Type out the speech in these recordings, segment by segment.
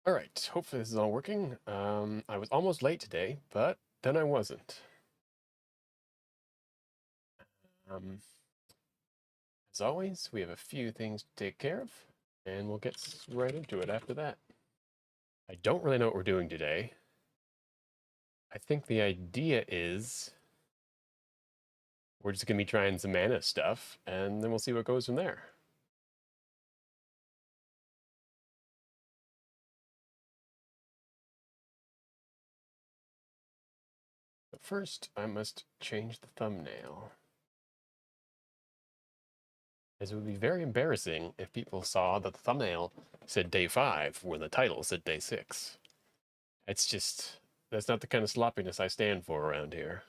All right, hopefully this is all working. I was almost late today, but then I wasn't. Um, as always, we have a few things to take care of, and we'll get right into it after that. I don't really know what we're doing today. I think the idea is we're just going to be trying some mana stuff, and then we'll see what goes from there. But first, I must change the thumbnail, as it would be very embarrassing if people saw that the thumbnail said day 5 when the title said day 6. It's just, that's not the kind of sloppiness I stand for around here.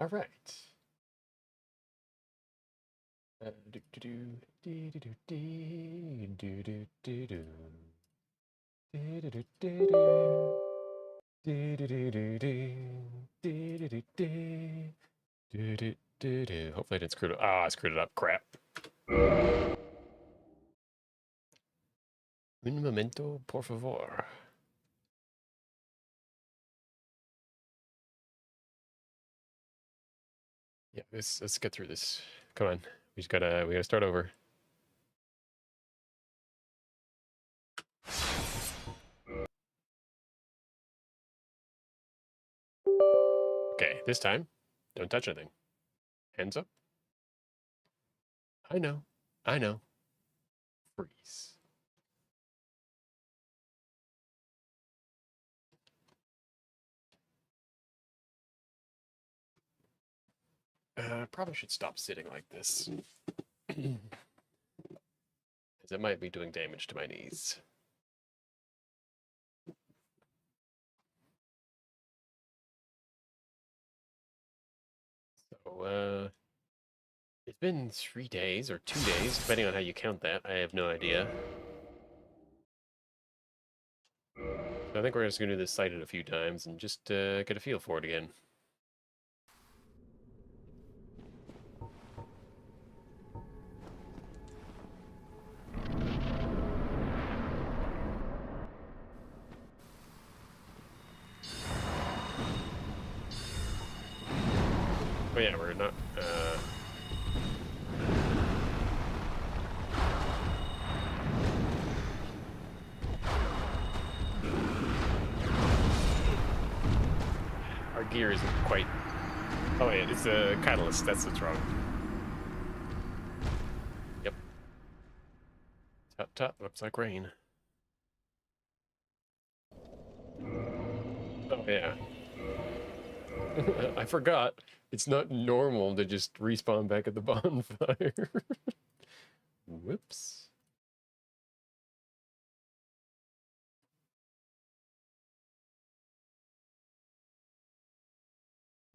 All right. Hopefully I didn't screw it up. Ah, I screwed it up. Crap. Un momento, por favor. Yeah, let's get through this. Come on. We gotta start over. Okay, this time, don't touch anything. Hands up. I know. I know. Freeze. Probably should stop sitting like this. As it might be doing damage to my knees. So, it's been 3 days or 2 days, depending on how you count that. I have no idea. So I think we're just going to do this sighted a few times and just get a feel for it again. Oh yeah, we're not... Our gear isn't quite... Oh yeah, it's a catalyst, that's what's wrong. Yep. Tut tut, looks like rain. Oh yeah. I forgot. It's not normal to just respawn back at the bonfire. Whoops.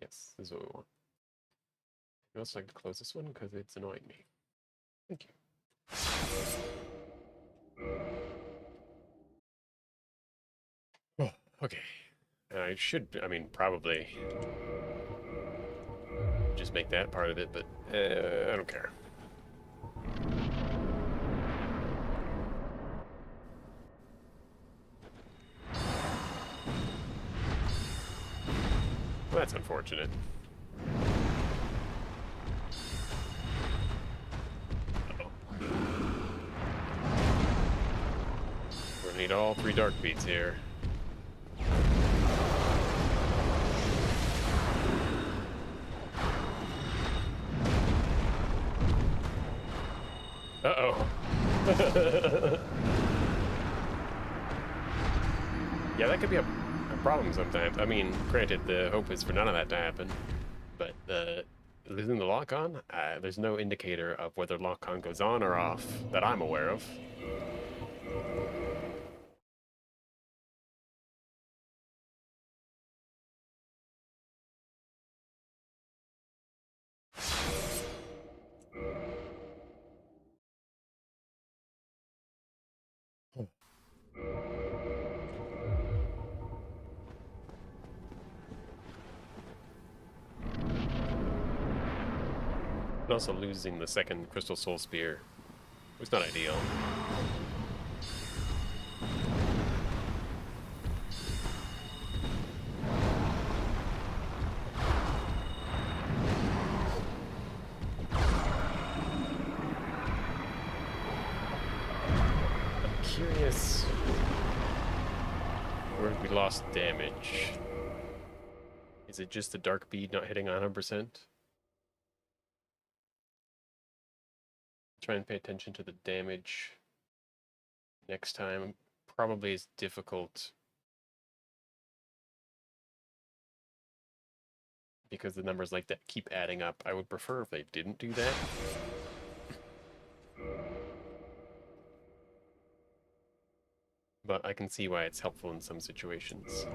Yes, this is what we want. I'd also like to close this one because it's annoying me. Thank you. Oh, okay. I should, I mean, probably just make that part of it, but I don't care. Well, that's unfortunate. Uh-oh. We're gonna need all 3 dark beats here. Uh-oh. Yeah, that could be a problem sometimes. I mean, granted, the hope is for none of that to happen, but losing the lock-on, there's no indicator of whether lock-on goes on or off that I'm aware of. But also losing the second Crystal Soul Spear was not ideal. I'm curious where we lost damage. Is it just the Dark Bead not hitting 100%? Try and pay attention to the damage next time. Probably is difficult because the numbers like that keep adding up. I would prefer if they didn't do that. But I can see why it's helpful in some situations.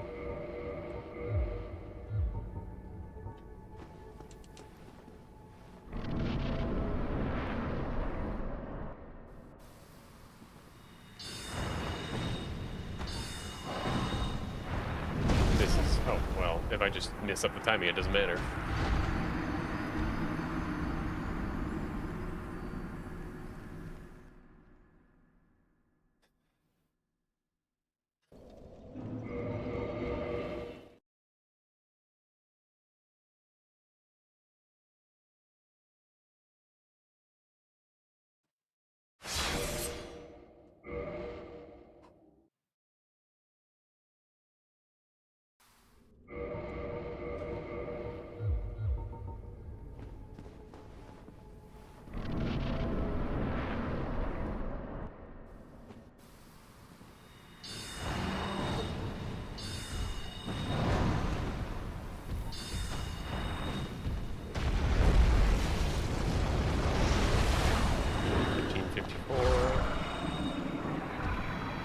Oh, well, if I just mess up the timing, it doesn't matter.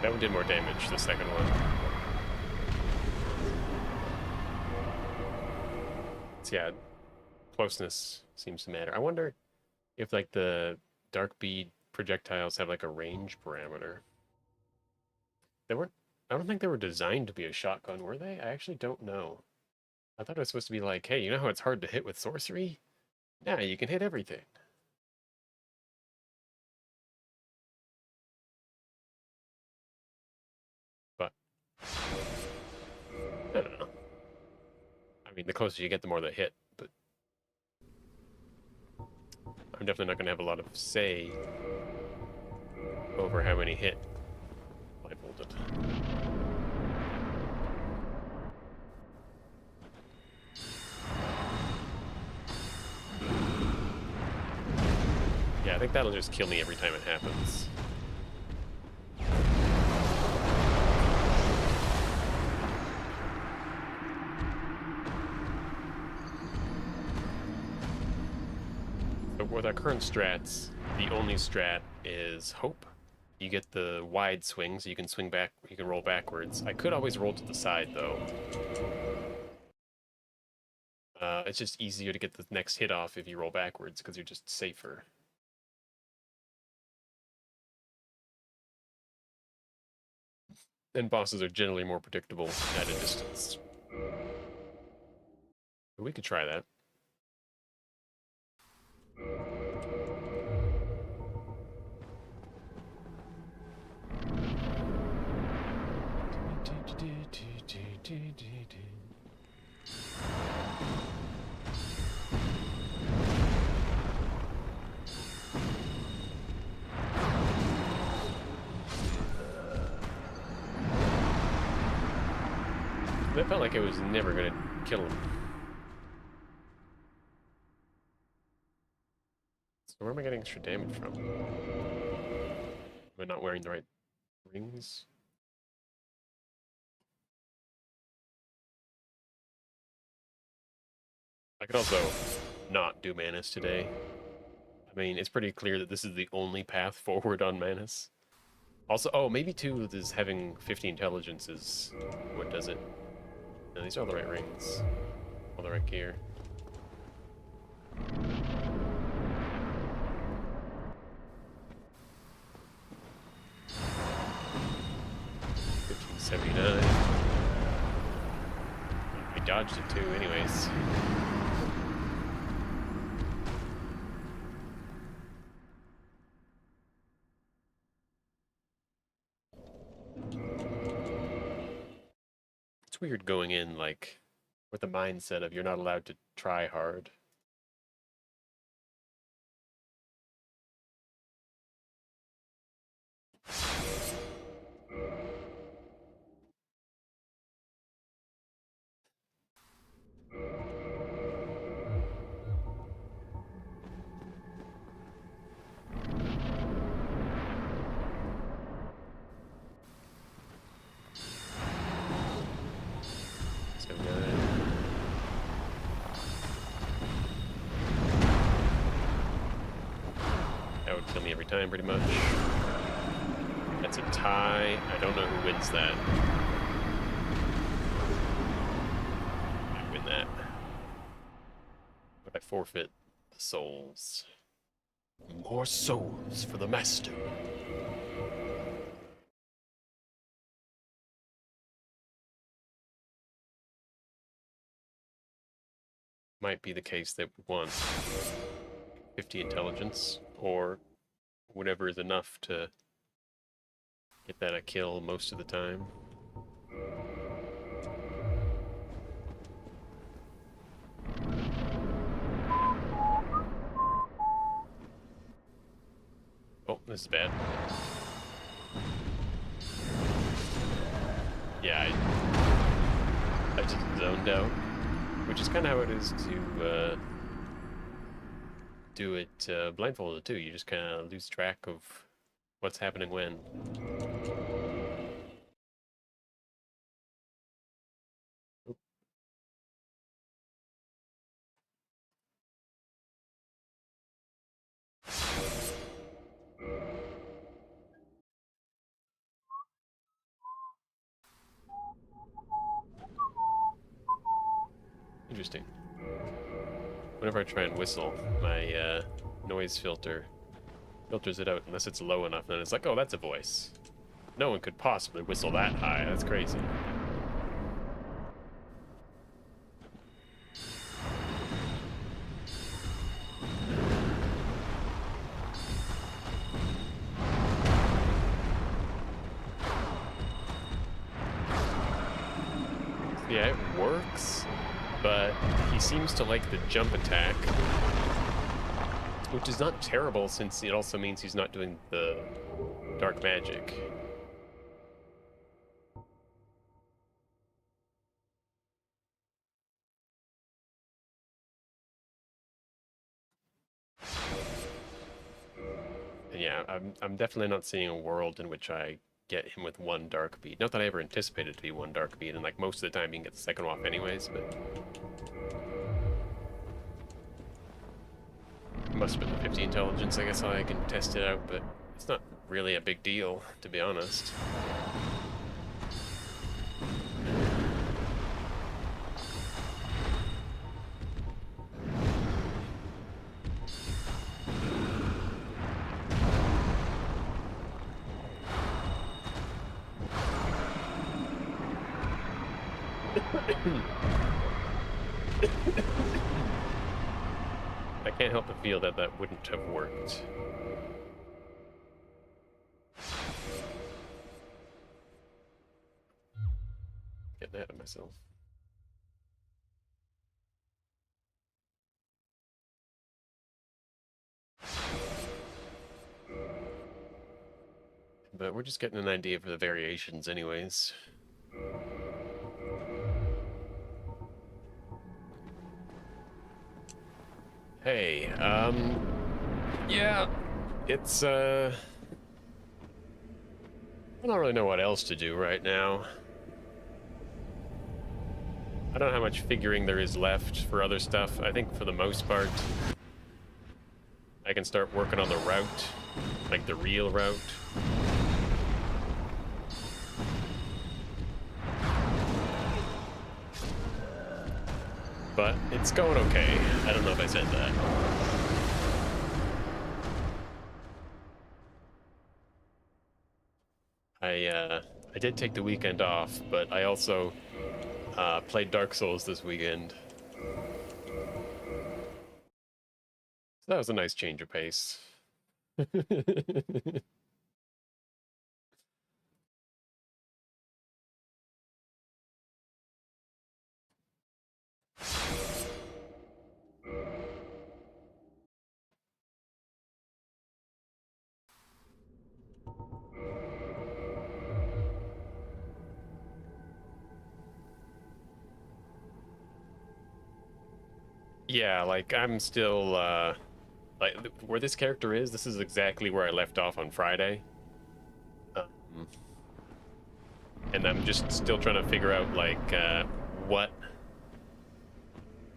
That one did more damage, the second one. So yeah, closeness seems to matter. I wonder if like the Dark Bead projectiles have like a range parameter. They weren't, I don't think they were designed to be a shotgun, were they? I actually don't know. I thought it was supposed to be like, hey, you know how it's hard to hit with sorcery? Now you can hit everything. But I don't know. I mean, the closer you get, the more they hit, but I'm definitely not going to have a lot of say over how many hit Blindfolded. Yeah, I think that'll just kill me every time it happens. With our current strats, the only strat is Hope. You get the wide swing, so you can swing back, you can roll backwards. I could always roll to the side, though. It's just easier to get the next hit off if you roll backwards, because you're just safer. And bosses are generally more predictable at a distance. But we could try that. That felt like it was never going to kill him. So where am I getting extra damage from? Am I not wearing the right rings? I could also not do Manus today. I mean, it's pretty clear that this is the only path forward on Manus. Also, oh, maybe too, this having 50 intelligence is what does it. No, these are all the right rings. All the right gear. 1579. I dodged it too, anyways. weird going in, like, with the mindset of you're not allowed to try hard. So good. That would kill me every time, pretty much. That's a tie. I don't know who wins that. I win that. But I forfeit the souls. More souls for the master. Might be the case that we want 50 intelligence, or whatever is enough to get that a kill most of the time. Oh, this is bad. Yeah, I just zoned out, which is kind of how it is to do it blindfolded too. You just kind of lose track of what's happening when. Oop. Interesting. Whenever I try and whistle, my noise filter filters it out unless it's low enough, and it's like, oh, that's a voice. No one could possibly whistle that high. That's crazy. Yeah, it works, but he seems to like the jump attack, which is not terrible since it also means he's not doing the dark magic. And yeah, I'm definitely not seeing a world in which I get him with one dark bead. Not that I ever anticipated it to be one dark bead, and like most of the time you can get the second one off anyways, but must have been the 50 intelligence. I guess I can test it out, but it's not really a big deal, to be honest. I can't help but feel that that wouldn't have worked. Getting ahead of myself. But we're just getting an idea for the variations anyways. Hey, yeah, it's, I don't really know what else to do right now. I don't know how much figuring there is left for other stuff. I think for the most part, I can start working on the route, like the real route. But it's going okay. I don't know if I said that. I did take the weekend off, but I also played Dark Souls this weekend. So that was a nice change of pace. Yeah, like I'm still where this character is. This is exactly where I left off on Friday, um, and I'm just still trying to figure out like what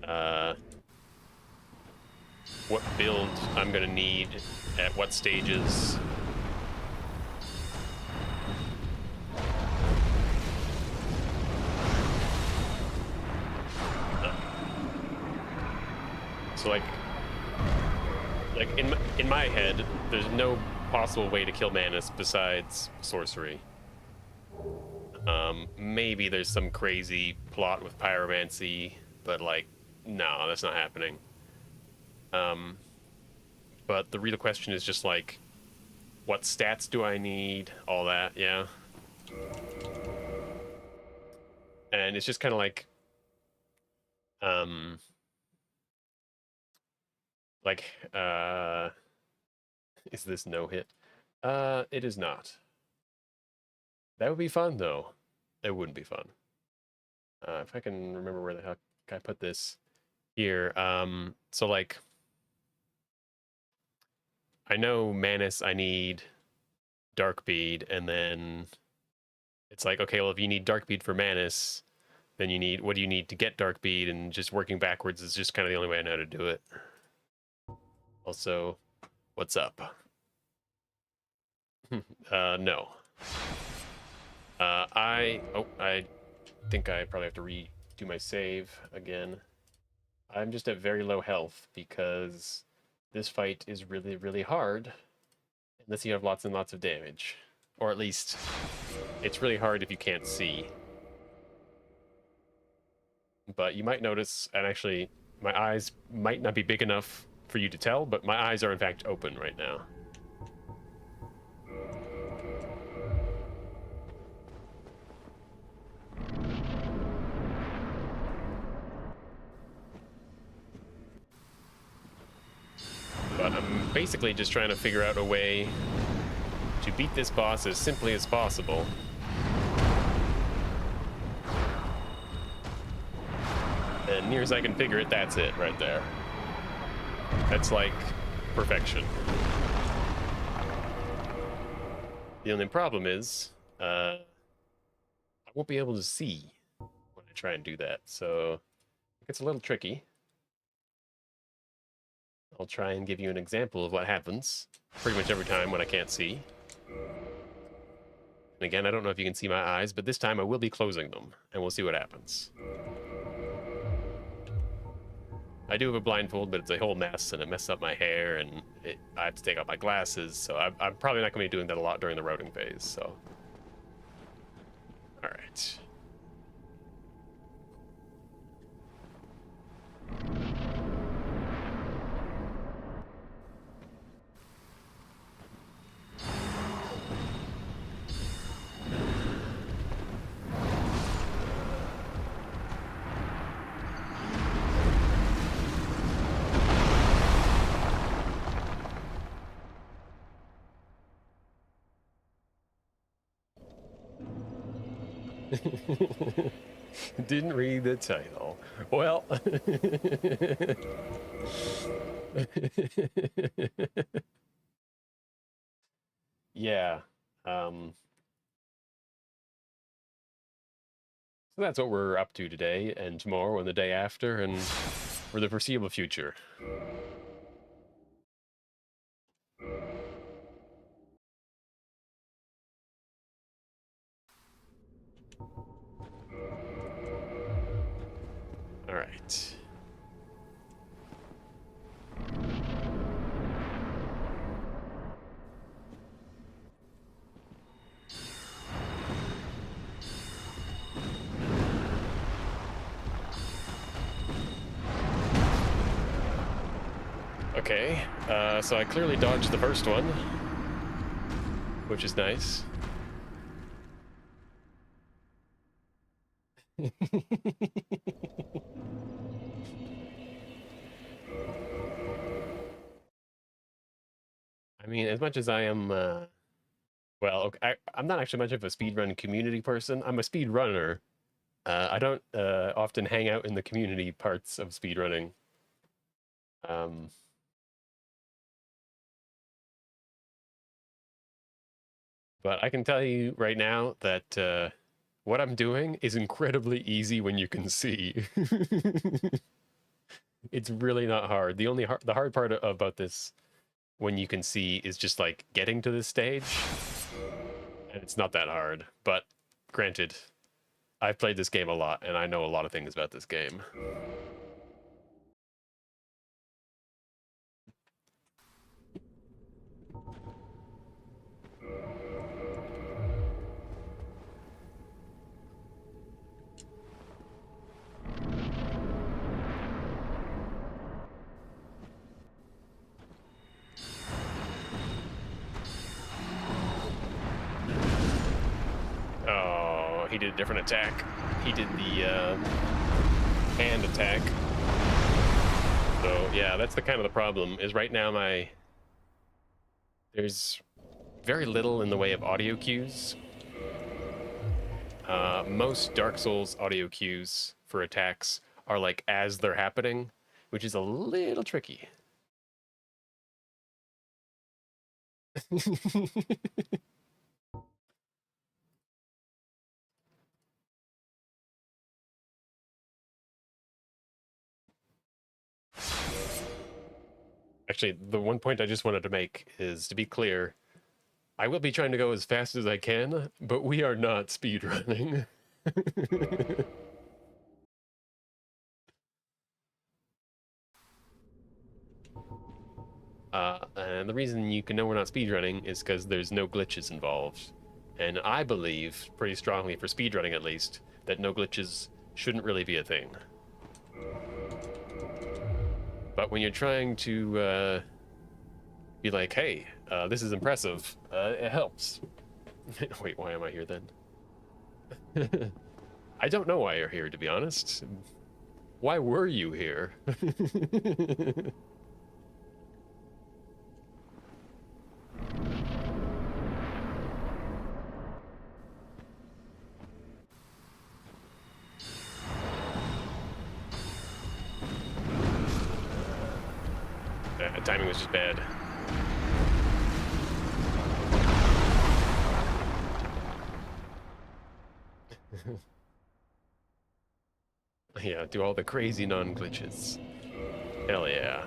uh, what build I'm gonna need at what stages. So like in my head, there's no possible way to kill Manus besides sorcery. Maybe there's some crazy plot with pyromancy, but like, no, that's not happening. Um, but the real question is just like, what stats do I need? All that, yeah. And it's just kind of um, like, is this no hit? It is not. That would be fun though. It wouldn't be fun. If I can remember where the heck I put this here. So like, I know Manus, I need Darkbead, and then it's like, okay, well, if you need Darkbead for Manus, then you need, what do you need to get Darkbead? And just working backwards is just kind of the only way I know how to do it. Also, what's up? No. I think I probably have to redo my save again. I'm just at very low health because this fight is really, really hard unless you have lots and lots of damage. Or at least, it's really hard if you can't see. But you might notice, and actually, my eyes might not be big enough for you to tell, but my eyes are in fact open right now. But I'm basically just trying to figure out a way to beat this boss as simply as possible. And near as I can figure it, that's it right there. That's like perfection. The only problem is, I won't be able to see when I try and do that, so it's a little tricky. I'll try and give you an example of what happens pretty much every time when I can't see. And again, I don't know if you can see my eyes, but this time I will be closing them, and we'll see what happens. I do have a blindfold, but it's a whole mess, and it messes up my hair, and I have to take off my glasses, so I'm probably not going to be doing that a lot during the routing phase, so. All right. Didn't read the title. Well. Yeah. So that's what we're up to today and tomorrow and the day after and for the foreseeable future. All right. Okay, so I clearly dodged the first one, which is nice. I mean, as much as I am, well, okay, I'm not actually much of a speedrun community person. I'm a speedrunner. I don't often hang out in the community parts of speedrunning. Um, but I can tell you right now that what I'm doing is incredibly easy when you can see. It's really not hard. The hard part about this when you can see is just like getting to this stage, and it's not that hard. But granted, I've played this game a lot, and I know a lot of things about this game. Oh, he did a different attack. He did the hand attack. So yeah, that's the kind of the problem. Is right now there's very little in the way of audio cues. Most Dark Souls audio cues for attacks are like as they're happening, which is a little tricky. Actually, the one point I just wanted to make is to be clear, I will be trying to go as fast as I can, but we are not speedrunning. And the reason you can know we're not speedrunning is because there's no glitches involved. And I believe, pretty strongly for speedrunning at least, that no glitches shouldn't really be a thing. But when you're trying to be like, hey, this is impressive, it helps. Wait, why am I here then? I don't know why you're here, to be honest. Why were you here? Timing was just bad. Yeah, do all the crazy non-glitches. Hell yeah.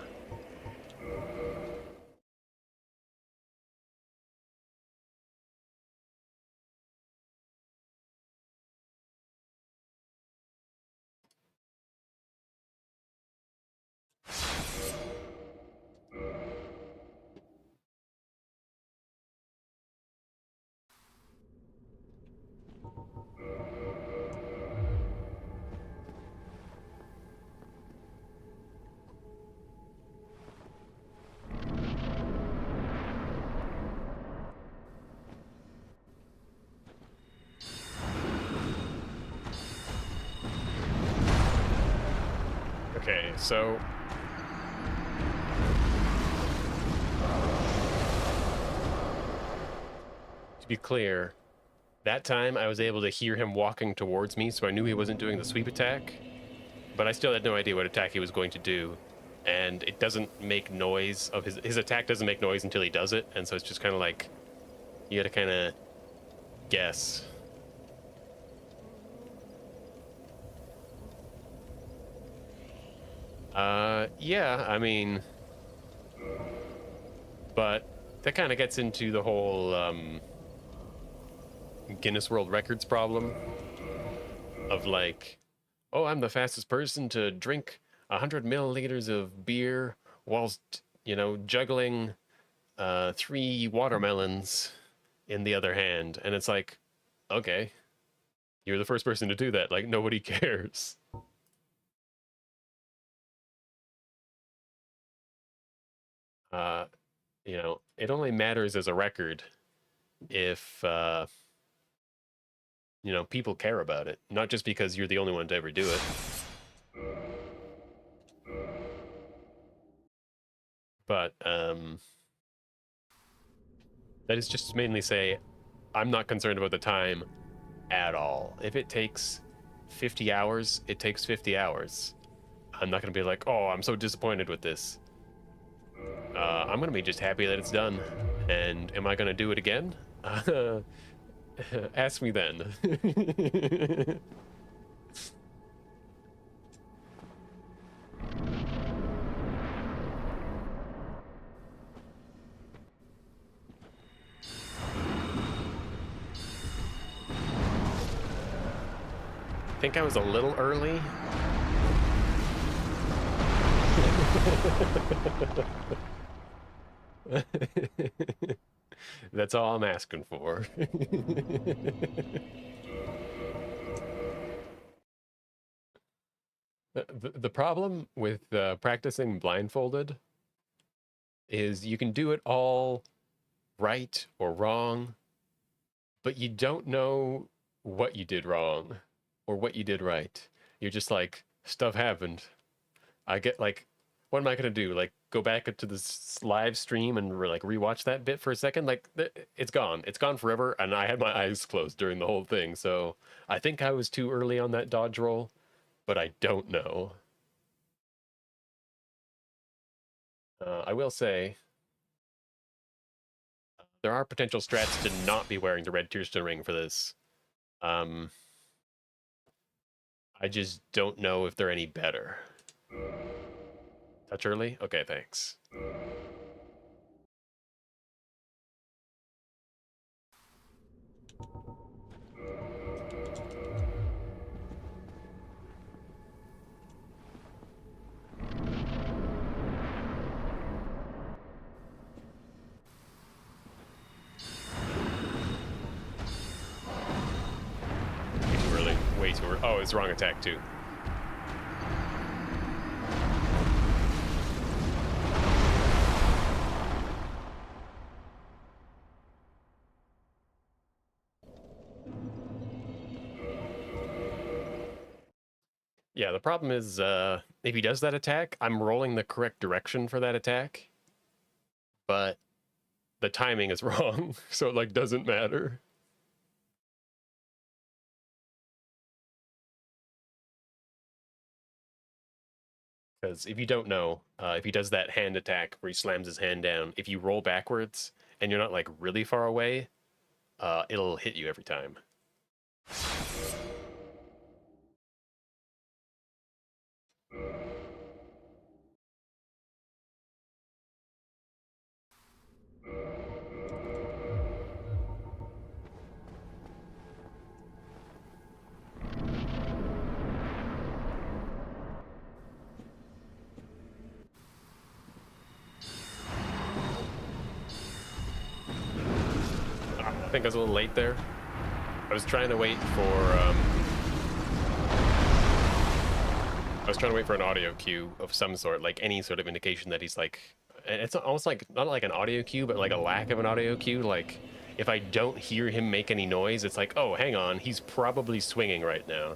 Okay, so to be clear, that time I was able to hear him walking towards me, so I knew he wasn't doing the sweep attack, but I still had no idea what attack he was going to do. And it doesn't make noise of his attack doesn't make noise until he does it, and so it's just kind of like you got to kind of guess. Yeah, I mean, but that kind of gets into the whole Guinness World Records problem of like, oh, I'm the fastest person to drink 100 milliliters of beer whilst, juggling 3 watermelons in the other hand. And it's like, okay, you're the first person to do that. Like, nobody cares. Uh, it only matters as a record if, people care about it, not just because you're the only one to ever do it. But that is just mainly say, I'm not concerned about the time at all. If it takes 50 hours, it takes 50 hours. I'm not going to be like, oh, I'm so disappointed with this. I'm going to be just happy that it's done. And am I going to do it again? Ask me then. I think I was a little early. That's all I'm asking for. The problem with practicing blindfolded is you can do it all right or wrong, but you don't know what you did wrong or what you did right. You're just like, stuff happened. I get like, what am I gonna do? Like, go back into this live stream and like rewatch that bit for a second? Like, it's gone. It's gone forever, and I had my eyes closed during the whole thing. So I think I was too early on that dodge roll, but I don't know. I will say there are potential strats to not be wearing the red Tearstone ring for this. I just don't know if they're any better. Touch early? Okay, thanks. Way too early. Way too early. Oh, it's the wrong attack too. Yeah, the problem is if he does that attack, I'm rolling the correct direction for that attack, but the timing is wrong, so it like doesn't matter. Because if you don't know, if he does that hand attack where he slams his hand down, if you roll backwards and you're not like really far away, it'll hit you every time. I think I was a little late there. I was trying to wait for I was trying to wait for an audio cue of some sort, like any sort of indication that he's like, it's almost like not like an audio cue, but like a lack of an audio cue. Like if I don't hear him make any noise, it's like, oh, hang on, he's probably swinging right now.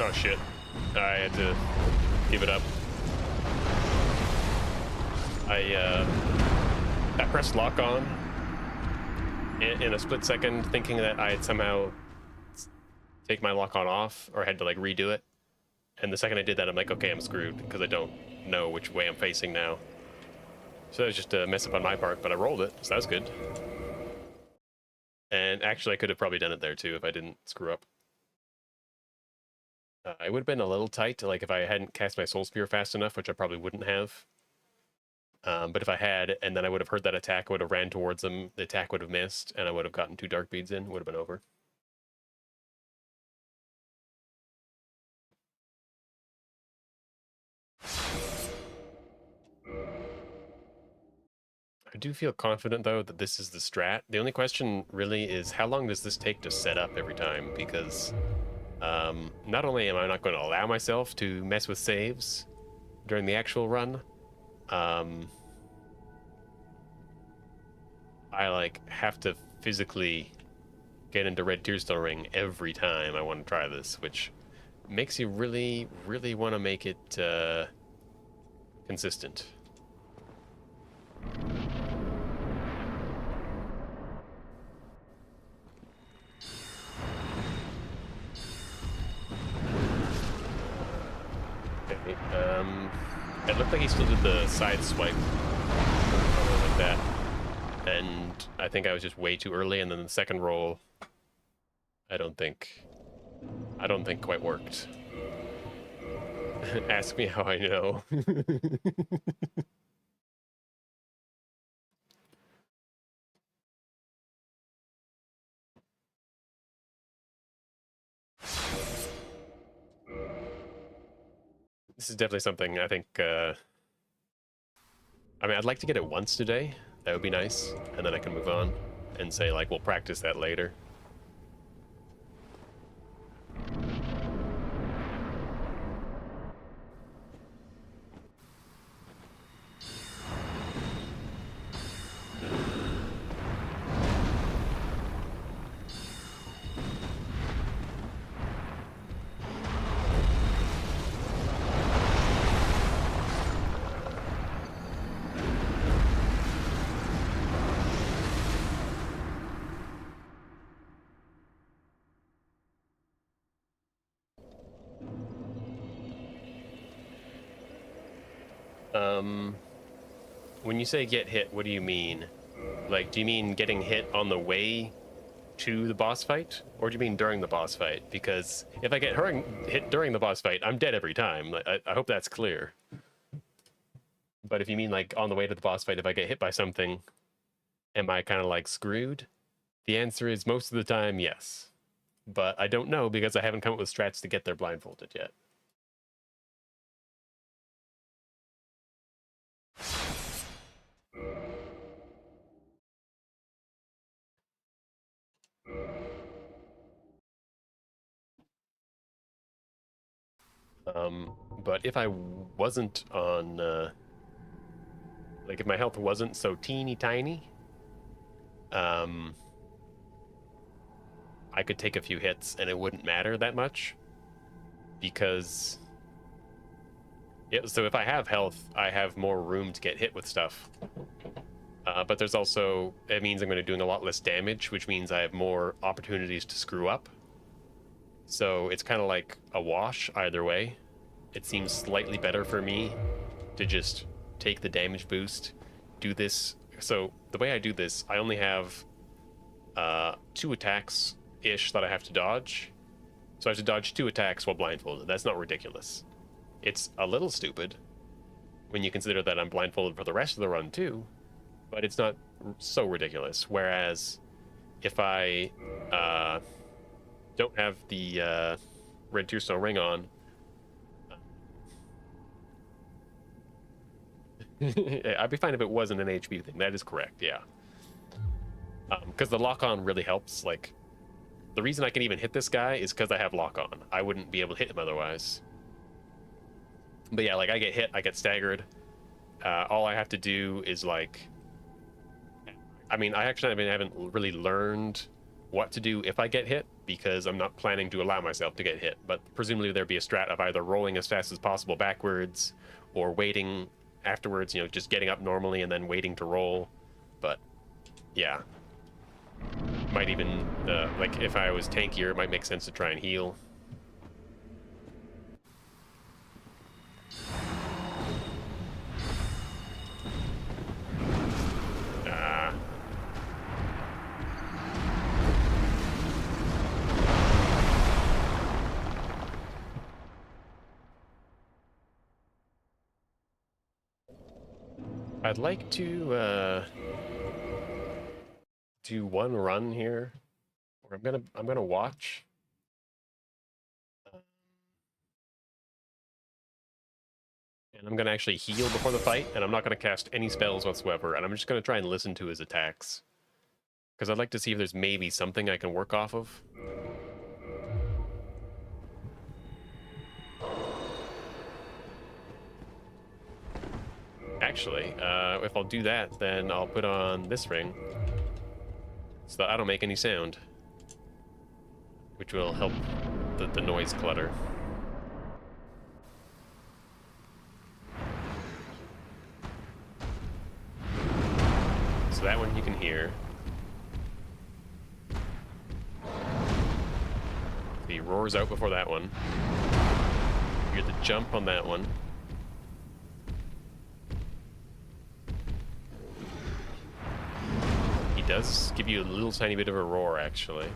Oh shit. I had to give it up. I pressed lock on in a split second, thinking that I had somehow take my lock on off or had to like redo it. And the second I did that, I'm like, okay, I'm screwed because I don't know which way I'm facing now. So that was just a mess up on my part, but I rolled it, so that was good. And actually, I could have probably done it there too if I didn't screw up. It would have been a little tight, like if I hadn't cast my Soul Spear fast enough, which I probably wouldn't have. But if I had, and then I would have heard that attack, I would have ran towards them, the attack would have missed, and I would have gotten 2 dark beads in, would have been over. I do feel confident, though, that this is the strat. The only question really is how long does this take to set up every time? Because Not only am I not going to allow myself to mess with saves during the actual run, I like have to physically get into Red Tearstone Ring every time I want to try this, which makes you really, really want to make it consistent. Okay, it looked like he still did the side swipe, something like that, and I think I was just way too early, and then the second roll, I don't think quite worked. Ask me how I know. This is definitely something I think, I mean, I'd like to get it once today. That would be nice. And then I can move on and say, like, we'll practice that later. When you say get hit, what do you mean? Like, do you mean getting hit on the way to the boss fight? Or do you mean during the boss fight? Because if I get hit during the boss fight, I'm dead every time. I hope that's clear. But if you mean, like, on the way to the boss fight, if I get hit by something, am I kind of, like, screwed? The answer is most of the time, yes. But I don't know because I haven't come up with strats to get there blindfolded yet. But if I wasn't on, like if my health wasn't so teeny tiny, I could take a few hits and it wouldn't matter that much. Because, yeah, so if I have health, I have more room to get hit with stuff. But there's also, it means I'm going to be doing a lot less damage, which means I have more opportunities to screw up. So it's kind of like a wash either way. It seems slightly better for me to just take the damage boost, do this. So the way I do this, I only have 2 attacks-ish that I have to dodge. So I have to dodge 2 attacks while blindfolded. That's not ridiculous. It's a little stupid when you consider that I'm blindfolded for the rest of the run too, but it's not so ridiculous. Whereas if I don't have the Red Tearstone Ring on, I'd be fine if it wasn't an HP thing. That is correct, yeah. Because the lock-on really helps. Like, the reason I can even hit this guy is because I have lock-on. I wouldn't be able to hit him otherwise. But yeah, like, I get hit, I get staggered. All I have to do is, like... I mean, I actually haven't really learned what to do if I get hit, because I'm not planning to allow myself to get hit. But presumably there'd be a strat of either rolling as fast as possible backwards, or waiting afterwards, you know, just getting up normally and then waiting to roll. But yeah, might even like if I was tankier, it might make sense to try and heal. I'd like to do one run here, where I'm gonna watch. And I'm gonna actually heal before the fight, and I'm not gonna cast any spells whatsoever, and I'm just gonna try and listen to his attacks. Because I'd like to see if there's maybe something I can work off of. actually, if I'll do that, then I'll put on this ring so that I don't make any sound, which will help the noise clutter. So that one you can hear. So he roars out before that one. You hear the jump on that one. He does give you a little tiny bit of a roar, actually.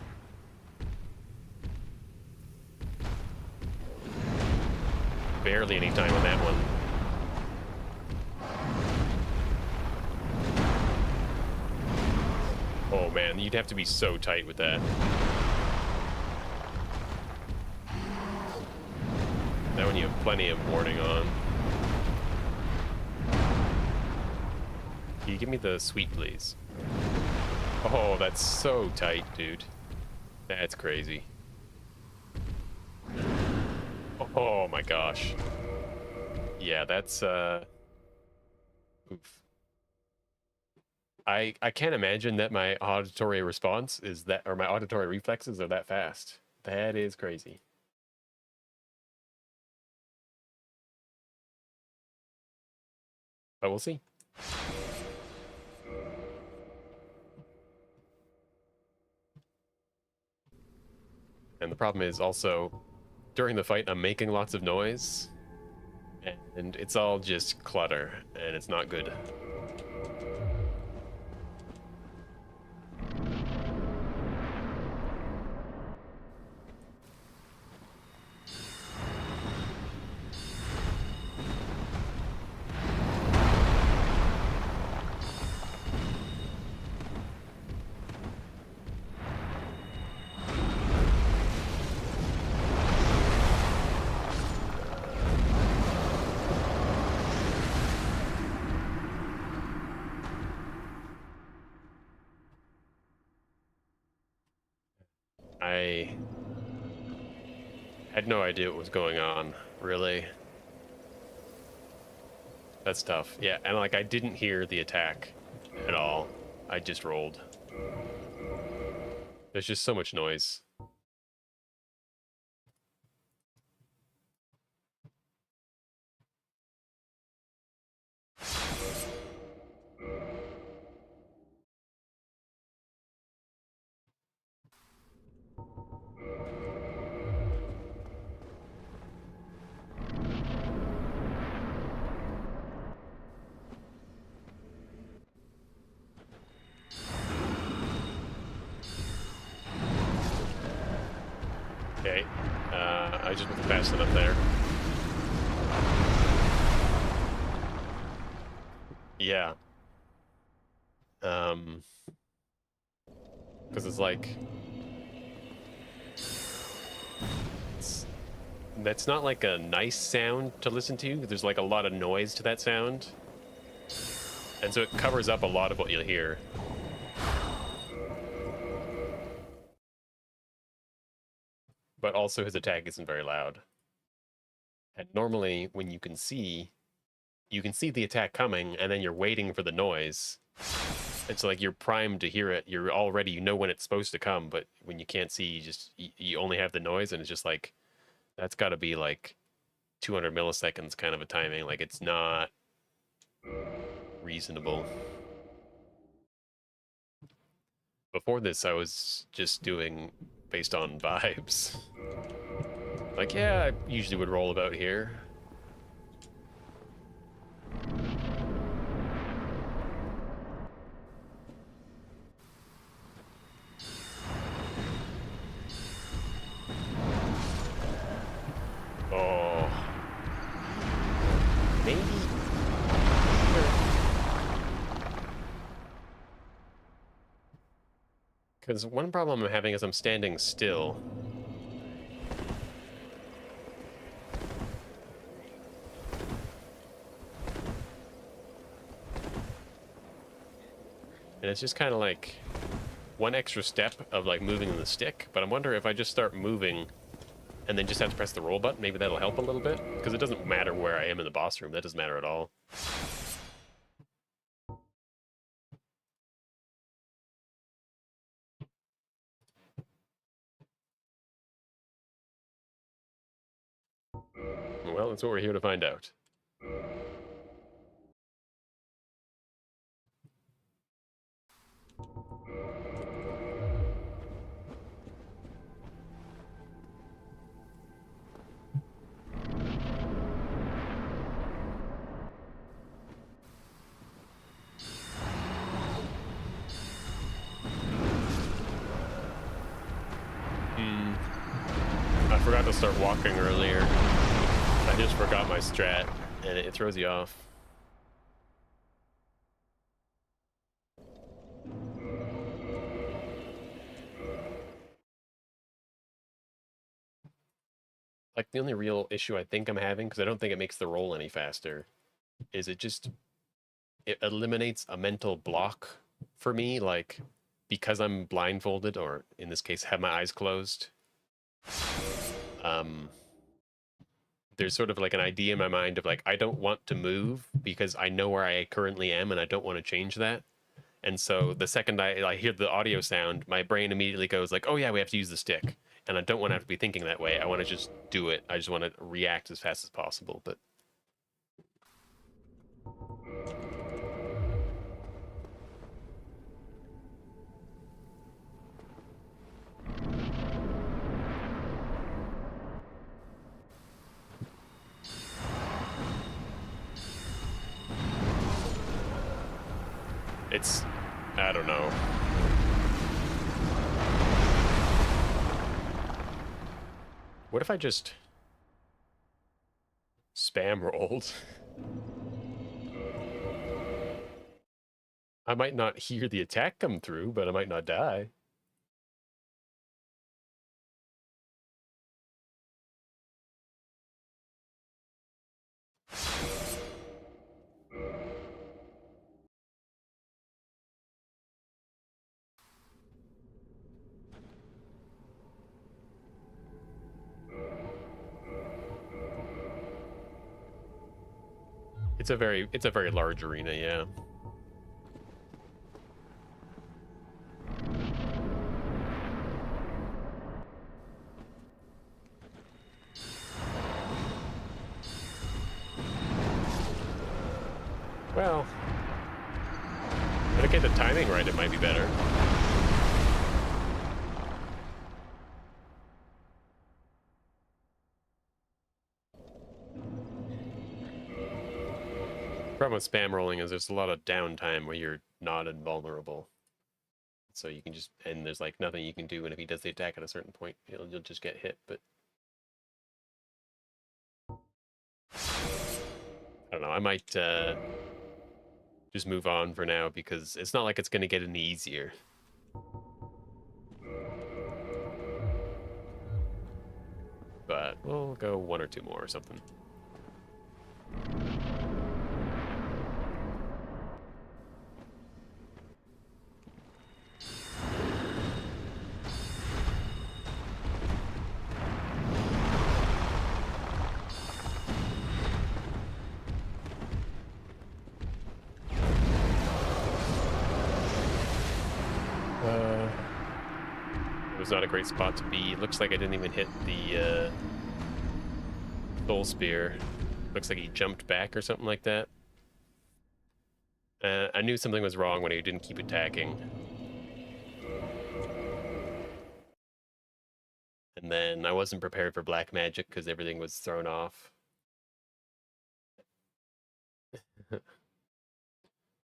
Barely any time on that one. Oh man, you'd have to be so tight with that. That one you have plenty of warning on. Can you give me the sweet, please? Oh, that's so tight, dude. That's crazy. Oh my gosh. Yeah, that's oof. I can't imagine that my auditory response is that, or my auditory reflexes are that fast. That is crazy. But we'll see. And the problem is also, during the fight, I'm making lots of noise, and it's all just clutter, and it's not good. I had no idea what was going on, really. That's tough. Yeah, and like I didn't hear the attack at all. I just rolled. There's just so much noise. Okay, I just went fast enough there. Yeah. Because it's like... That's not like a nice sound to listen to. There's like a lot of noise to that sound. And so it covers up a lot of what you'll hear. But also his attack isn't very loud. And normally when you can see the attack coming and then you're waiting for the noise. It's like you're primed to hear it. You're already, you know when it's supposed to come, but when you can't see, you only have the noise, and it's just like, that's got to be like 200 milliseconds kind of a timing. Like, it's not reasonable. Before this, I was just doing based on vibes. Like, yeah, I usually would roll about here. Oh. Maybe. Because one problem I'm having is I'm standing still. And it's just kind of like one extra step of like moving the stick, but I'm wondering if I just start moving and then just have to press the roll button, maybe that'll help a little bit, because it doesn't matter where I am in the boss room. That doesn't matter at all. Well, that's what we're here to find out. I forgot to start walking earlier. I just forgot my strat, and it throws you off. Like, the only real issue I think I'm having, because I don't think it makes the roll any faster, is it eliminates a mental block for me, like, because I'm blindfolded, or in this case, have my eyes closed. There's sort of like an idea in my mind of like, I don't want to move because I know where I currently am and I don't want to change that. And so the second I hear the audio sound, my brain immediately goes like, oh yeah, we have to use the stick. And I don't want to have to be thinking that way. I want to just do it. I just want to react as fast as possible. But I don't know. What if I just spam rolled? I might not hear the attack come through, but I might not die. It's a very large arena, yeah. Well, if I get the timing right, it might be better. Problem with spam rolling is there's a lot of downtime where you're not invulnerable. So you can just, and there's like nothing you can do, and if he does the attack at a certain point, you'll just get hit, but I don't know, I might just move on for now, because it's not like it's going to get any easier. But we'll go one or two more or something. It was not a great spot to be. Looks like I didn't even hit the soul spear. Looks like he jumped back or something like that. I knew something was wrong when he didn't keep attacking. And then I wasn't prepared for black magic because everything was thrown off.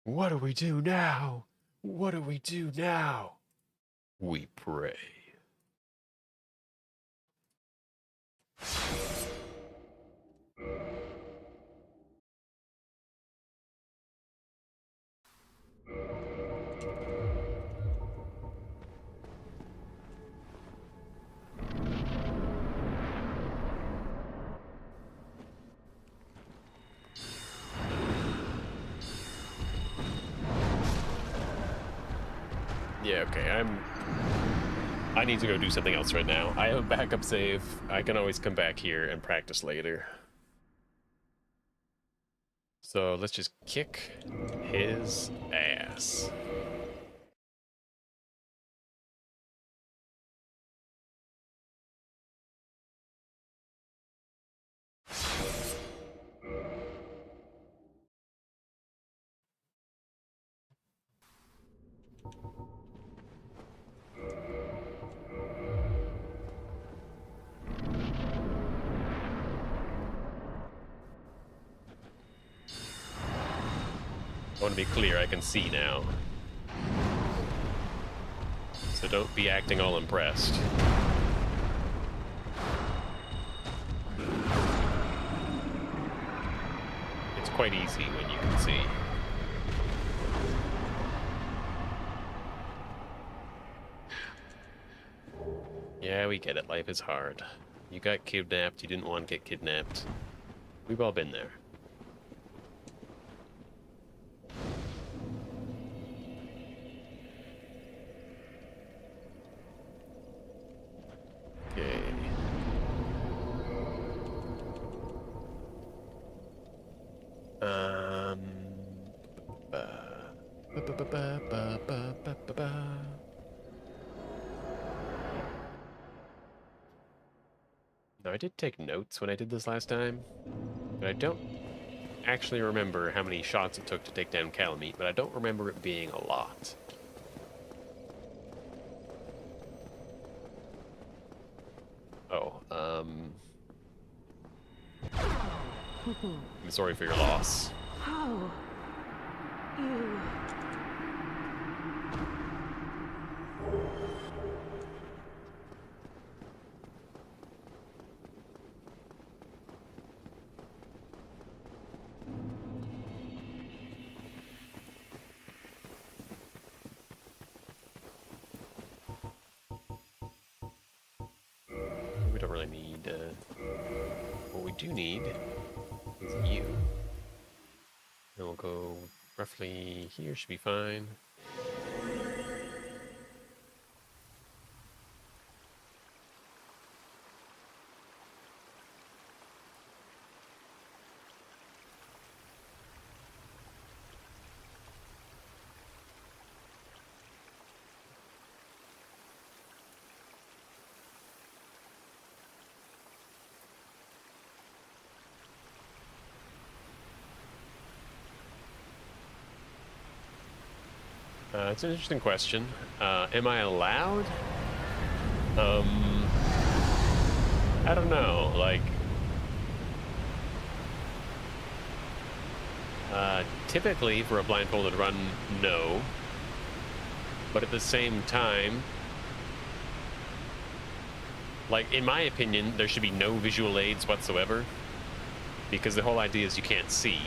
What do we do now? What do we do now? We pray. Yeah, okay, I need to go do something else right now. I have a backup save. I can always come back here and practice later. So let's just kick his ass. I want to be clear, I can see now. So don't be acting all impressed. It's quite easy when you can see. Yeah, we get it. Life is hard. You got kidnapped. You didn't want to get kidnapped. We've all been there. Okay. Now, I did take notes when I did this last time, but I don't actually remember how many shots it took to take down Calamite, but I don't remember it being a lot. Oh, I'm sorry for your loss. How? You... We don't really need, what we do need is you. And we'll go roughly here, should be fine. It's an interesting question. Am I allowed? I don't know. Like, typically for a blindfolded run, no. But at the same time, like, in my opinion, there should be no visual aids whatsoever. Because the whole idea is you can't see.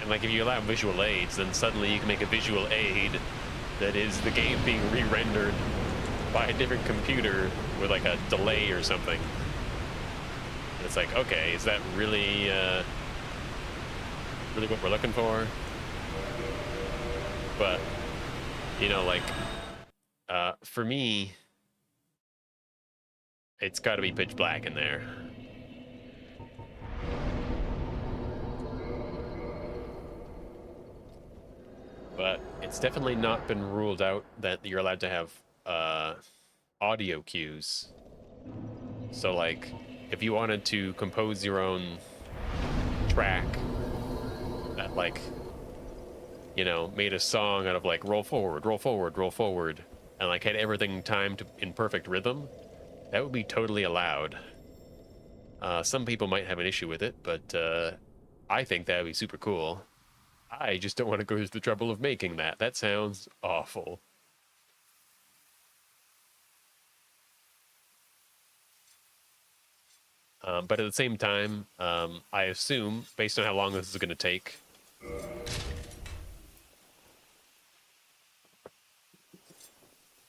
And like, if you allow visual aids, then suddenly you can make a visual aid that is the game being re-rendered by a different computer with like a delay or something. And it's like, okay, is that really, really what we're looking for? But, you know, like, for me, it's got to be pitch black in there. But it's definitely not been ruled out that you're allowed to have audio cues. So, like, if you wanted to compose your own track that, like, you know, made a song out of, like, roll forward, roll forward, roll forward, and, like, had everything timed in perfect rhythm, that would be totally allowed. Some people might have an issue with it, but I think that would be super cool. I just don't want to go through the trouble of making that. That sounds awful. But at the same time, I assume, based on how long this is going to take,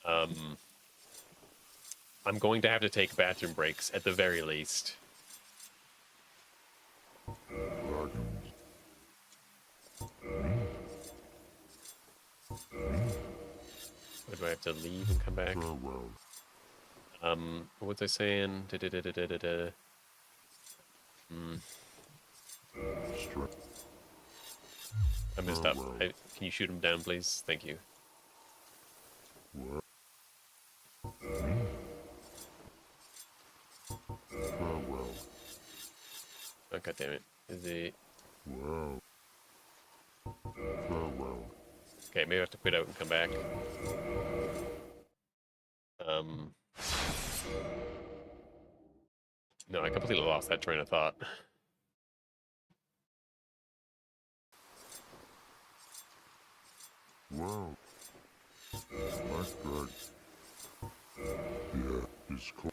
I'm going to have to take bathroom breaks at the very least. Or do I have to leave and come back? What was I saying? I messed up. Can you shoot him down, please? Thank you. Oh, God damn it. Is it... Okay, maybe I have to quit out and come back. No, I completely lost that train of thought. Wow. Like that. Yeah, he's cool.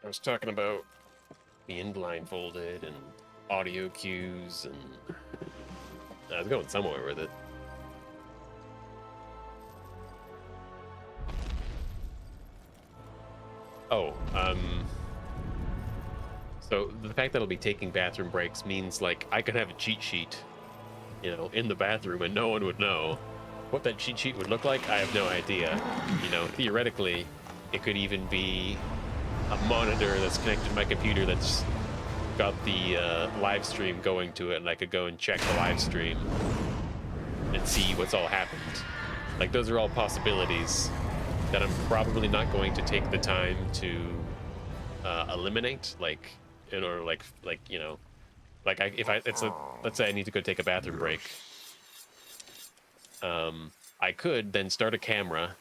I was talking about being blindfolded and audio cues, and I was going somewhere with it. Oh, so the fact that I'll be taking bathroom breaks means, like, I could have a cheat sheet, you know, in the bathroom and no one would know. What that cheat sheet would look like, I have no idea. You know, theoretically, it could even be a monitor that's connected to my computer that's got the live stream going to it, and I could go and check the live stream and see what's all happened. Like, those are all possibilities that I'm probably not going to take the time to eliminate, like, in order, like, you know, like, let's say I need to go take a bathroom break. I could then start a camera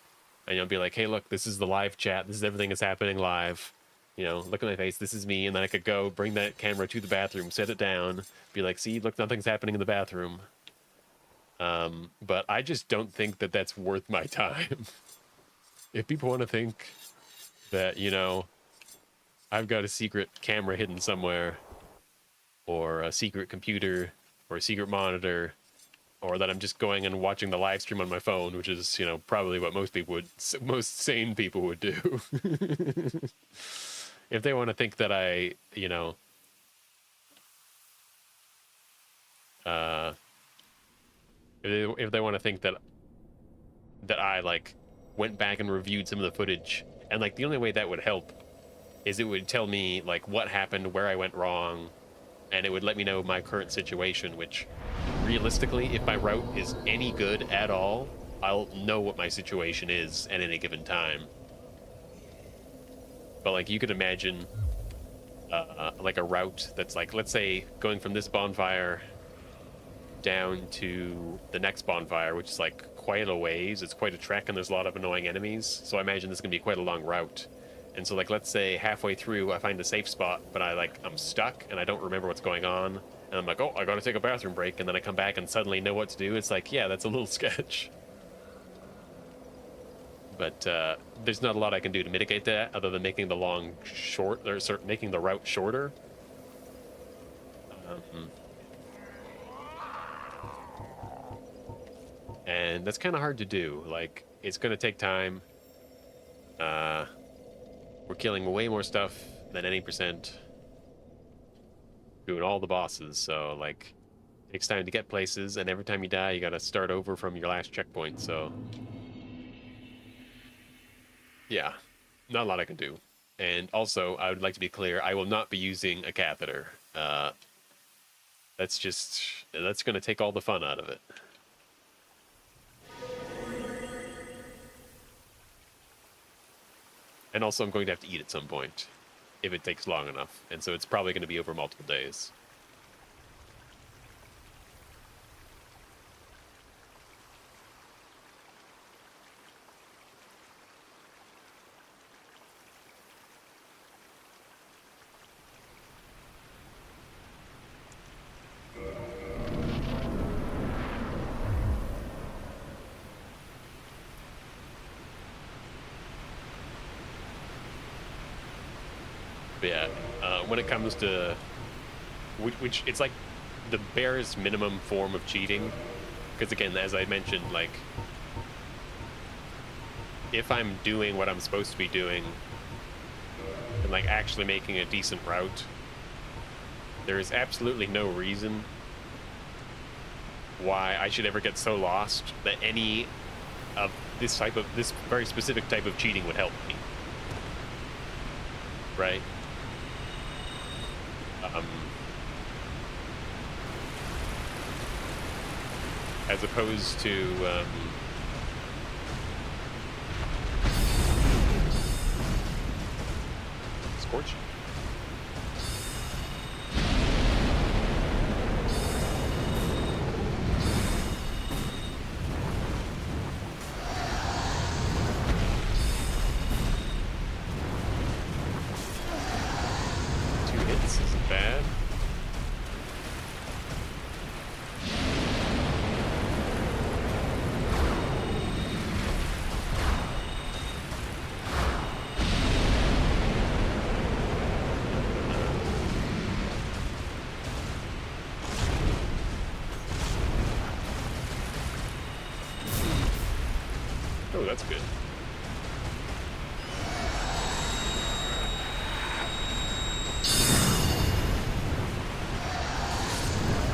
and you'll be like, hey, look, this is the live chat. This is everything that's happening live. You know, look at my face. This is me. And then I could go bring that camera to the bathroom, set it down, be like, see, look, nothing's happening in the bathroom. But I just don't think that that's worth my time. If people want to think that, you know, I've got a secret camera hidden somewhere, or a secret computer, or a secret monitor, or that I'm just going and watching the live stream on my phone, which is, you know, probably what most sane people would do. If they want to think that I, you know, if they want to think that I, like, went back and reviewed some of the footage, and, like, the only way that would help is it would tell me, like, what happened, where I went wrong, and it would let me know my current situation, which, realistically, if my route is any good at all, I'll know what my situation is at any given time. But, like, you could imagine, like, a route that's, like, let's say, going from this bonfire down to the next bonfire, which is, like, quite a ways. It's quite a trek, and there's a lot of annoying enemies, so I imagine this is going to be quite a long route. And so, like, let's say halfway through I find a safe spot, but I'm stuck and I don't remember what's going on, and I'm like, oh, I gotta take a bathroom break, and then I come back and suddenly know what to do. It's like, yeah, that's a little sketch. But there's not a lot I can do to mitigate that other than making the making the route shorter. And that's kind of hard to do. Like, it's going to take time. We're killing way more stuff than any percent. Doing all the bosses, so, like, it takes time to get places, and every time you die, you got to start over from your last checkpoint, so... yeah, not a lot I can do. And also, I would like to be clear, I will not be using a catheter. That's going to take all the fun out of it. And also, I'm going to have to eat at some point, if it takes long enough. And so it's probably going to be over multiple days. But yeah, when it comes to... which it's like the barest minimum form of cheating. Because again, as I mentioned, like... if I'm doing what I'm supposed to be doing, and, like, actually making a decent route, there is absolutely no reason why I should ever get so lost that any of this very specific type of cheating would help me. Right? As opposed to, Scorch. Oh, that's good.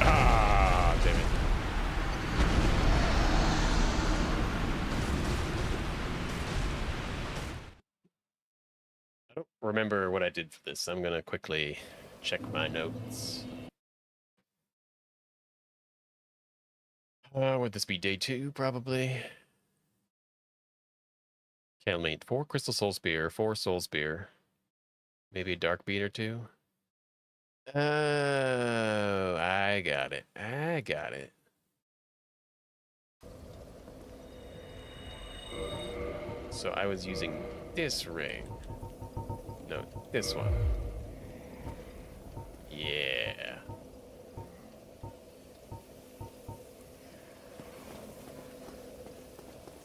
Ah, damn it. I don't remember what I did for this. I'm gonna quickly check my notes. Would this be day 2, probably? Can't 4 Crystal Soul Spear, 4 Soul Spear. Maybe a Dark Beat or 2? Oh, I got it. I got it. So I was using this ring. No, this one. Yeah.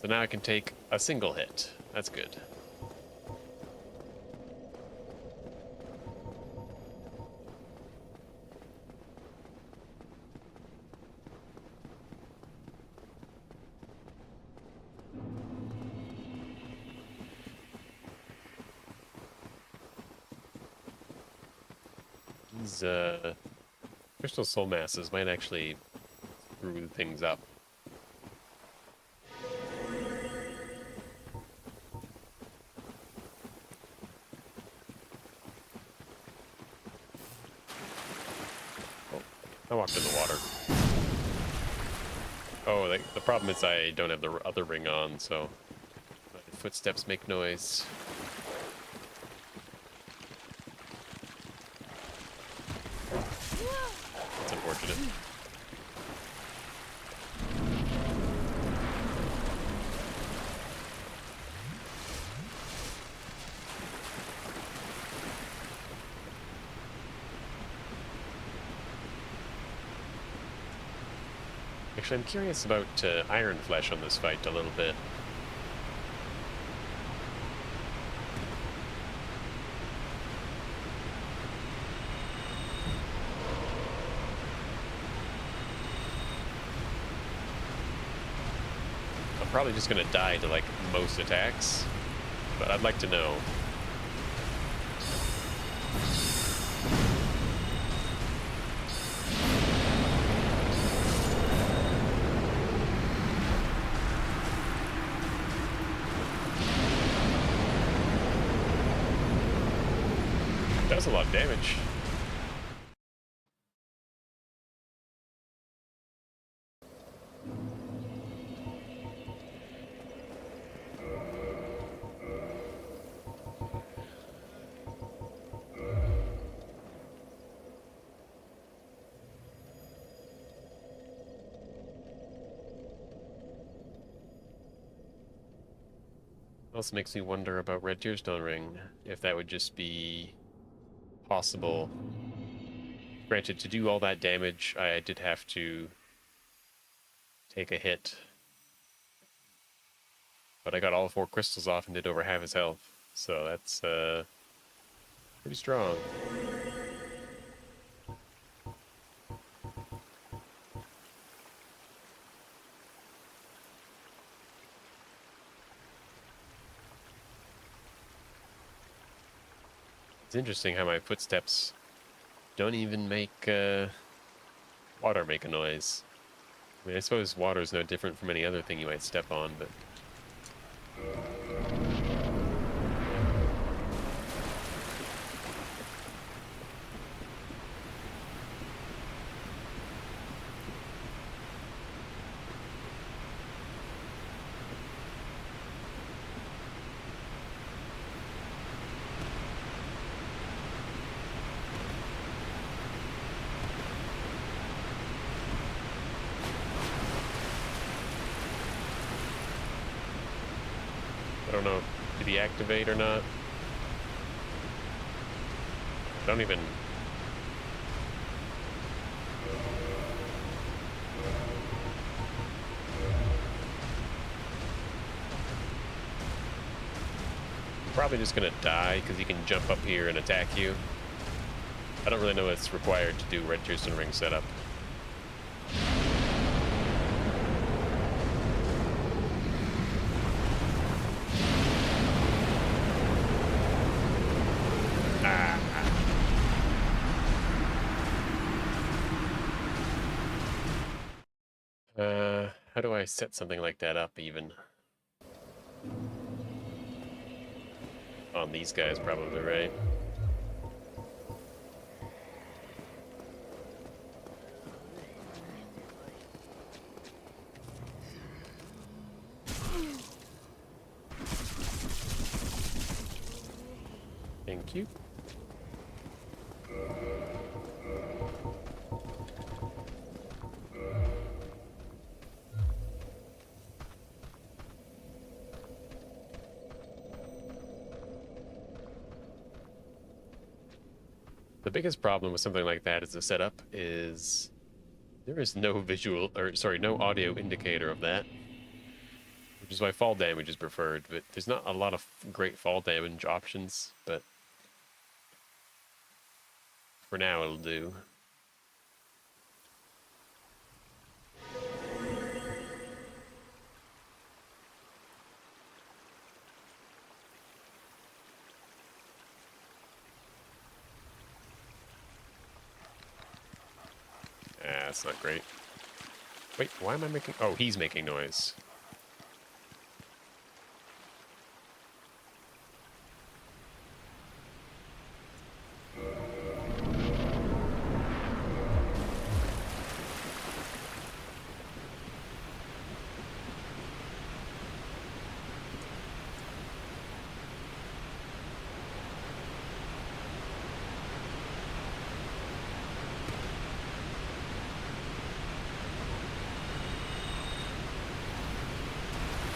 So now I can take a single hit. That's good. These crystal soul masses might actually screw things up. Oh, I walked in the water. Oh, the problem is I don't have the other ring on, so my footsteps make noise. That's unfortunate. Actually, I'm curious about Iron Flesh on this fight a little bit. I'm probably just gonna die to like most attacks, but I'd like to know. Does a lot of damage. Also makes me wonder about Red Tearstone Ring, if that would just be possible. Granted, to do all that damage, I did have to take a hit. But I got all 4 crystals off and did over half his health. So that's pretty strong. It's interesting how my footsteps don't even make water make a noise. I mean, I suppose water is no different from any other thing you might step on, but... I don't know, did he activate or not? I don't even... I'm probably just gonna die, because he can jump up here and attack you. I don't really know what's required to do Red Tearstone Ring setup. How do I set something like that up even? On these guys, probably, right? Thank you. The biggest problem with something like that as a setup is there is no visual, or sorry, no audio indicator of that, which is why fall damage is preferred, but there's not a lot of great fall damage options, but for now it'll do. Ah, that's not great. Wait, why am I making... Oh, he's making noise.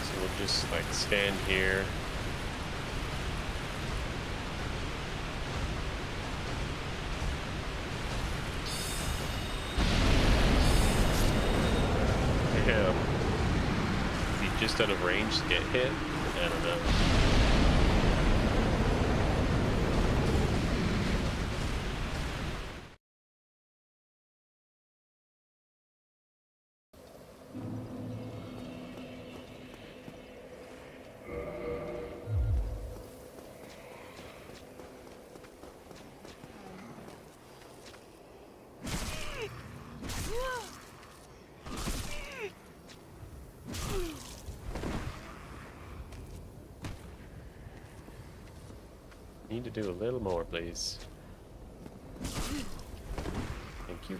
So we'll just, like, stand here. Damn. Is he just out of range to get hit? I don't know. Need to do a little more, please. Thank you.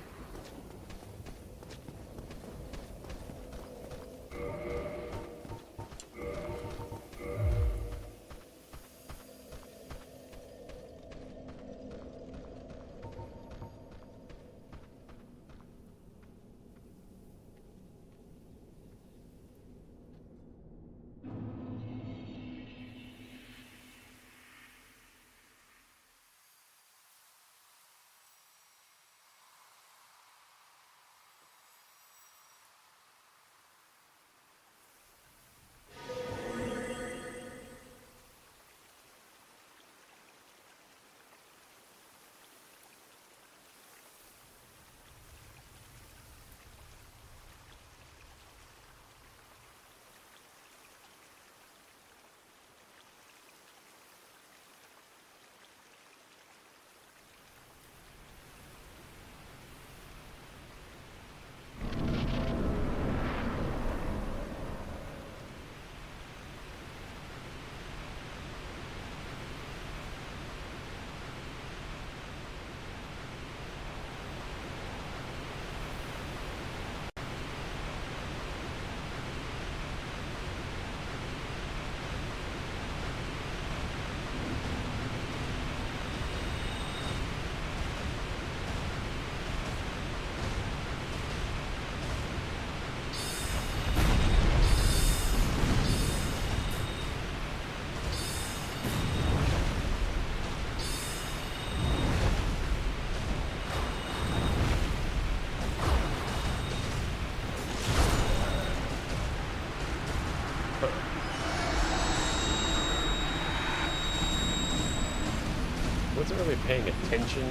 Wasn't really paying attention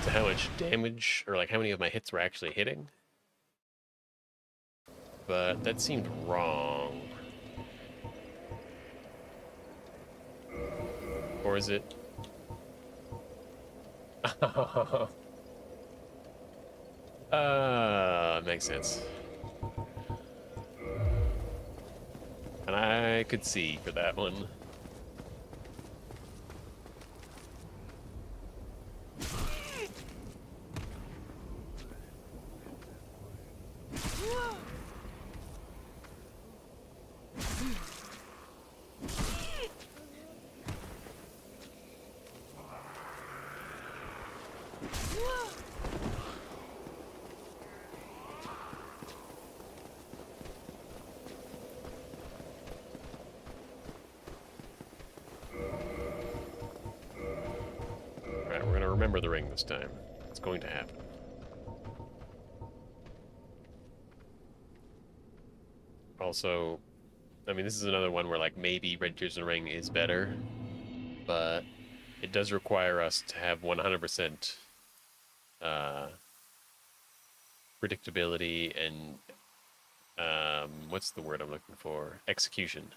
to how much damage, or like how many of my hits were actually hitting. But that seemed wrong. Or is it? Makes sense. And I could see for that one. Alright, we're gonna remember the ring this time. It's going to happen. Also, I mean, this is another one where, like, maybe Red Tears in the Ring is better, but it does require us to have 100% predictability and, what's the word I'm looking for? Execution.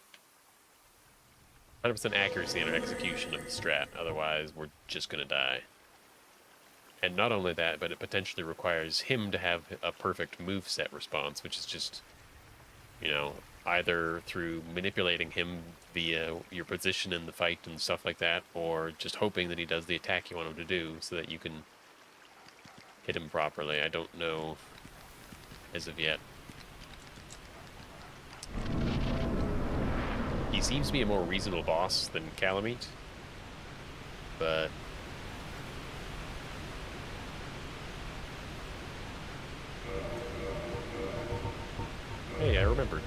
100% accuracy in our execution of the strat, otherwise we're just gonna die. And not only that, but it potentially requires him to have a perfect moveset response, which is just, you know, either through manipulating him via your position in the fight and stuff like that, or just hoping that he does the attack you want him to do so that you can hit him properly. I don't know as of yet. He seems to be a more reasonable boss than Calamite, but hey, I remembered.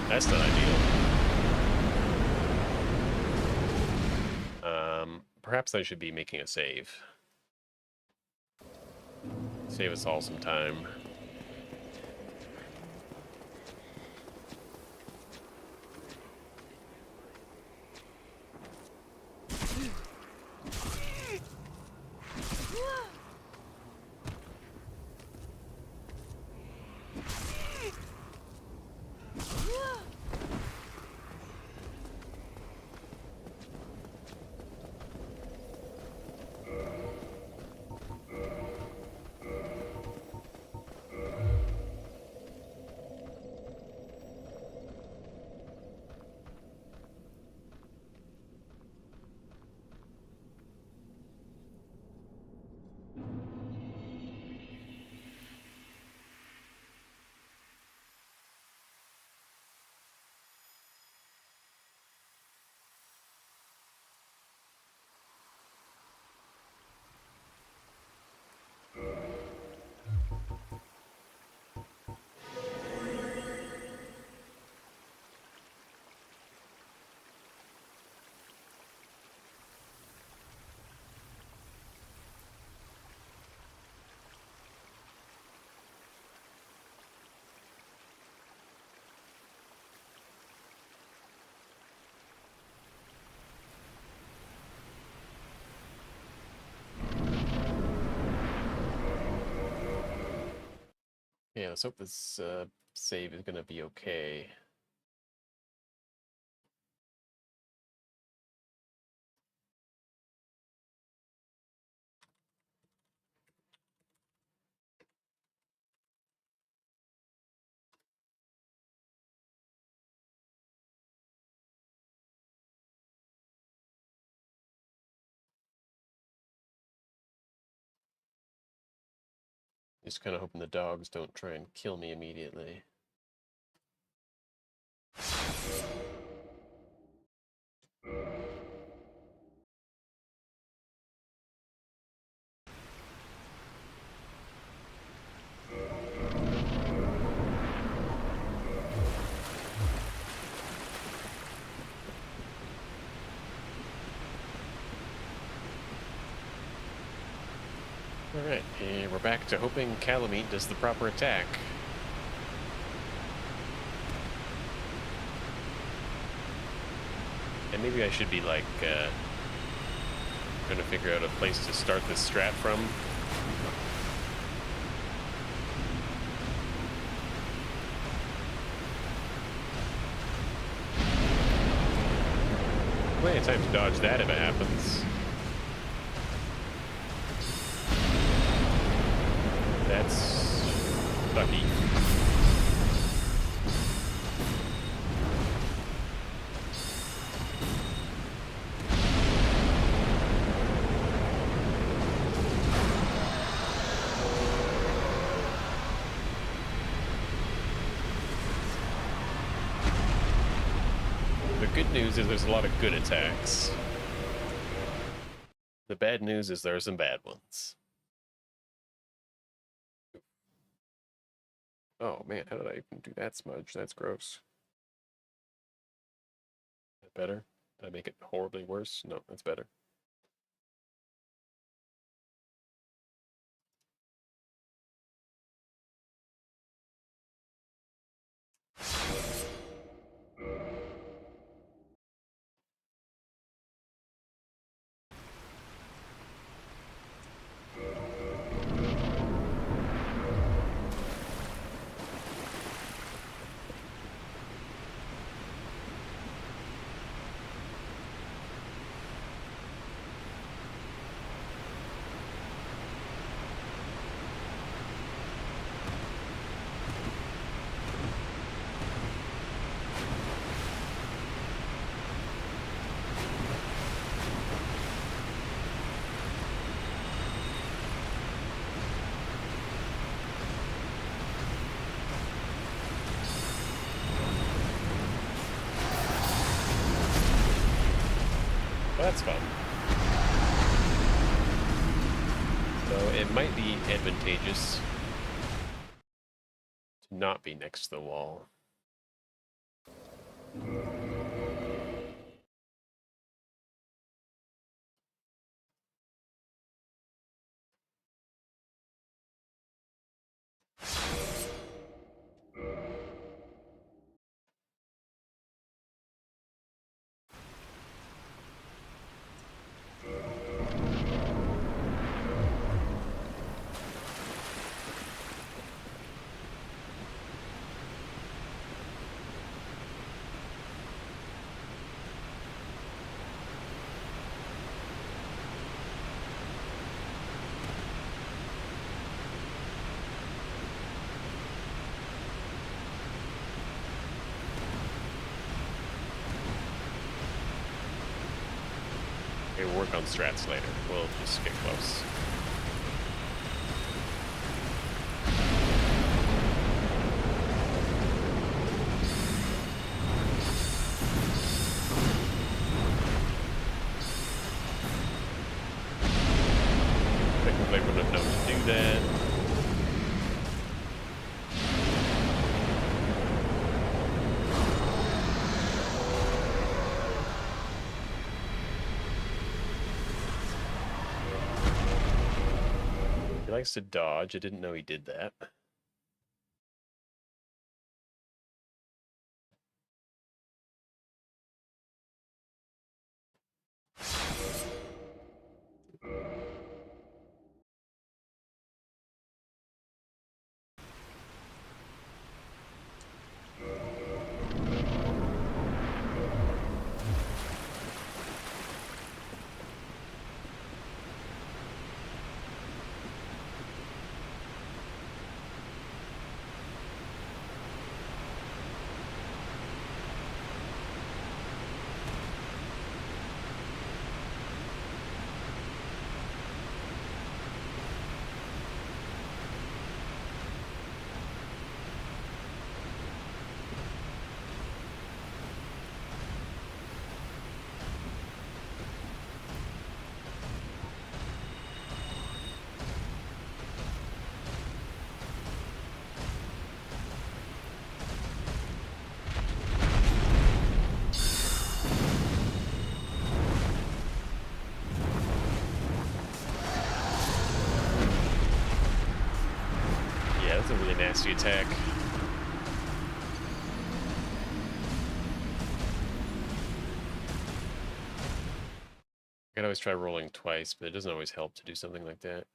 That's not ideal. Perhaps I should be making a save. Save us all some time. Yeah, let's hope this save is gonna be okay. Just kind of hoping the dogs don't try and kill me immediately. Alright, and we're back to hoping Calamite does the proper attack. And maybe I should be like, Trying to figure out a place to start this strat from. Plenty of time to dodge that if it happens. That's sucky. The good news is there's a lot of good attacks. The bad news is there are some bad ones. Oh man, how did I even do that smudge? That's gross. Is that better? Did I make it horribly worse? No, that's better. That's fun. So it might be advantageous to not be next to the wall. We'll work on strats later. We'll just get close. Technically, I wouldn't have known to do that. He likes to dodge. I didn't know he did that. That's a really nasty attack. could always try rolling twice, but it doesn't always help to do something like that.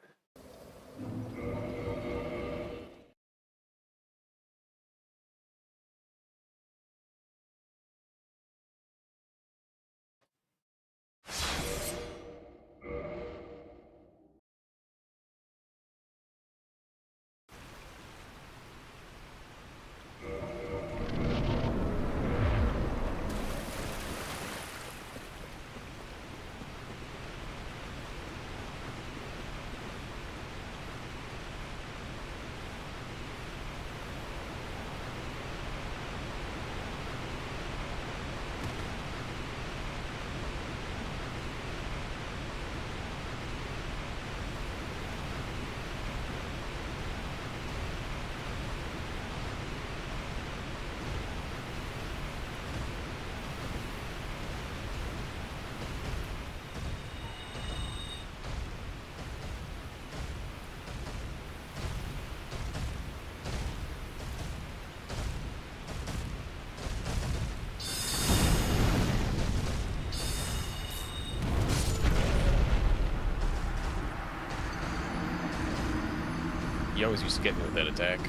You always used to get me with that attack.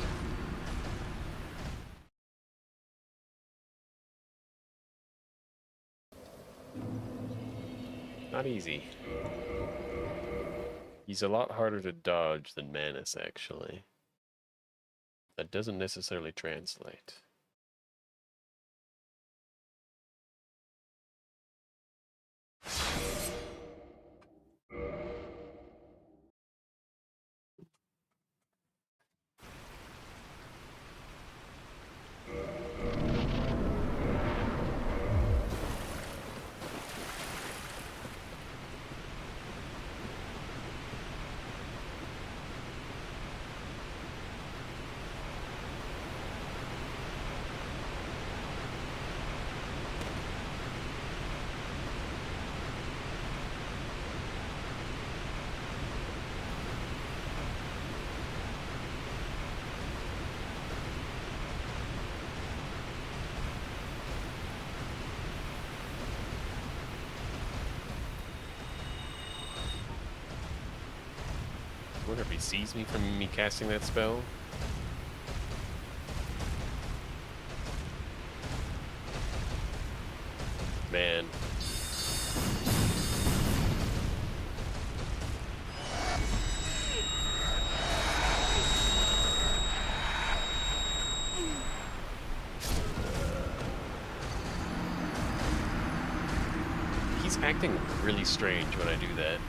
Not easy. He's a lot harder to dodge than Manus, actually. That doesn't necessarily translate. I wonder if he sees me from me casting that spell. Man. He's acting really strange when I do that.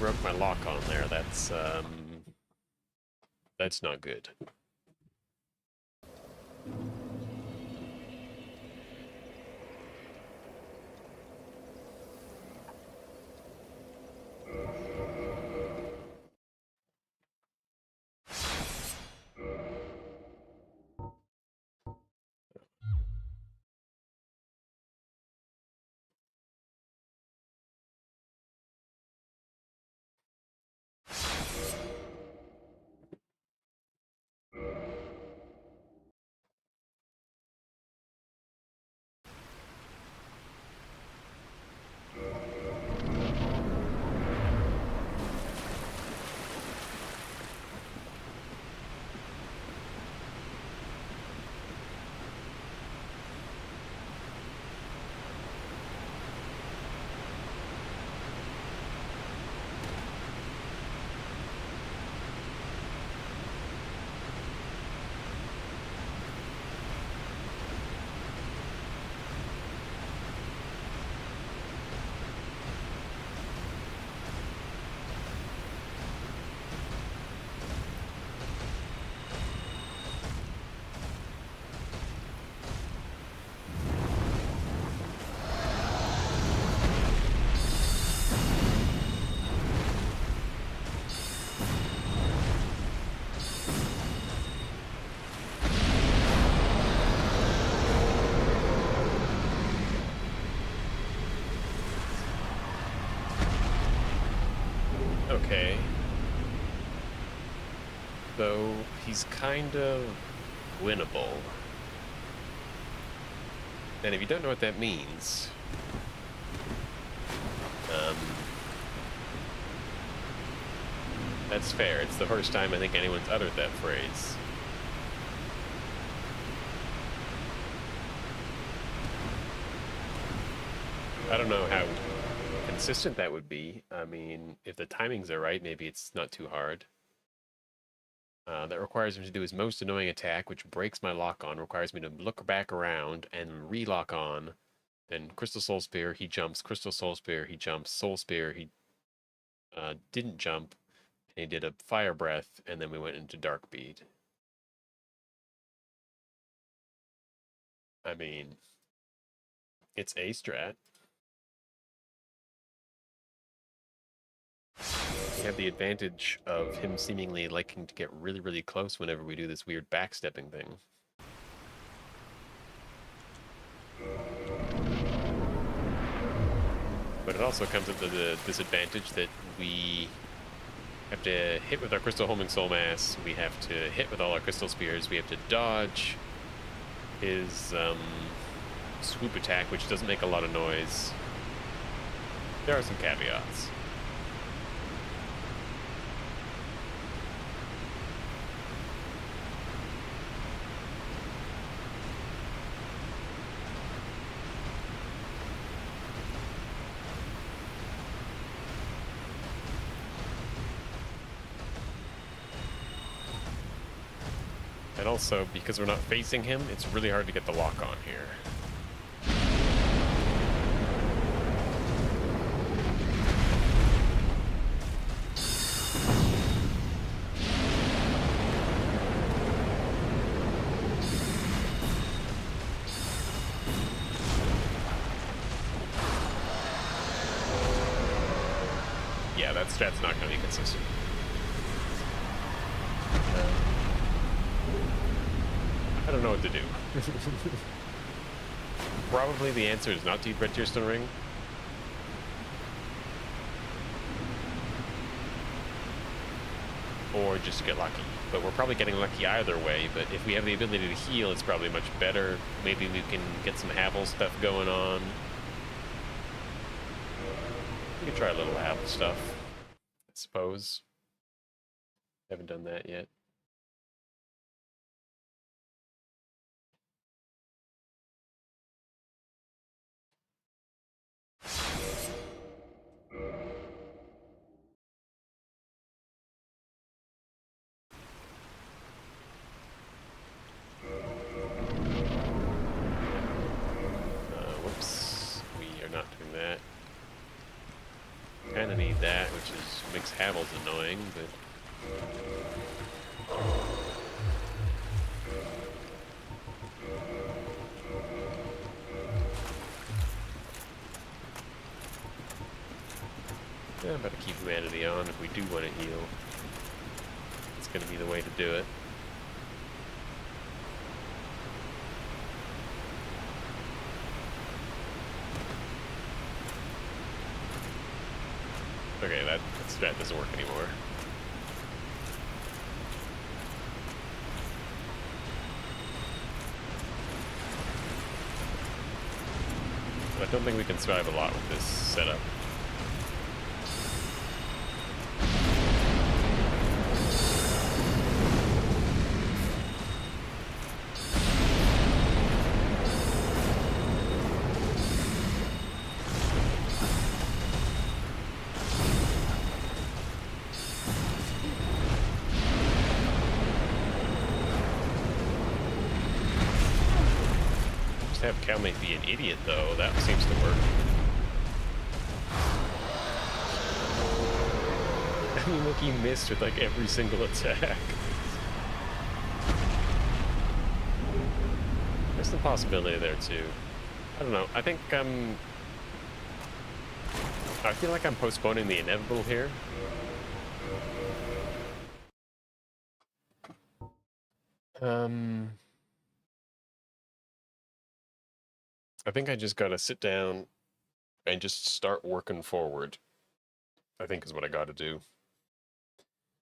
Broke my lock on there. That's not good. though he's kind of winnable. And if you don't know what that means, that's fair. It's the first time I think anyone's uttered that phrase. I don't know how consistent that would be. I mean, if the timings are right, maybe it's not too hard. That requires him to do his most annoying attack, which breaks my lock on, requires me to look back around and re-lock on. Then Crystal Soul Spear, he jumps. Crystal Soul Spear, he jumps. Soul Spear, he didn't jump. And he did a Fire Breath, and then we went into Dark Bead. I mean, it's a strat. We have the advantage of him seemingly liking to get really, really close whenever we do this weird backstepping thing. But it also comes at the disadvantage that we have to hit with our Crystal Homing Soul Mass, we have to hit with all our Crystal Spears, we have to dodge his swoop attack, which doesn't make a lot of noise. There are some caveats. And also, because we're not facing him, it's really hard to get the lock on here. Yeah, that strat's not going to be consistent. I don't know what to do. Probably the answer is not to eat Red Tearstone Ring. Or just get lucky. But we're probably getting lucky either way, but if we have the ability to heal, it's probably much better. Maybe we can get some Havel stuff going on. We could try a little Havel stuff, I suppose. Haven't done that yet. Whoops. We are not doing that. Kinda need that, which makes Havel's annoying, but... Yeah, better keep humanity on if we do want to heal. It's gonna be the way to do it. Okay, that strat doesn't work anymore. I don't think we can survive a lot with this setup. Have Calmate be an idiot, though. That seems to work. I mean, look, he missed with, like, every single attack. There's some possibility there, too. I don't know. I think, I feel like I'm postponing the inevitable here. I think I just gotta sit down and just start working forward, I think is what I gotta do.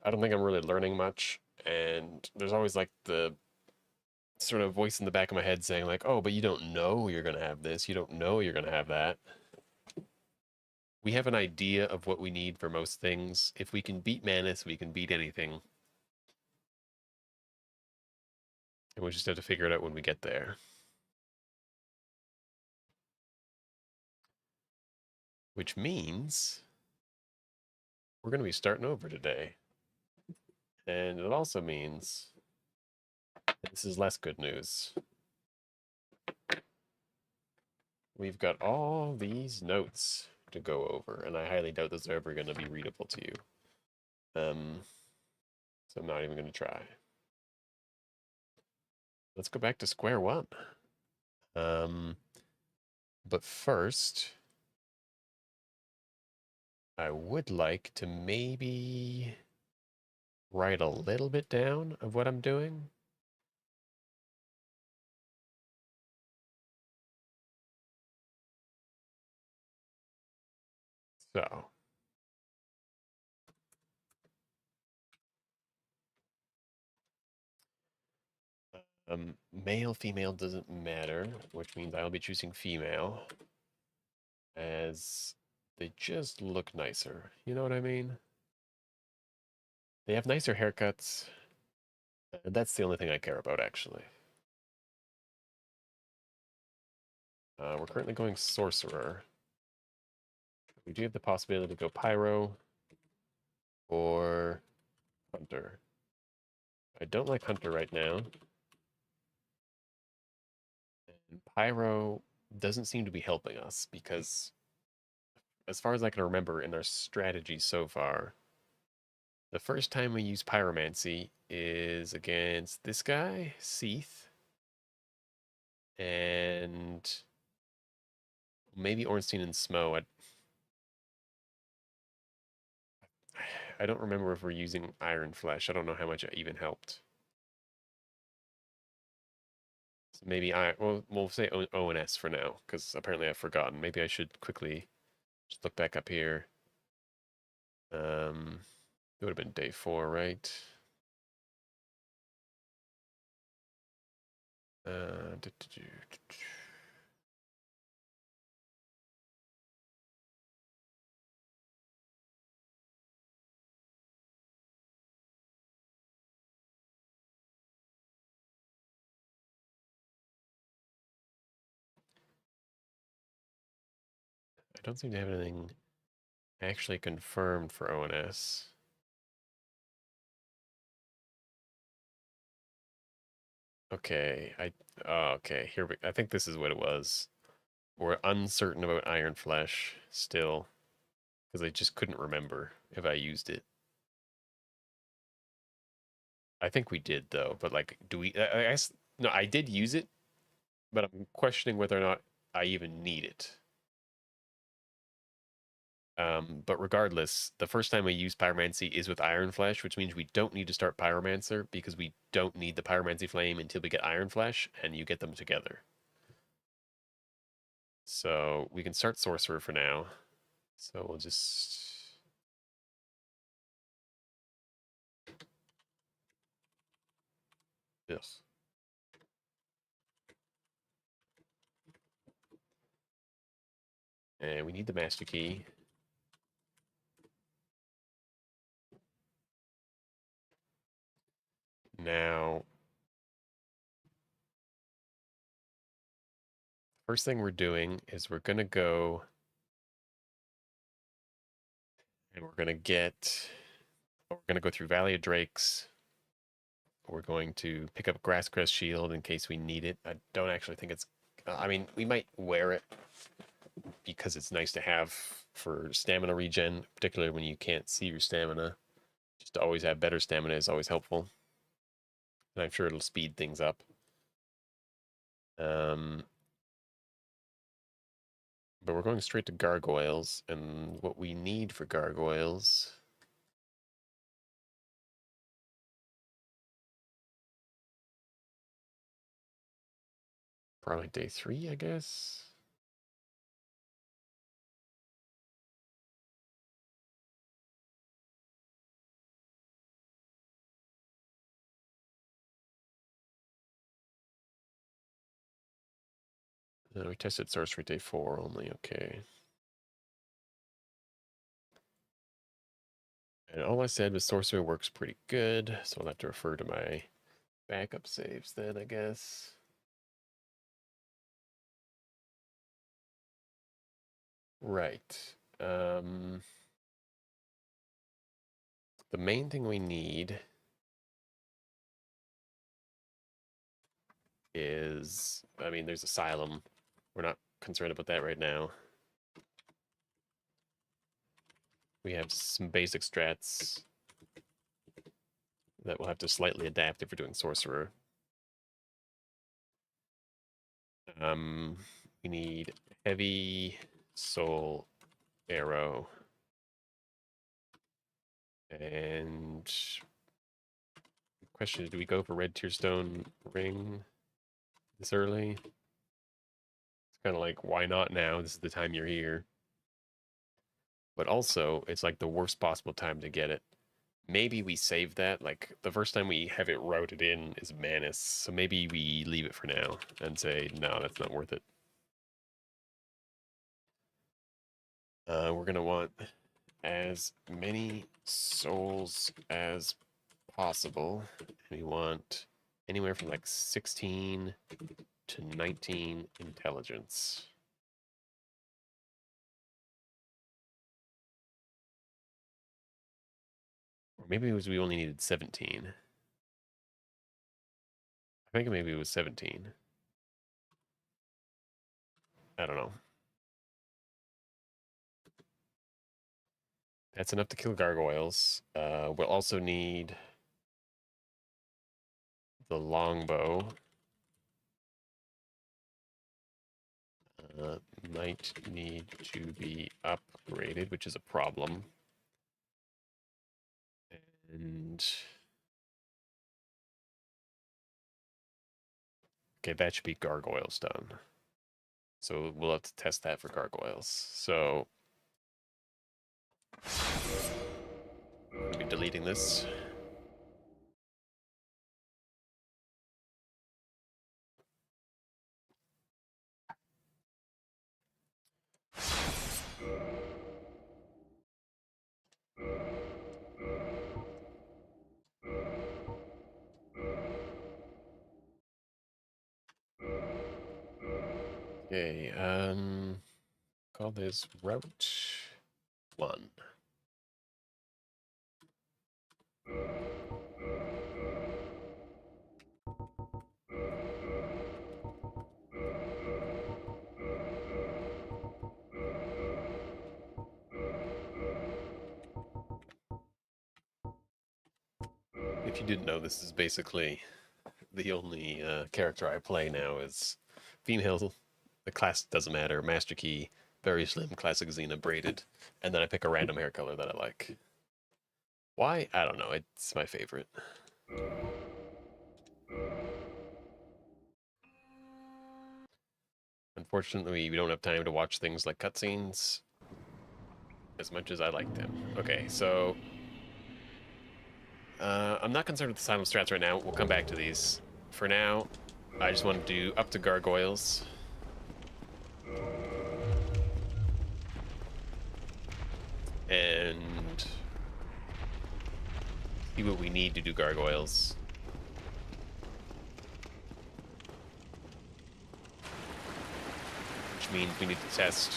I don't think I'm really learning much, And there's always like the sort of voice in the back of my head saying like, oh, but you don't know you're going to have this. You don't know you're going to have that. We have an idea of what we need for most things. If we can beat Manus, we can beat anything. And we just have to figure it out when we get there. Which means we're going to be starting over today. And it also means this is less good news. We've got all these notes to go over, and I highly doubt those are ever going to be readable to you. So I'm not even going to try. Let's go back to square one. But first, I would like to maybe write a little bit down of what I'm doing. So, male, female doesn't matter, which means I'll be choosing female as they just look nicer. You know what I mean? They have nicer haircuts. That's the only thing I care about, actually. We're currently going sorcerer. We do have the possibility to go pyro or hunter. I don't like hunter right now. And pyro doesn't seem to be helping us because, as far as I can remember in our strategy so far, the first time we use pyromancy is against this guy, Seath, and maybe Ornstein and Smo. I don't remember if we're using Iron Flesh. I don't know how much it even helped. So maybe we'll say O and S for now, because apparently I've forgotten. Maybe I should quickly just look back up here. It would have been day 4, right? Uh, do, do, do, do, do. I don't seem to have anything actually confirmed for ONS. Okay, okay, I think this is what it was. We're uncertain about Iron Flesh still, because I just couldn't remember if I used it. I think we did though, but like, do we? I guess no, I did use it, but I'm questioning whether or not I even need it. But regardless, the first time we use Pyromancy is with Iron Flesh, which means we don't need to start Pyromancer because we don't need the Pyromancy Flame until we get Iron Flesh, and you get them together. So we can start Sorcerer for now. So we'll just... Yes. And we need the Master Key. Now, first thing we're doing is we're going to go and we're going to go through Valley of Drakes. We're going to pick up Grasscrest Shield in case we need it. I don't actually think it's... I mean, we might wear it because it's nice to have for stamina regen, particularly when you can't see your stamina. Just to always have better stamina is always helpful. And I'm sure it'll speed things up. But we're going straight to gargoyles, and what we need for gargoyles... Probably day 3, I guess. We tested sorcery day 4 only, okay. And all I said was sorcery works pretty good, so I'll have to refer to my backup saves then, I guess. Right. The main thing we need is, I mean, there's Asylum. We're not concerned about that right now. We have some basic strats that we'll have to slightly adapt if we're doing Sorcerer. We need Heavy Soul Arrow. And the question is, do we go for Red Tearstone Ring this early? It's kind of like, why not now? This is the time you're here. But also, it's like the worst possible time to get it. Maybe we save that. Like, the first time we have it routed in is Manus. So maybe we leave it for now and say, no, that's not worth it. We're going to want as many souls as possible. We want anywhere from like 16 to 19 intelligence. Or maybe it was we only needed 17. I think maybe it was 17. I don't know. That's enough to kill gargoyles. We'll also need the longbow. Might need to be upgraded, which is a problem. And okay, that should be gargoyles done. So we'll have to test that for gargoyles. So I'll be deleting this. Okay, call this Route 1. If you didn't know, this is basically the only character I play now is female. The class doesn't matter. Master Key, very slim, classic Xena, braided, and then I pick a random hair color that I like. Why? I don't know. It's my favorite. Unfortunately, we don't have time to watch things like cutscenes as much as I like them. Okay, so I'm not concerned with the silent strats right now. We'll come back to these. For now, I just want to do up to gargoyles. And see what we need to do gargoyles. Which means we need to test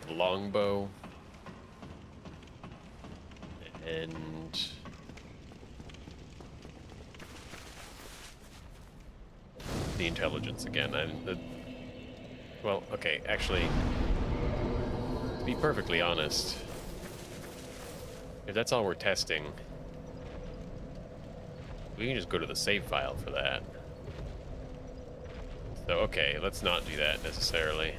the longbow and the intelligence again. Well, okay, actually, to be perfectly honest, if that's all we're testing, we can just go to the save file for that. So, okay, let's not do that necessarily.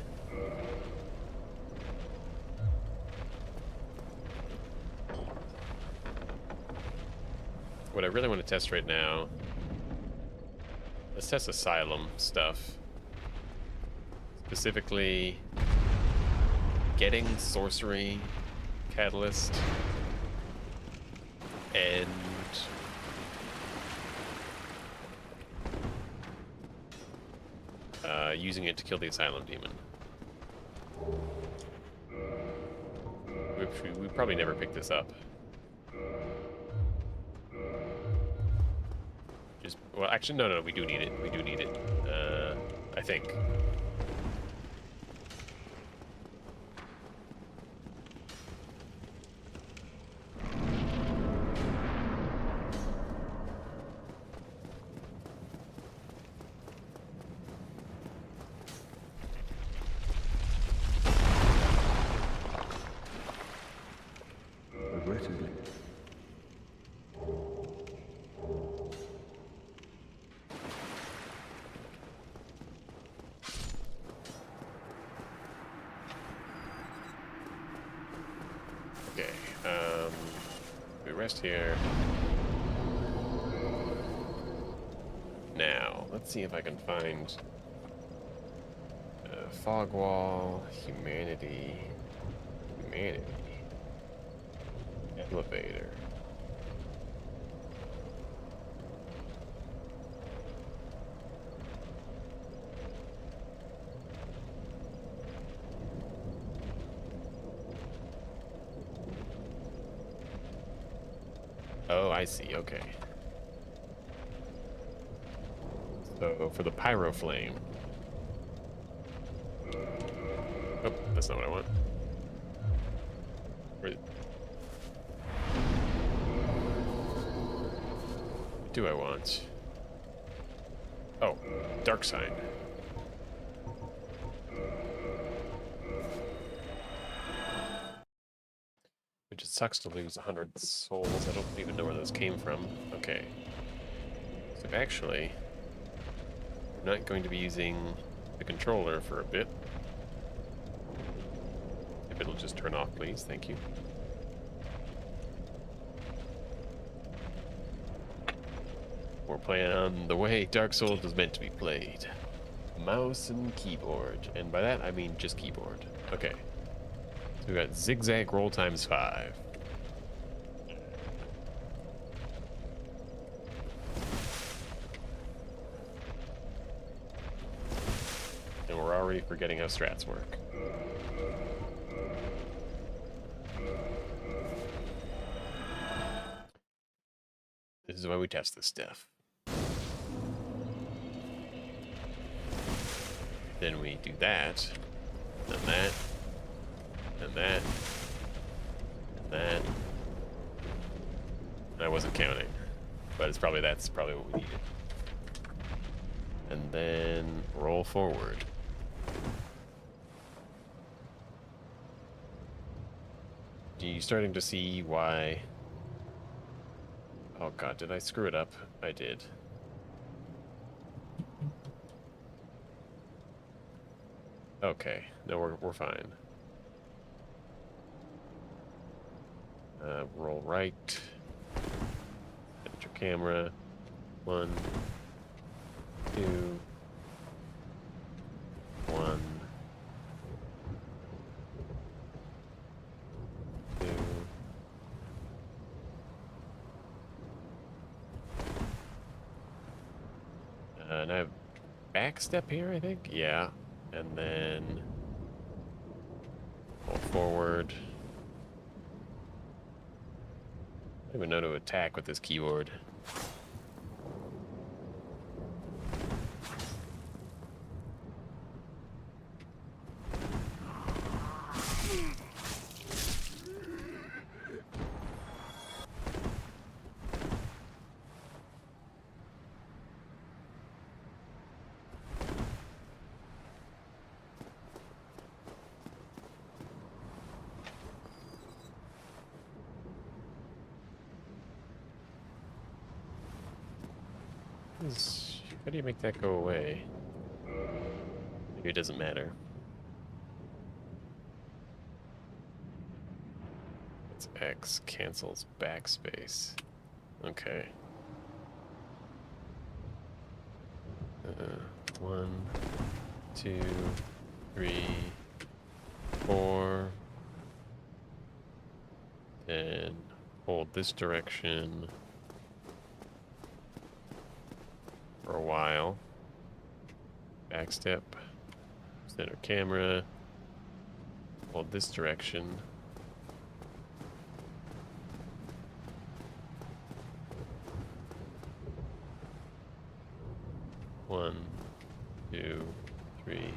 What I really want to test right now, let's test Asylum stuff. Specifically, getting Sorcery Catalyst and using it to kill the Asylum Demon. We probably never picked this up. Just, well, actually, no, we do need it. We do need it. I think. Regrettably. Okay, we rest here. Now, let's see if I can find fog wall, humanity, elevator. Oh, I see, okay. So, for the pyro flame. Oh, that's not what I want. Where what do I want? Oh, dark sign. Which it sucks to lose 100 souls. I don't even know where those came from. Okay. So actually, we're not going to be using the controller for a bit. If it'll just turn off, please. Thank you. We're playing on the way Dark Souls was meant to be played. Mouse and keyboard. And by that, I mean just keyboard. Okay. So we got zigzag roll times 5. And we're already forgetting how strats work. This is why we test this stuff. Then we do that, and that, and that, and that. I wasn't counting, but that's probably what we needed. And then roll forward. Are you starting to see why? Oh god, did I screw it up? I did. Okay, no, we're fine. Roll right. Edit your camera. 1, 2, 1, 2. And I have back step here, I think? Yeah. And then roll forward. I don't even know to attack with this keyboard. How do you make that go away? Maybe it doesn't matter. It's X cancels backspace. Okay. 1, 2, 3, 4. Then hold this direction for a while. Backstep. Center camera. Hold this direction. One, two, three.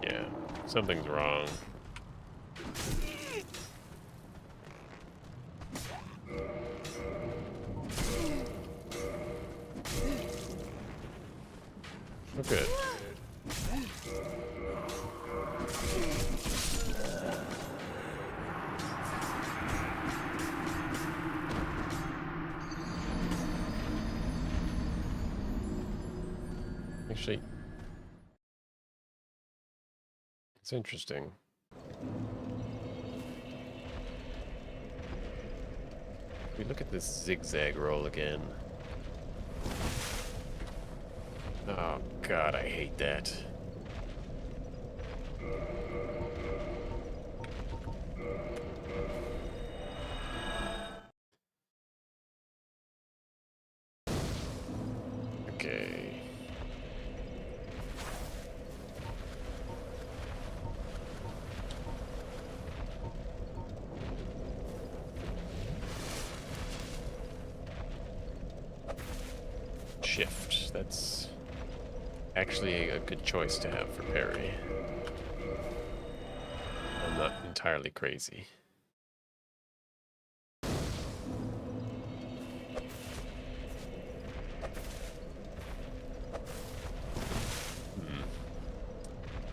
Yeah, something's wrong. Oh, good. Actually, it's interesting. If we look at this zigzag roll again. Oh god, I hate that. Okay. Shift. That's actually a good choice to have for parry. I'm not entirely crazy.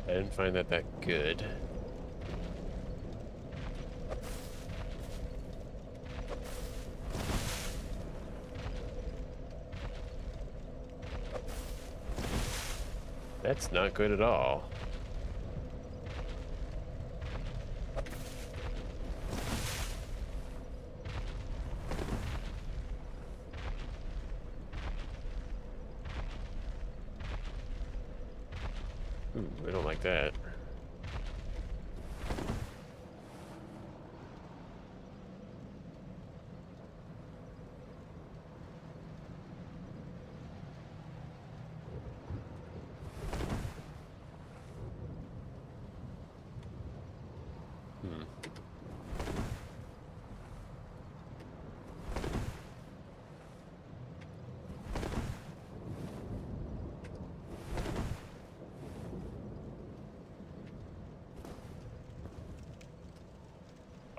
I didn't find that good. That's not good at all. Ooh, I don't like that.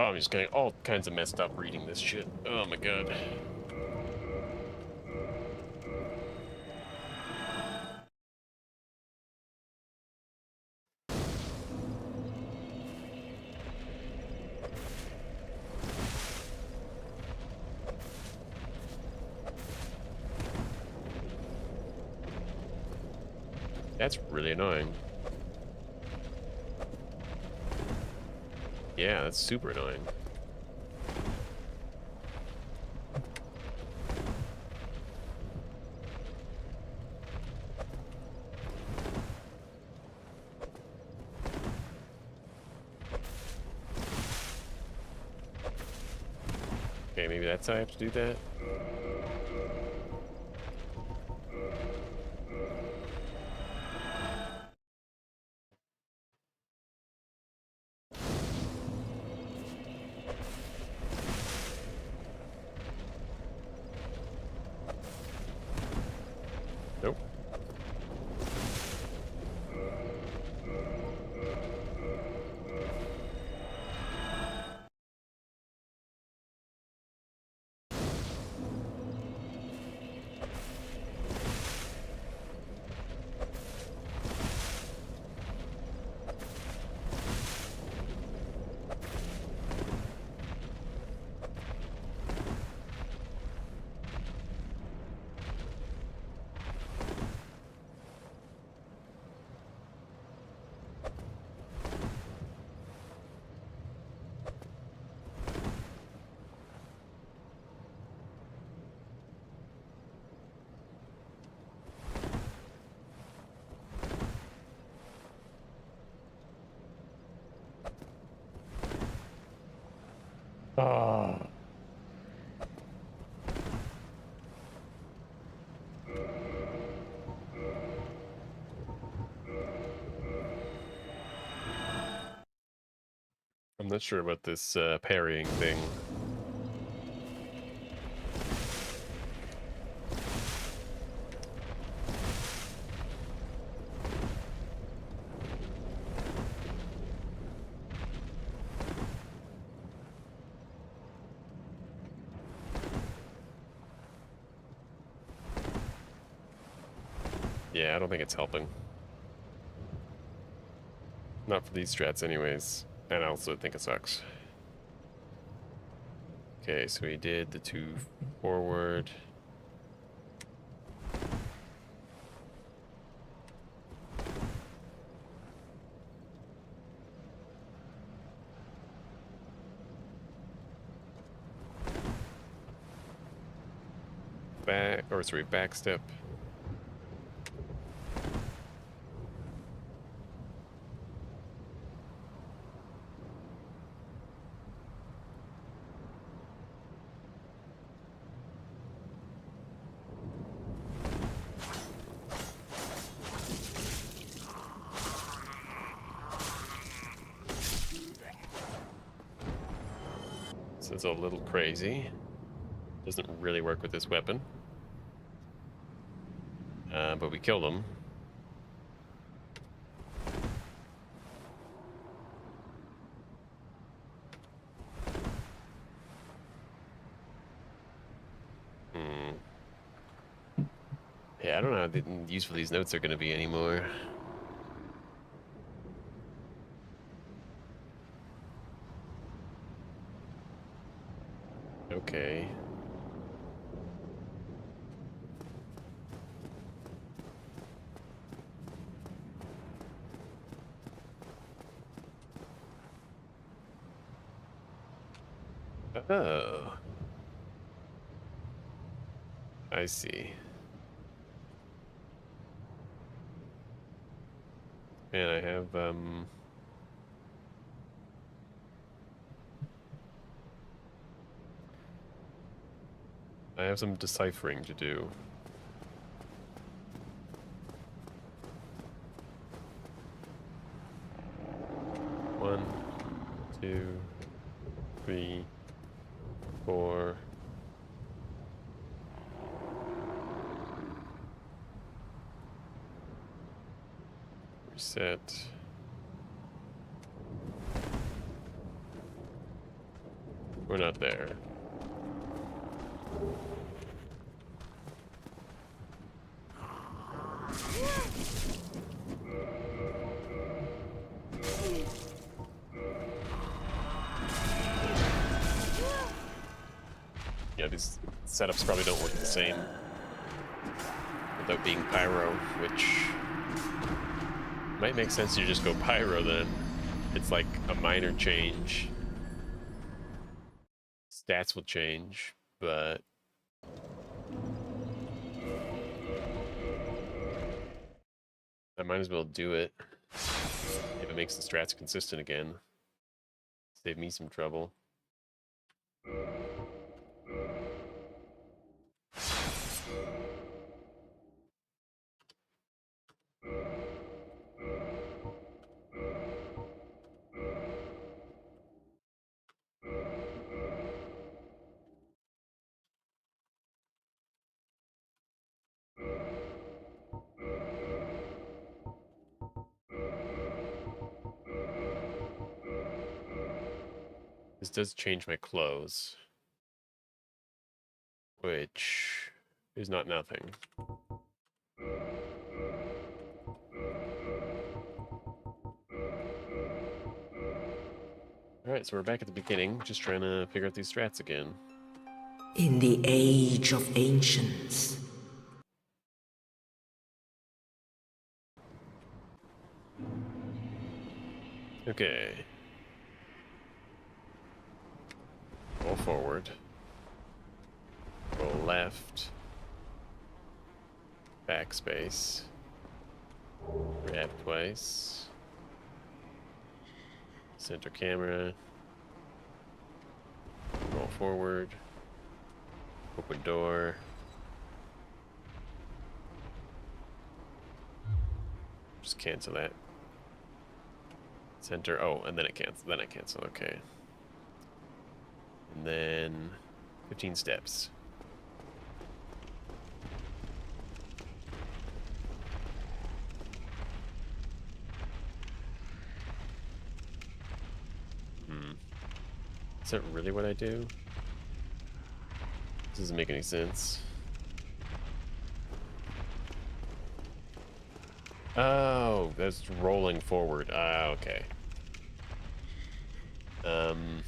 Oh, I'm just getting all kinds of messed up reading this shit. Oh my god. That's really annoying. Yeah, that's super annoying. Okay, maybe that's how I have to do that. Nope. not sure about this parrying thing. Yeah, I don't think it's helping. Not for these strats anyways. And I also think it sucks. Okay, so we did the 2 forward. Back step. This is a little crazy. Doesn't really work with this weapon. But we killed him. Yeah, I don't know how useful these notes are going to be anymore. Okay. Oh. I see. Man, I have some deciphering to do. One, 2, 3, 4. Reset. We're not there. Yeah, these setups probably don't work the same without being pyro, which might make sense to just go pyro then. It's like a minor change. Stats will change, but I might as well do it if it makes the strats consistent again. Save me some trouble. This does change my clothes, which is not nothing. Alright, so we're back at the beginning, just trying to figure out these strats again. In the age of ancients, Okay. Roll forward. Roll left. Backspace. Grab twice. Center camera. Roll forward. Open door. Just cancel that. Center. Oh, and then it cancels. Then I cancel. Okay. And then 15 steps. Is that really what I do? This doesn't make any sense. Oh, that's rolling forward. Ah, okay. Hmm.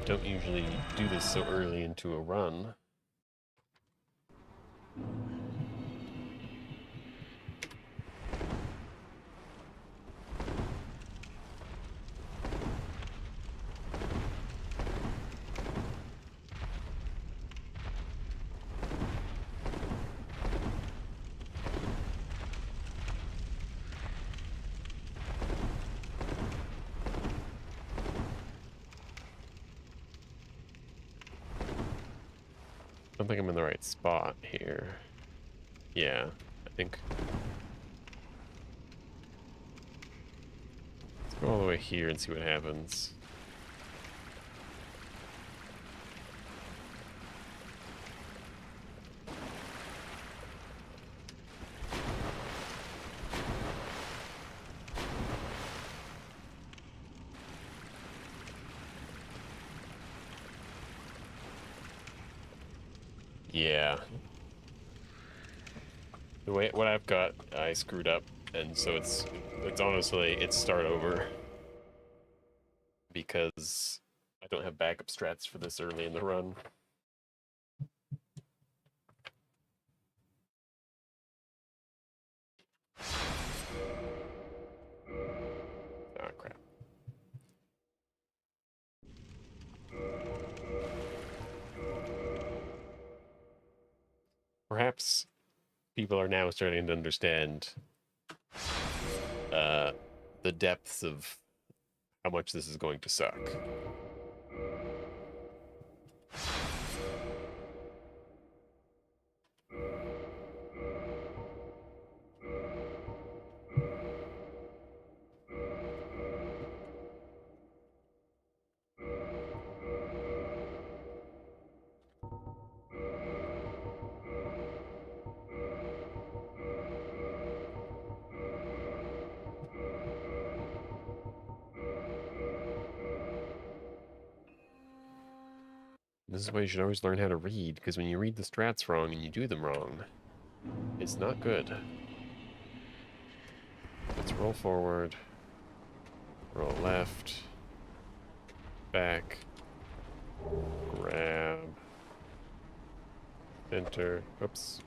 Don't usually do this so early into a run. I don't think I'm in the right spot here. Yeah, I think. Let's go all the way here and see what happens. Yeah. The way what I've got, I screwed up, and so it's honestly it's start over because I don't have backup strats for this early in the run. Oh crap. Perhaps people are now starting to understand the depths of how much this is going to suck. This is why you should always learn how to read, because when you read the strats wrong and you do them wrong, it's not good. Let's roll forward, roll left, back, grab, center, oops,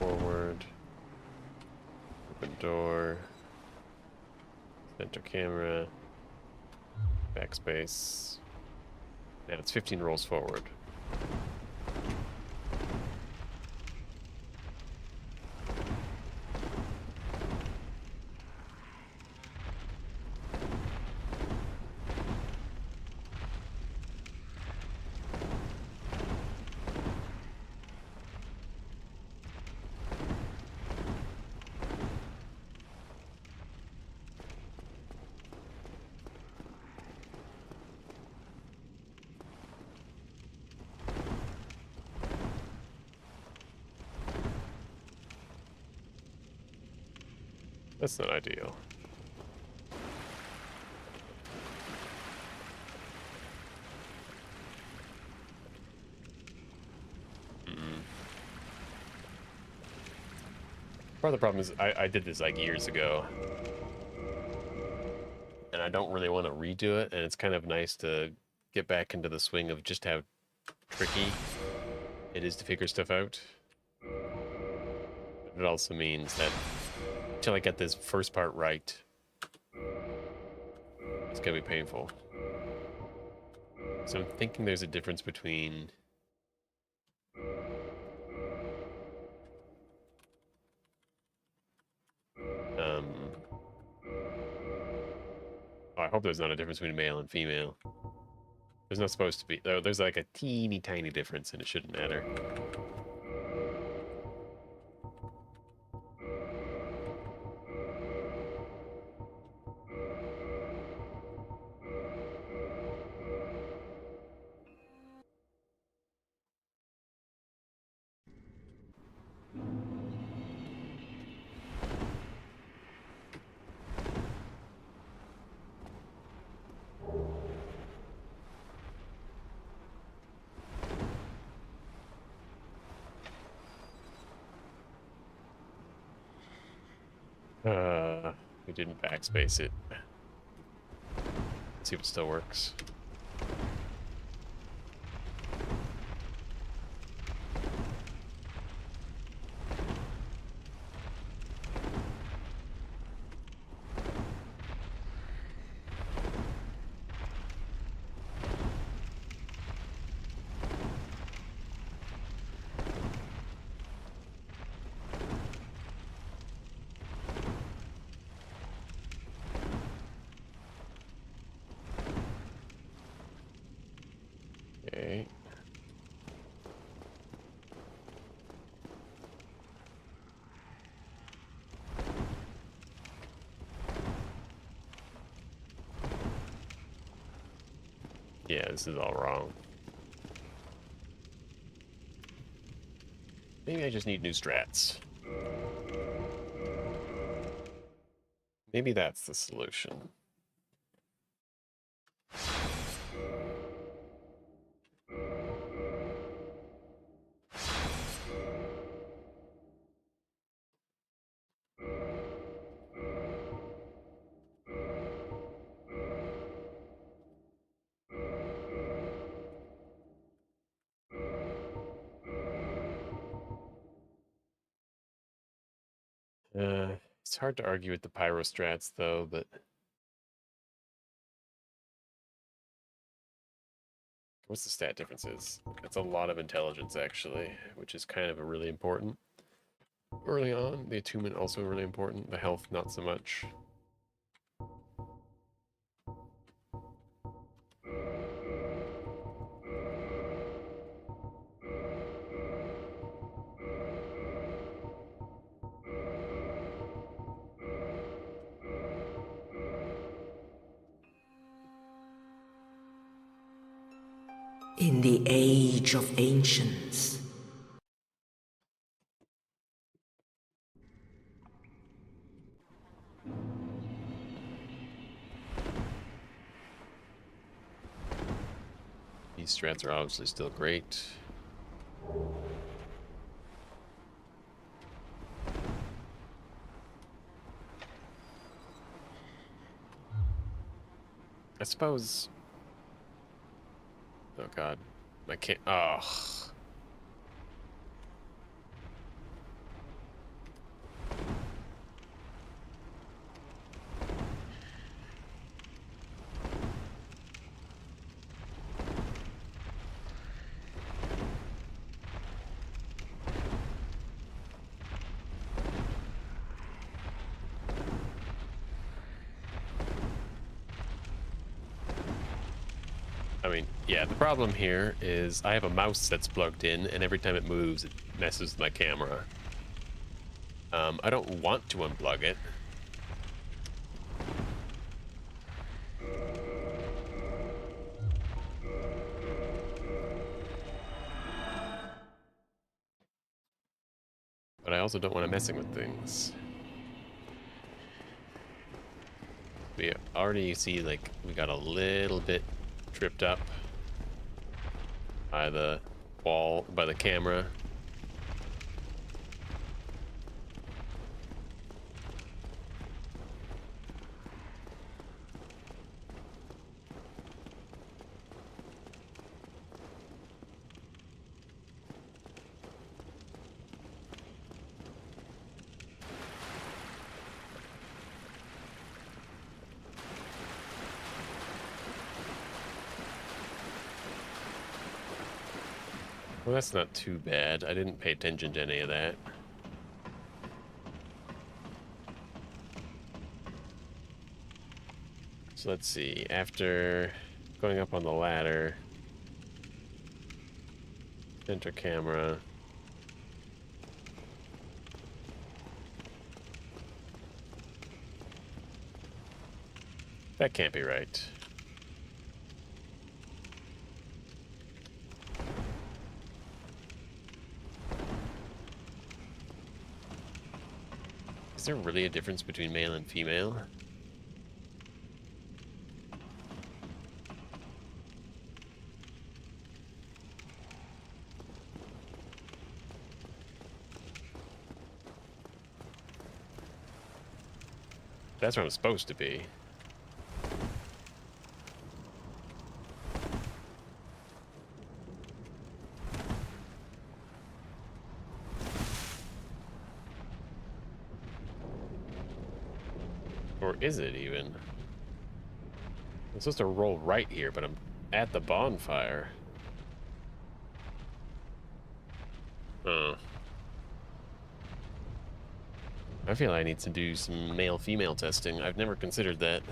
forward, open door, center camera, backspace. Now it's 15 rolls forward. That's not ideal. Part of the problem is I did this like years ago, and I don't really want to redo it, and it's kind of nice to get back into the swing of just how tricky it is to figure stuff out. But it also means that until I get this first part right, it's gonna be painful. So I'm thinking there's a difference between oh, I hope there's not a difference between male and female. There's not supposed to be, though. There's like a teeny tiny difference, and it shouldn't matter. We didn't backspace it. Let's see if it still works. Okay. Yeah, this is all wrong. Maybe I just need new strats. Maybe that's the solution. It's hard to argue with the pyro strats, though, but what's the stat differences? That's a lot of intelligence, actually, which is kind of a really important. Early on, the attunement also really important. The health, not so much. In the age of ancients, These strats are obviously still great. I suppose... Oh god. I can't... Oh. I mean, yeah, the problem here is I have a mouse that's plugged in, and every time it moves, it messes with my camera. I don't want to unplug it. But I also don't want to messing with things. We already see, like, we got a little bit tripped up by the wall, by the camera. Well, that's not too bad. I didn't pay attention to any of that. So let's see. After Going up on the ladder. Center camera. That can't be right. Is there really a difference between male and female? That's where I'm supposed to be. Or is it even? I'm supposed to roll right here, but I'm at the bonfire. Oh. I feel I need to do some male-female testing. I've never considered that.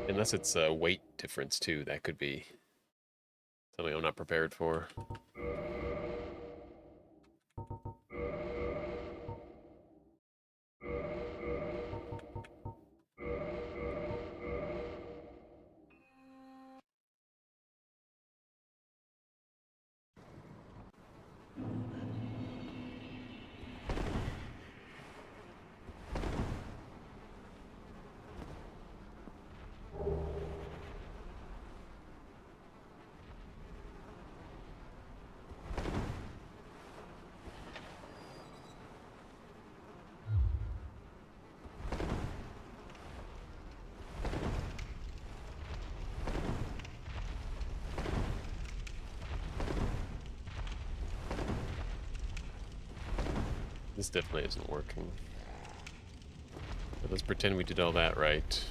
Unless it's a weight difference too, that could be something I'm not prepared for. This definitely isn't working. But let's pretend we did all that right.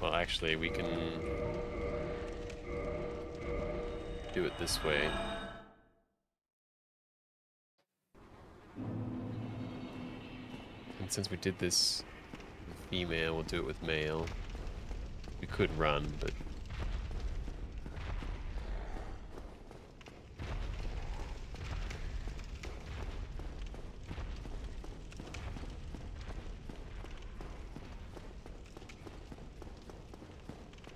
Well, actually, we can do it this way. And since we did this with female, we'll do it with male. We could run, but...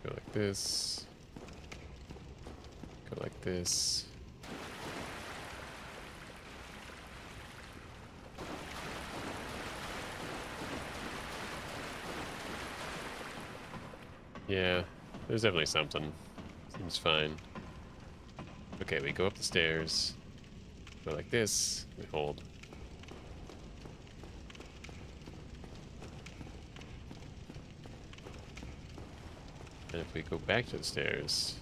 go like this. Go like this. Yeah, there's definitely something. Seems fine. Okay, we go up the stairs. Go like this. We hold. And if we go back to the stairs...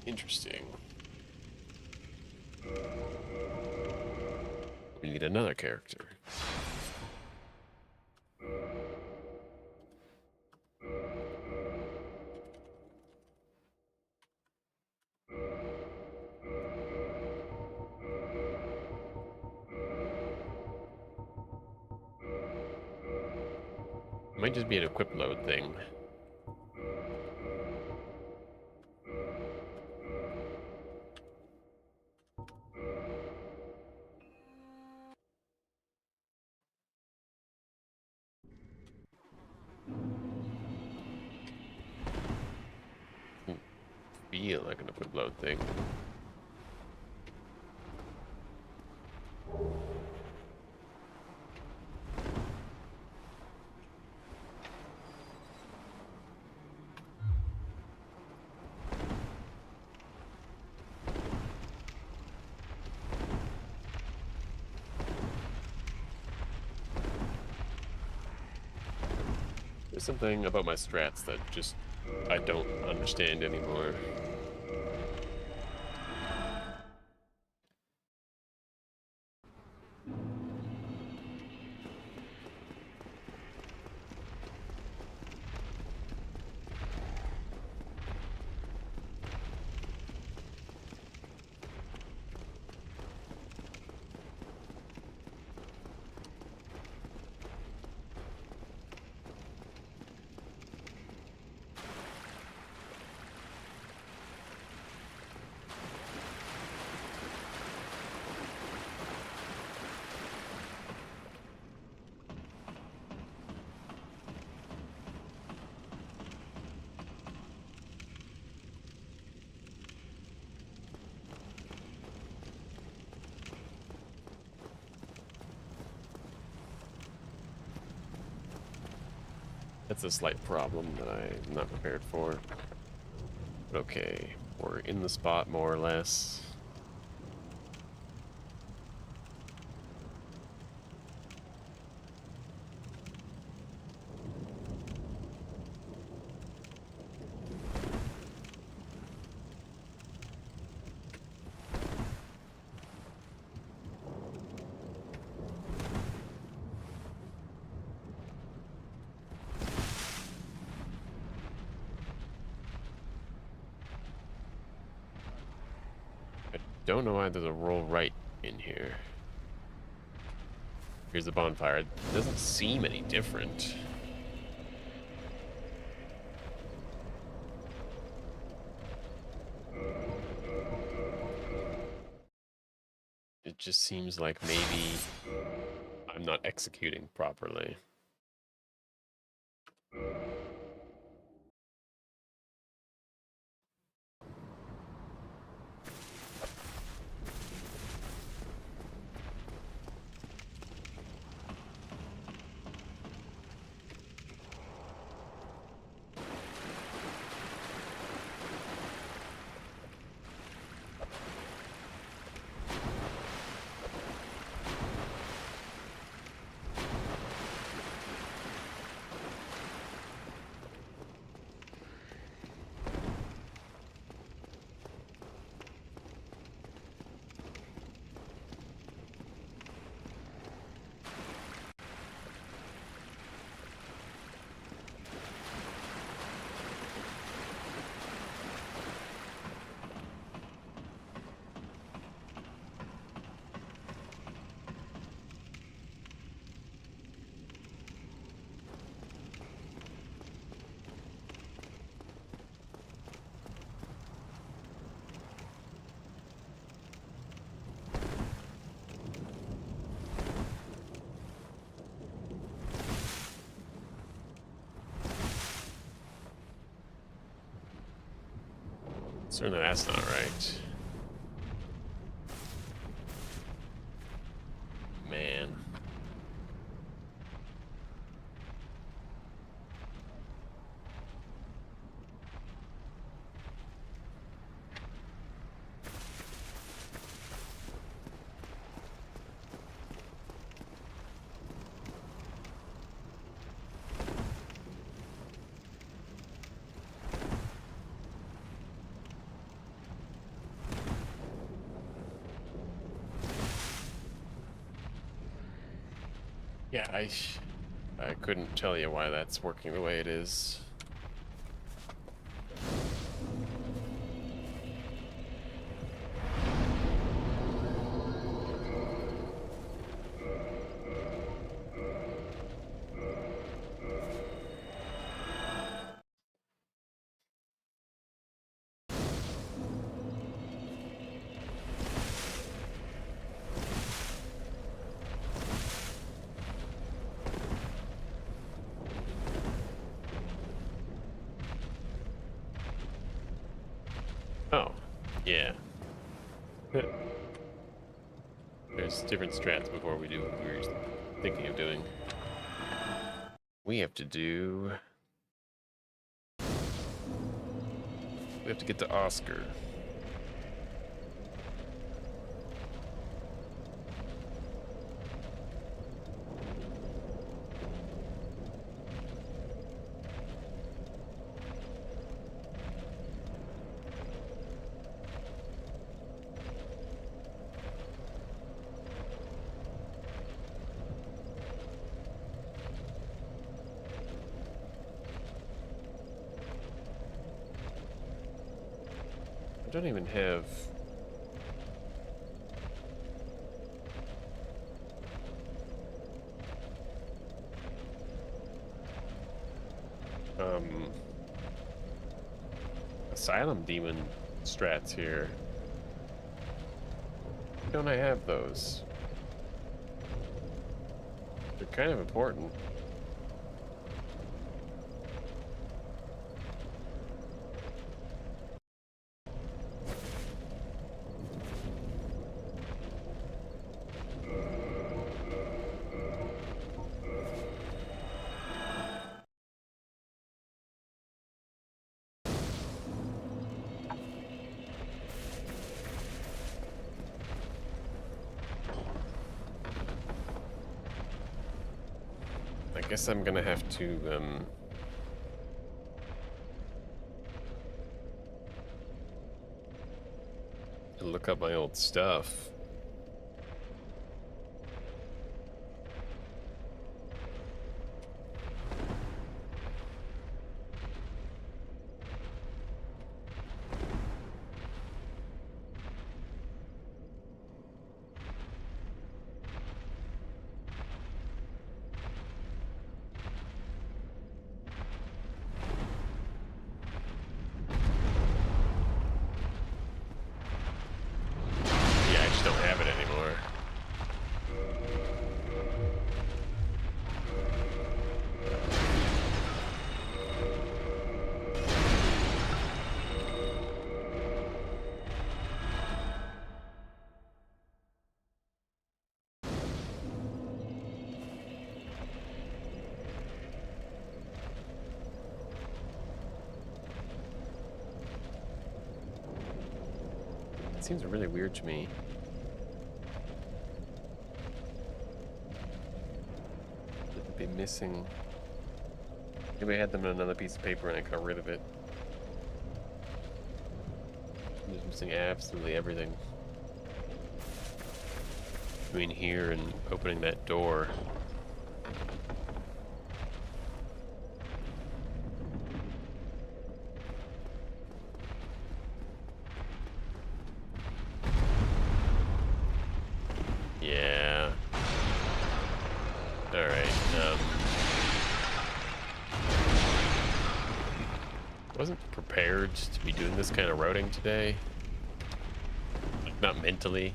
Interesting. We need another character. Might just be an equip load thing. Feel like an equip load thing. There's something about my strats that just I don't understand anymore. That's a slight problem that I'm not prepared for. But okay, we're in the spot more or less. Don't know why there's a roll right in here. Here's the bonfire. It doesn't seem any different. It just seems like maybe I'm not executing properly. Certainly that's not right. Man. Yeah, I couldn't tell you why that's working the way it is. Oh, yeah. There's different strats before we do what we were thinking of doing. We have to do... We have to get to Oscar. don't even have... Asylum demon strats here. Why don't I have those? They're kind of important. I guess I'm gonna have to, look up my old stuff. Yeah, I just don't have it anymore. It seems really weird to me. It'd be missing. Maybe I had them on another piece of paper and I got rid of it. I'm just missing absolutely everything. Between here and opening that door. Yeah. Alright, wasn't prepared to be doing this kind of routing today. Like, not mentally.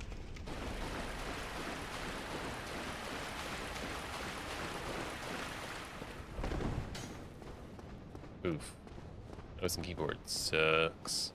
Oof. Mouse and keyboard sucks.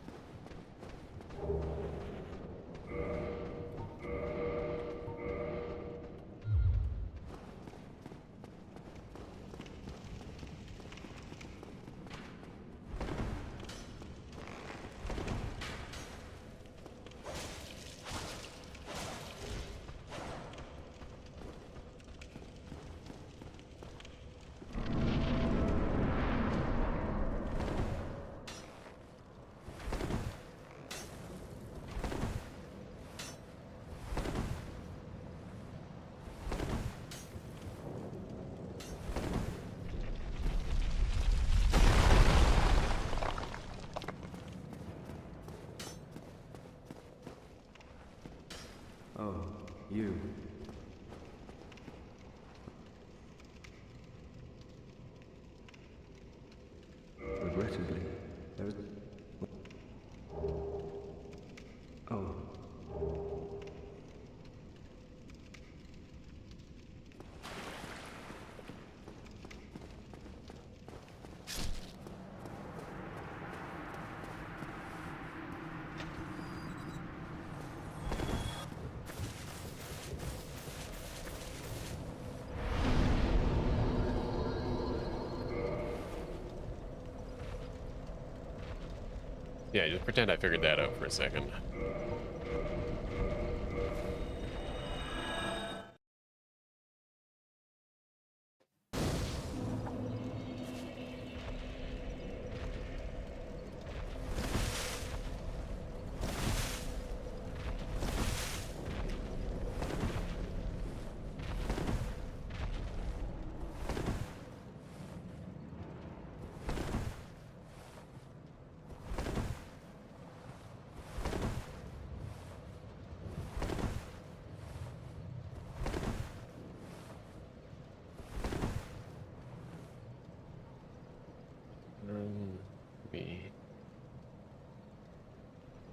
Oh, you. Regrettably, there is... Oh. Yeah, just pretend I figured that out for a second.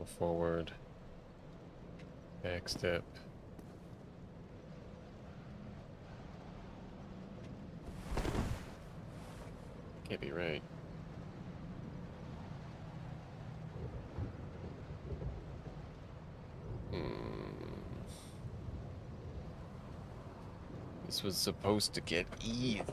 forward. Back step. Can't be right. This was supposed to get easier.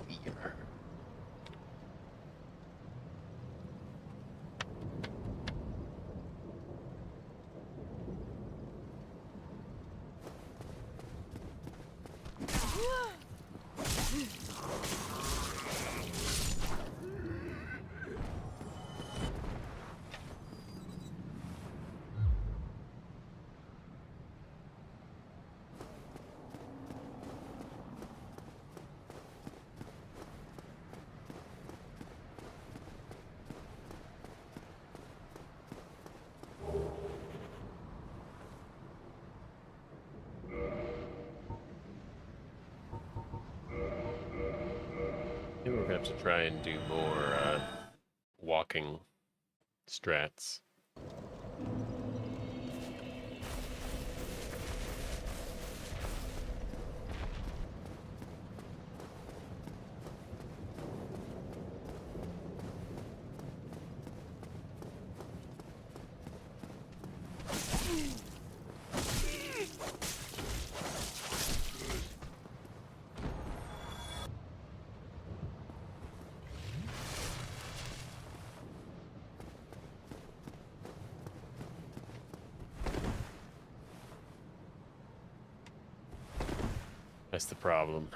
Maybe we're gonna have to try and do more walking strats. That's the problem.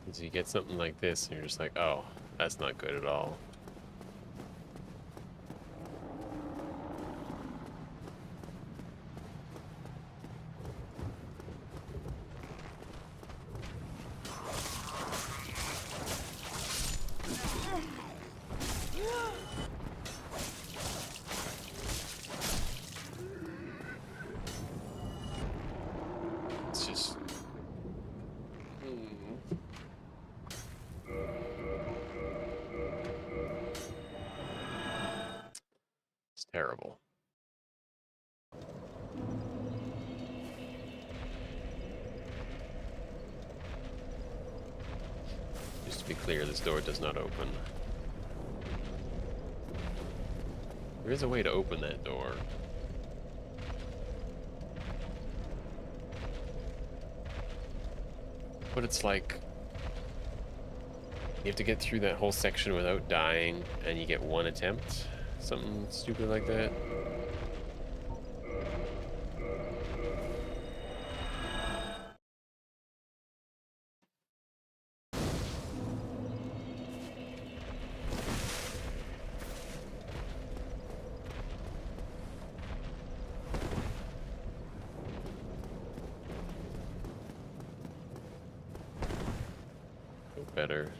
Is you get something like this and you're just like, oh, that's not good at all. It's just... It's terrible. Just to be clear, this door does not open. There is a way to open that door. But it's like... you have to get through that whole section without dying, and you get one attempt? Something stupid like that? Better.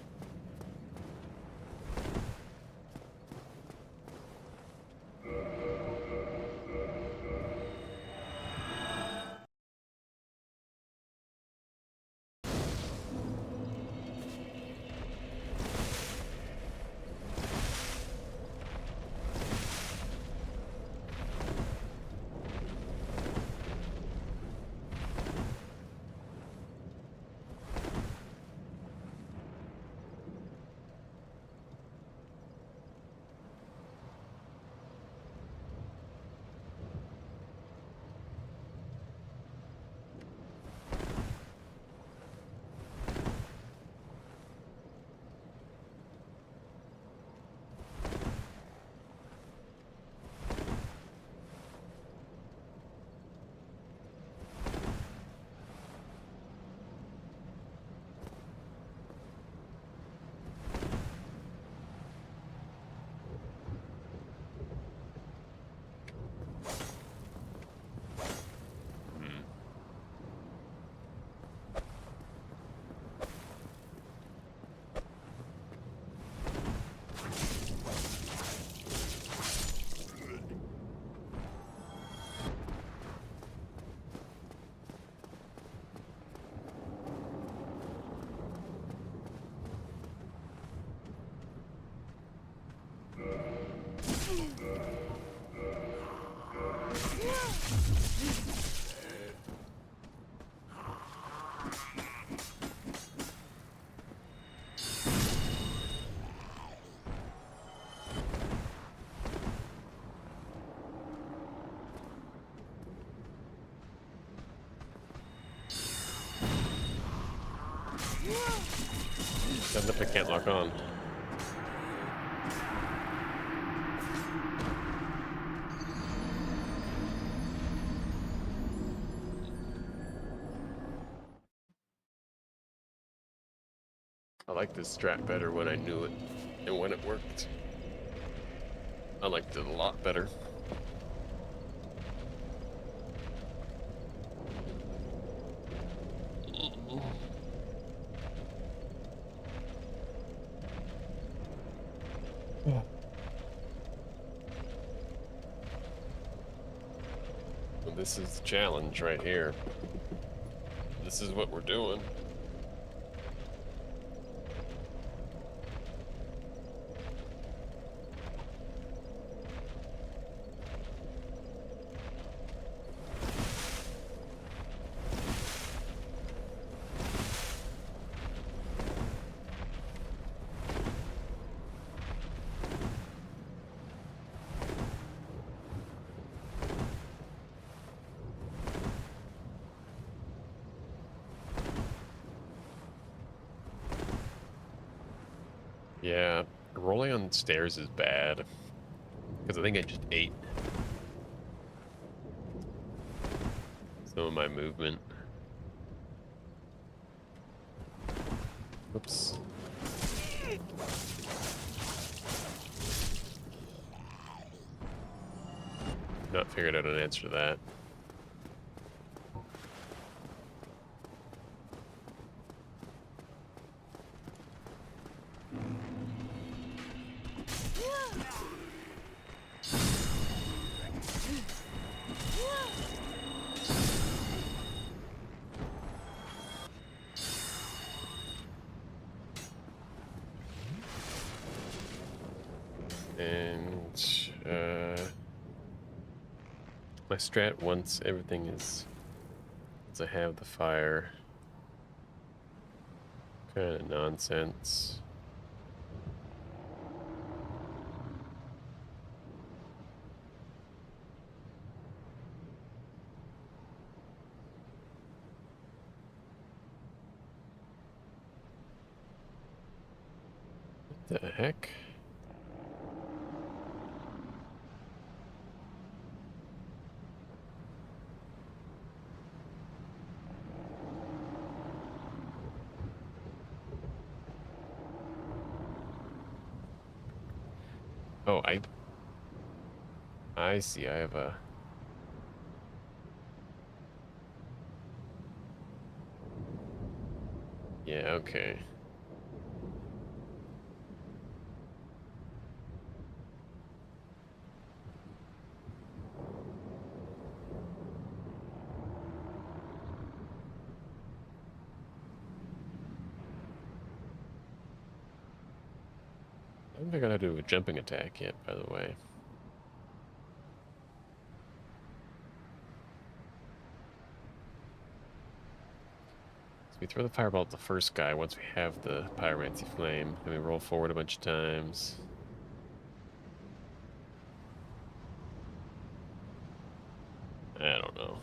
Doesn't if I can't lock on. I like this strat better when I knew it and when it worked. I liked it a lot better. Well, this is the challenge right here. This is what we're doing. Yeah, rolling on stairs is bad. Because I think I just ate some of my movement. Oops. Not figured out an answer to that. And my strat once everything is, once I have the fire, kind of nonsense. What the heck? Oh, I see. I have a... Yeah, okay. I don't think I know how to do a jumping attack yet, by the way. So we throw the fireball at the first guy once we have the pyromancy flame, and we roll forward a bunch of times. I don't know.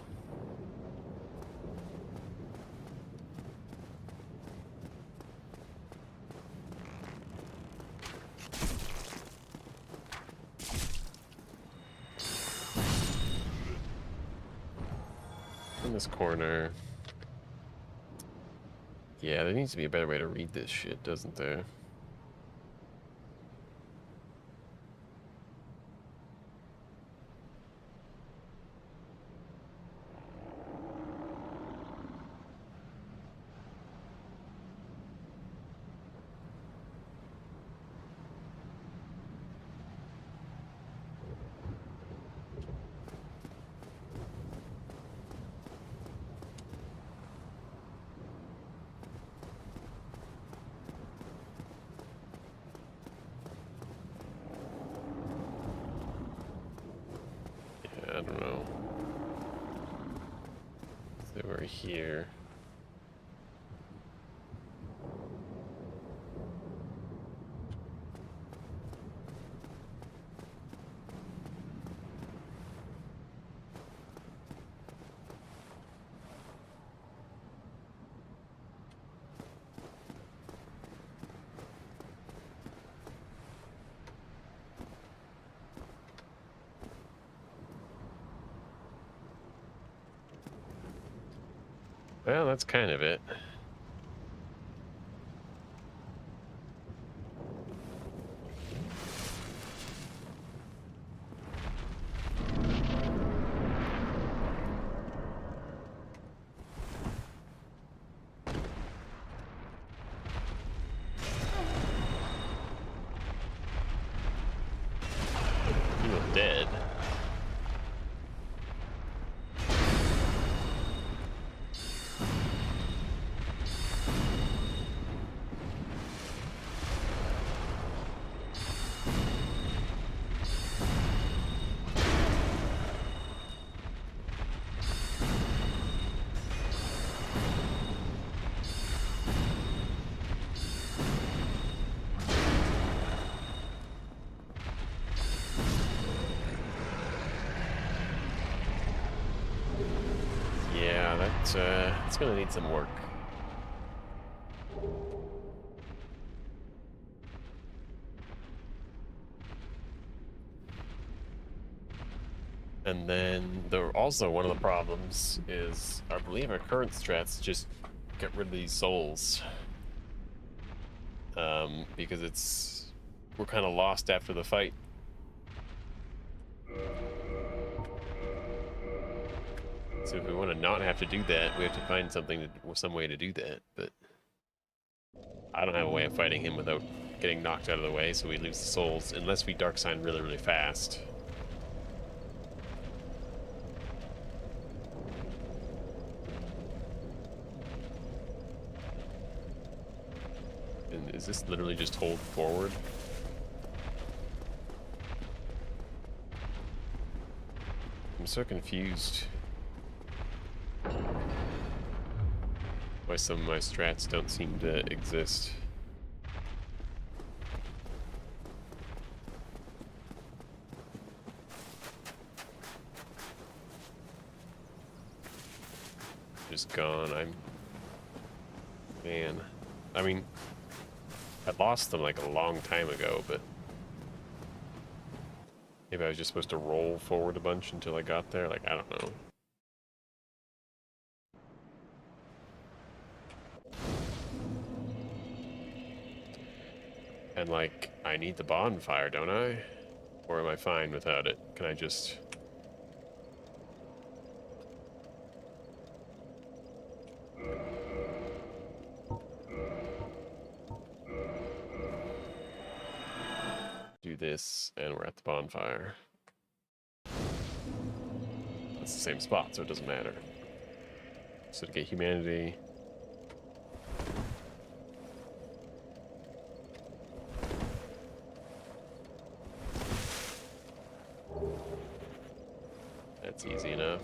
In this corner. Yeah, there needs to be a better way to read this shit, doesn't there? Yeah, I don't know. So we're here. Well, that's kind of it. You look dead. It's gonna need some work. And then also one of the problems is I believe our current strats just get rid of these souls. Because we're kind of lost after the fight. So if we want to not have to do that, we have to find some way to do that. But I don't have a way of fighting him without getting knocked out of the way, so we lose the souls, unless we dark sign really, really fast. And is this literally just hold forward? I'm so confused. Why some of my strats don't seem to exist. Just gone. Man. I mean, I lost them like a long time ago, but maybe I was just supposed to roll forward a bunch until I got there. Like, I don't know. And like, I need the bonfire, don't I? Or am I fine without it? Can I just... do this, and we're at the bonfire. It's the same spot, so it doesn't matter. So to get humanity... That's easy enough.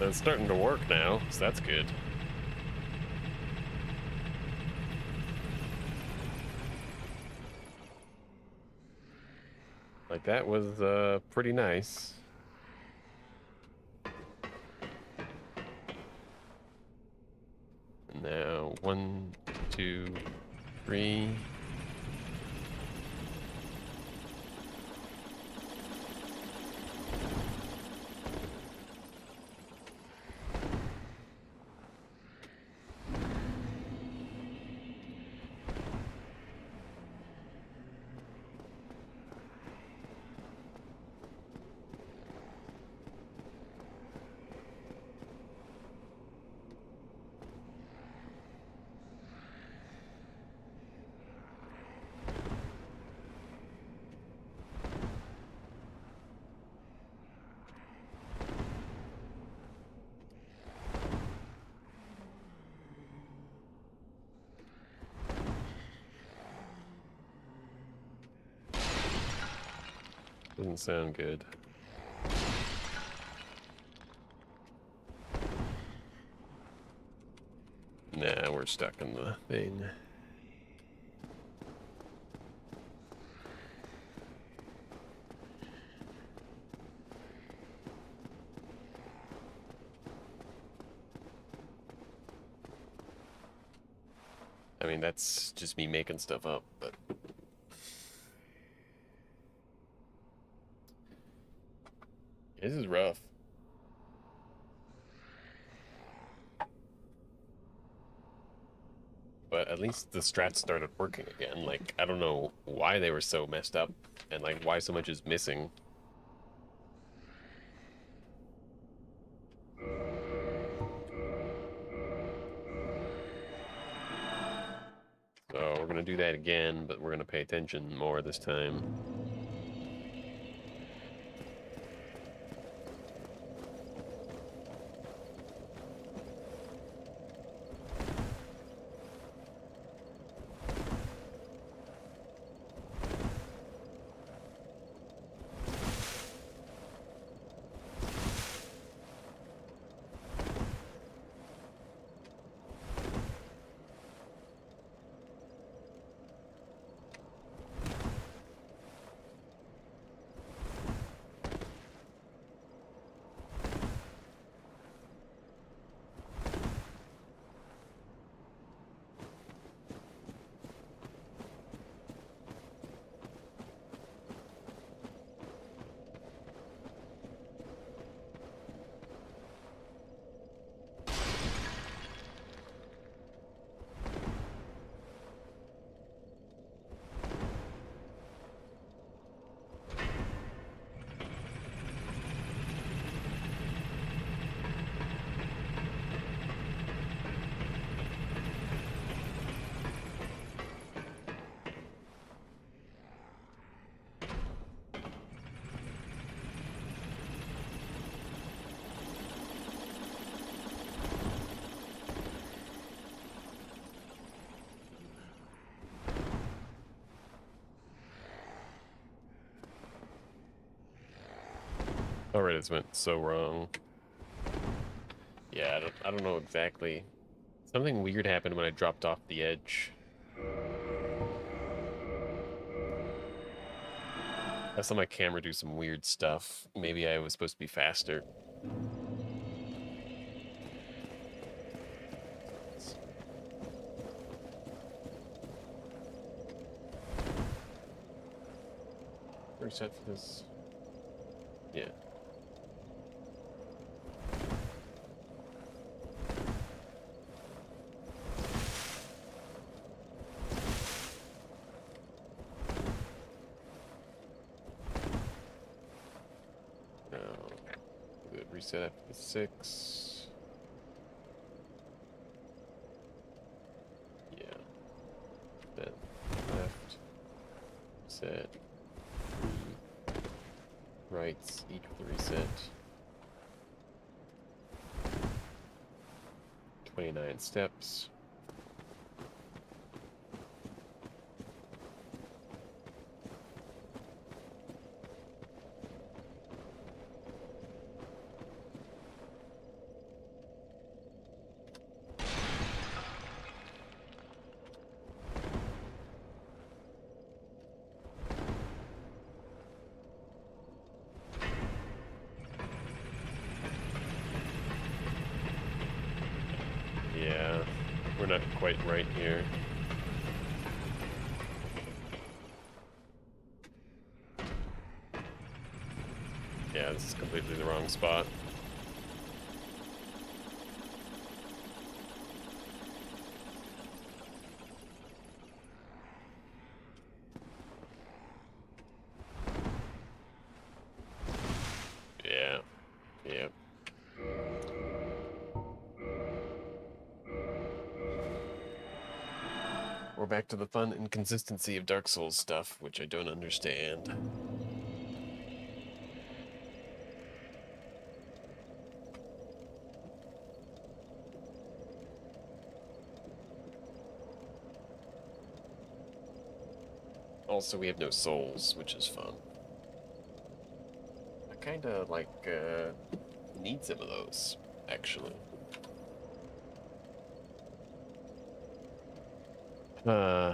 It's starting to work now, so that's good. Like, that was pretty nice. Now, 1, 2, 3. Doesn't sound good. Nah, we're stuck in the thing. I mean, that's just me making stuff up, but... This is rough. But at least the strats started working again. Like, I don't know why they were so messed up, and like why so much is missing. So we're gonna do that again, but we're gonna pay attention more this time. Alright, this went so wrong. Yeah, I don't know exactly. Something weird happened when I dropped off the edge. I saw my camera do some weird stuff. Maybe I was supposed to be faster. Reset for this. Yeah. No. Good. Reset after the 6. Yeah. Then left. Set. Rights, each with a reset. 29 steps. Yeah, we're not quite right here. Yeah, this is completely the wrong spot. Yeah, yeah. We're back to the fun inconsistency of Dark Souls stuff, which I don't understand. Also, we have no souls, which is fun. kind of like need some of those, actually. Uh,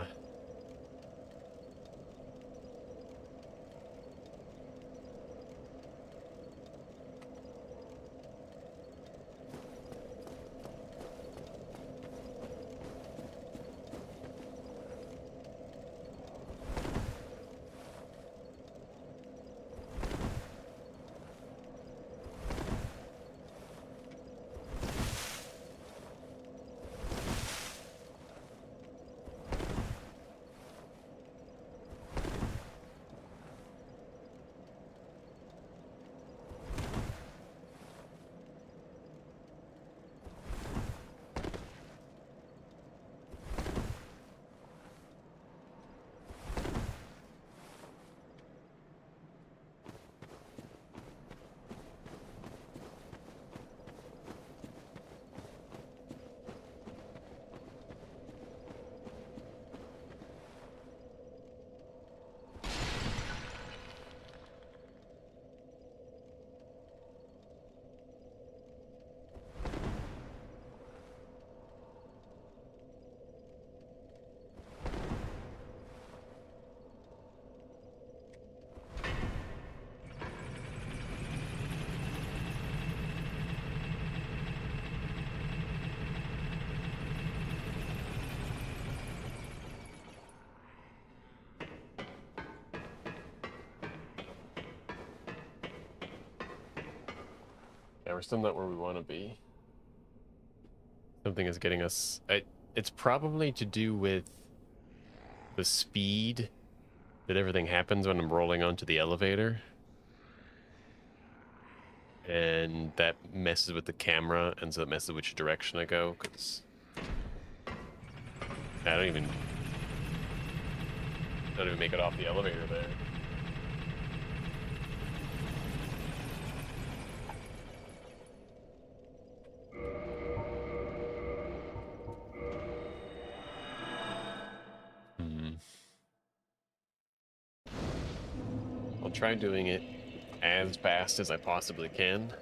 yeah, we're still not where we want to be. Something is getting us... it's probably to do with the speed that everything happens when I'm rolling onto the elevator. And that messes with the camera, and so it messes with which direction I go, because... I don't even make it off the elevator there. I'll try doing it as fast as I possibly can.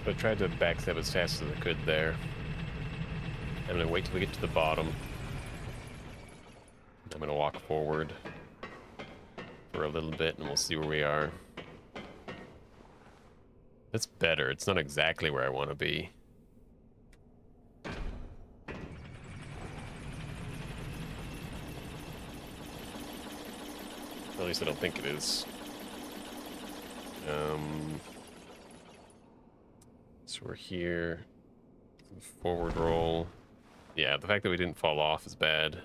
So I tried to backstep as fast as I could there. I'm gonna wait till we get to the bottom. I'm gonna walk forward for a little bit and we'll see where we are. That's better. It's not exactly where I want to be. At least I don't think it is. So we're here. Forward roll. Yeah, the fact that we didn't fall off is bad.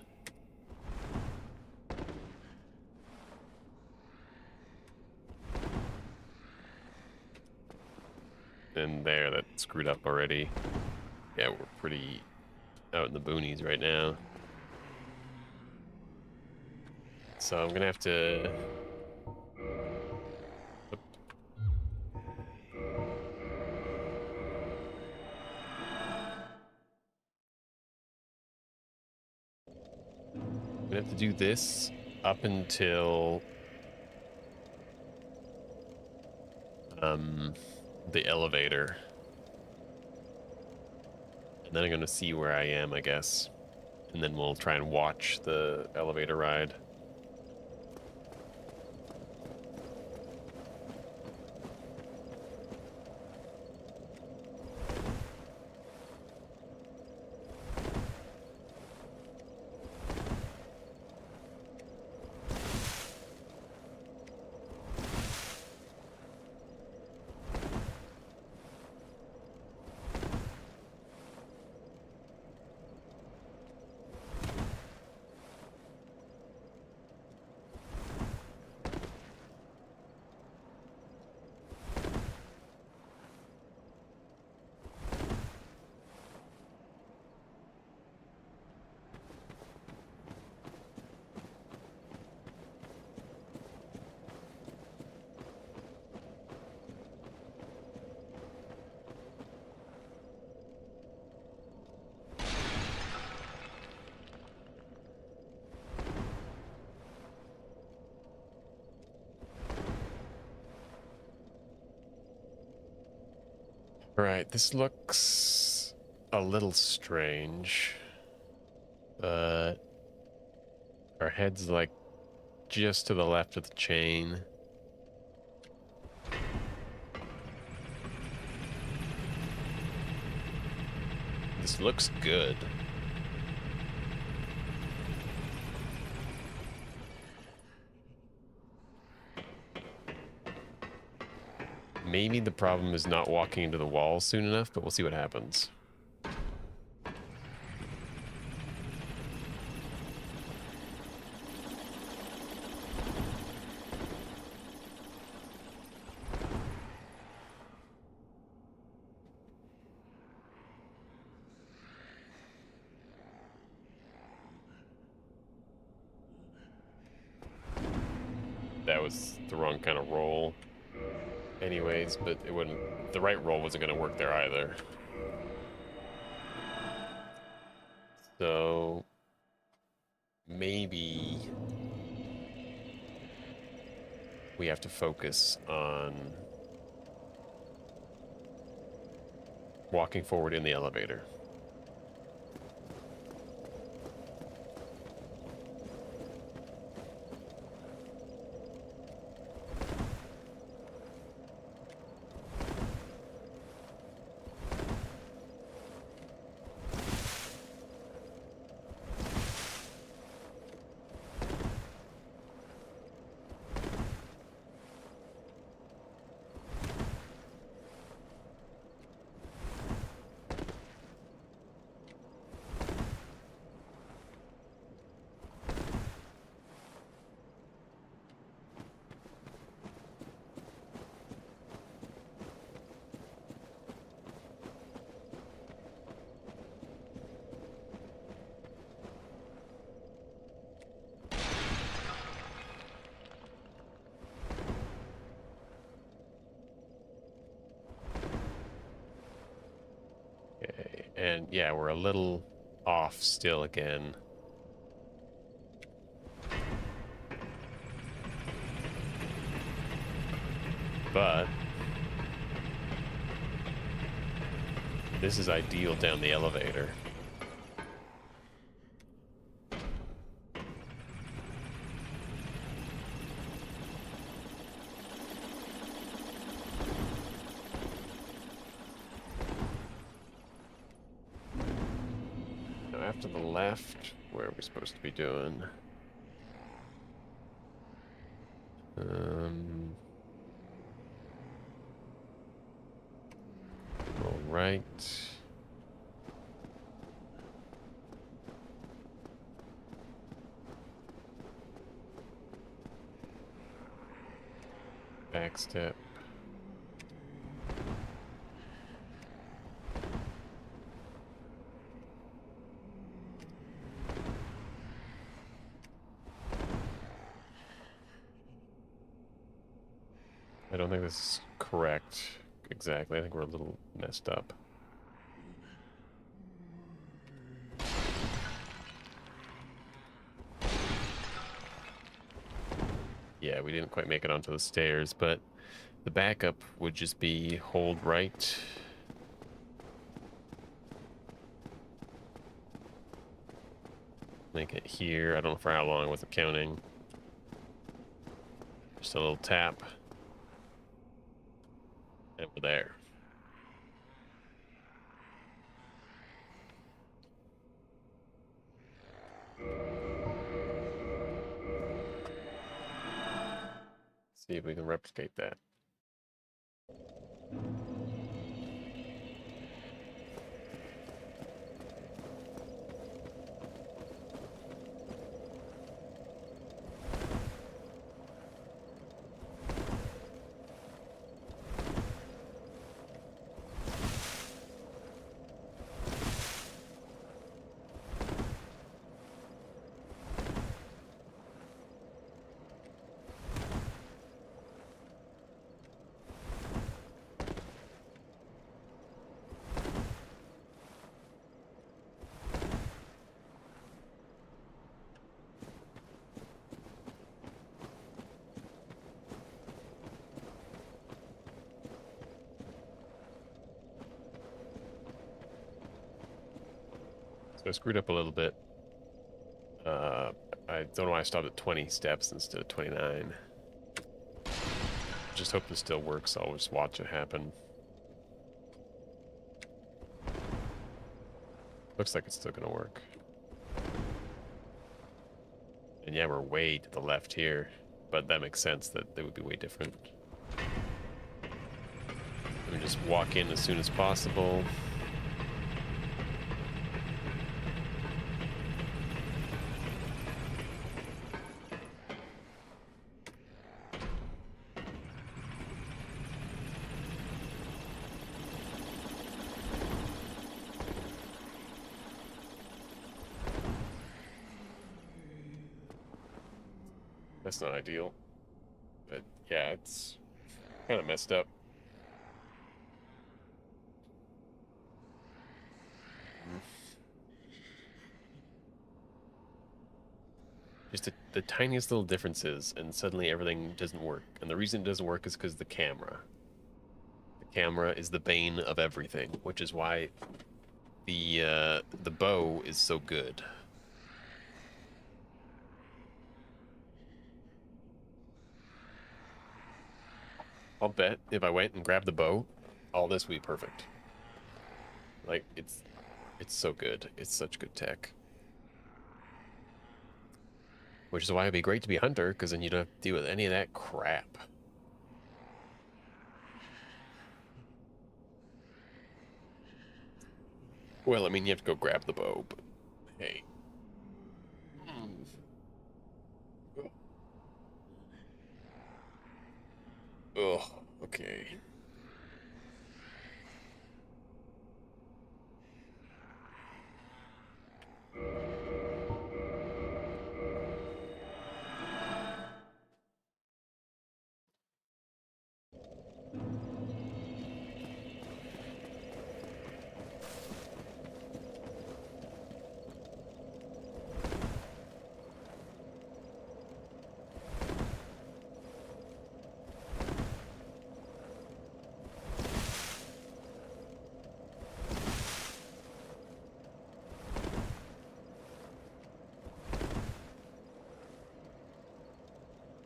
And there, that screwed up already. Yeah, we're pretty out in the boonies right now. So I'm gonna have to... I'm gonna have to do this up until the elevator. And then I'm going to see where I am, I guess. And then we'll try and watch the elevator ride. Right, this looks a little strange, but our head's like just to the left of the chain. This looks good. Maybe the problem is not walking into the wall soon enough, but we'll see what happens. That was the wrong kind of roll. Anyways, but it wouldn't. The right roll wasn't going to work there either. So maybe we have to focus on walking forward in the elevator. Okay, and yeah, we're a little off still again. But this is ideal down the elevator. Now after the left, where are we supposed to be doing? All right. Back step. I don't think this is correct exactly. I think we're a little messed up. Yeah, we didn't quite make it onto the stairs, but the backup would just be hold right. Make it here. I don't know for how long I wasn't counting. Just a little tap. And we're there. See if we can replicate that. So I screwed up a little bit. I don't know why I stopped at 20 steps instead of 29. Just hope this still works. I'll just watch it happen. Looks like it's still gonna work. And yeah, we're way to the left here, but that makes sense that they would be way different. Let me just walk in as soon as possible. That's not ideal. But yeah, it's kind of messed up. Just the tiniest little differences, and suddenly everything doesn't work. And the reason it doesn't work is because the camera. The camera is the bane of everything, which is why the bow is so good. I'll bet if I went and grabbed the bow, all this would be perfect. Like, it's so good. It's such good tech. Which is why it'd be great to be a hunter, because then you don't have to deal with any of that crap. Well, I mean, you have to go grab the bow, but hey. Ugh, okay.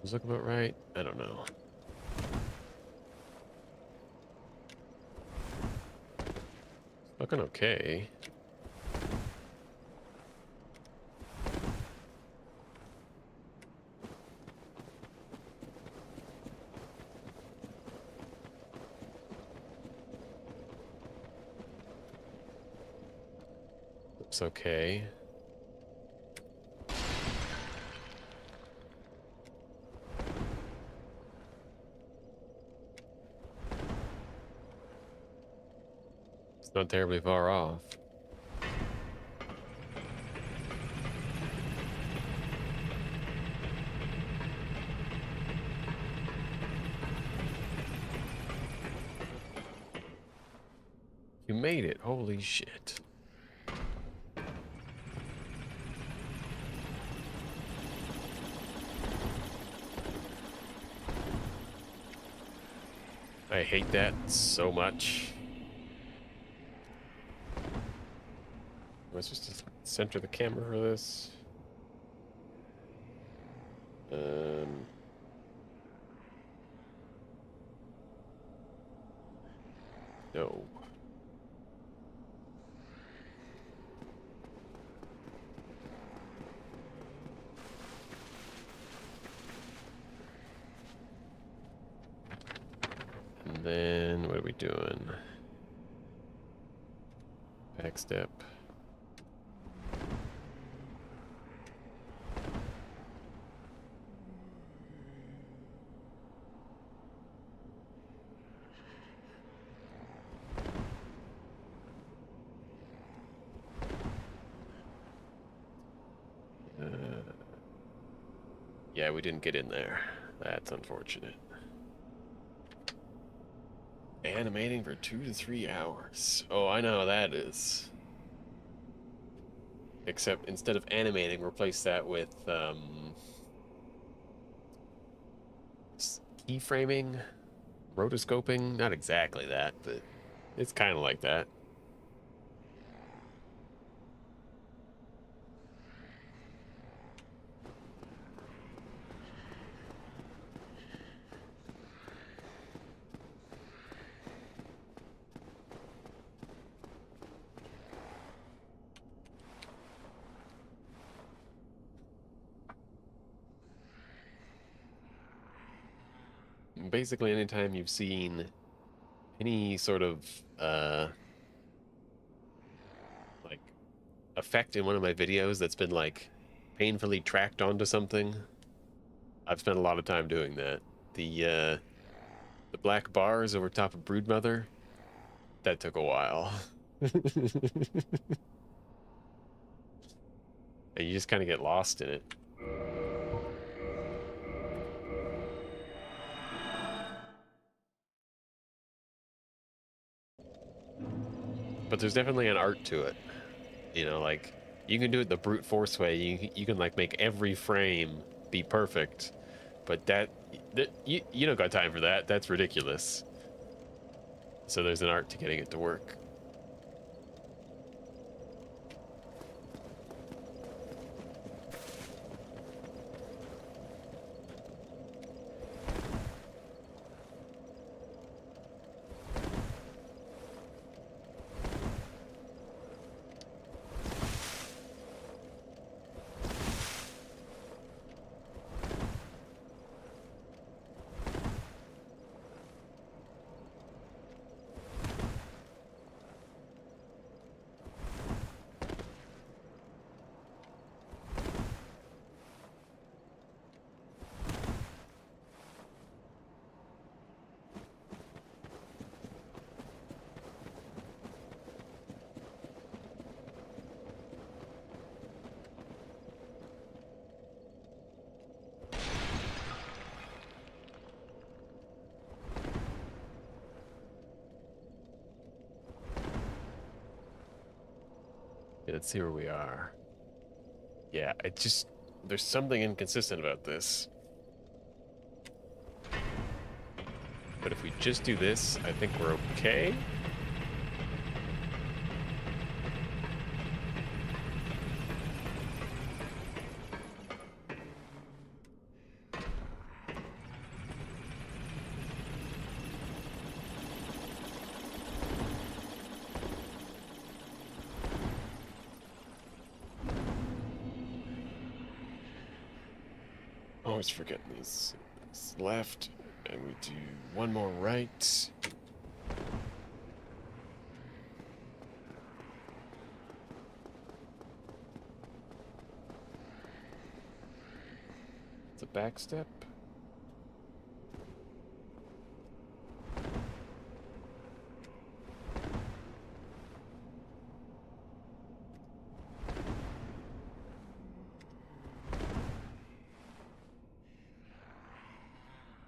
Does it look about right? I don't know. Looking okay. Looks okay. It's not terribly far off. You made it. Holy shit. I hate that so much. Am I supposed to center the camera for this? Um, no. And then what are we doing? Back step. Yeah, we didn't get in there. That's unfortunate. Animating for 2 to 3 hours. Oh, I know how that is. Except instead of animating, replace that with keyframing, rotoscoping. Not exactly that, but it's kind of like that. Basically, anytime you've seen any sort of like effect in one of my videos that's been like painfully tracked onto something, I've spent a lot of time doing that. The black bars over top of Broodmother, that took a while. And you just kind of get lost in it. But there's definitely an art to it. You know, like, you can do it the brute force way. You can, like, make every frame be perfect. But you don't got time for that. That's ridiculous. So there's an art to getting it to work. Yeah, let's see where we are. Yeah, it just... There's something inconsistent about this. But if we just do this, I think we're okay. Always forgetting these. This left, and we do one more right. It's a back step.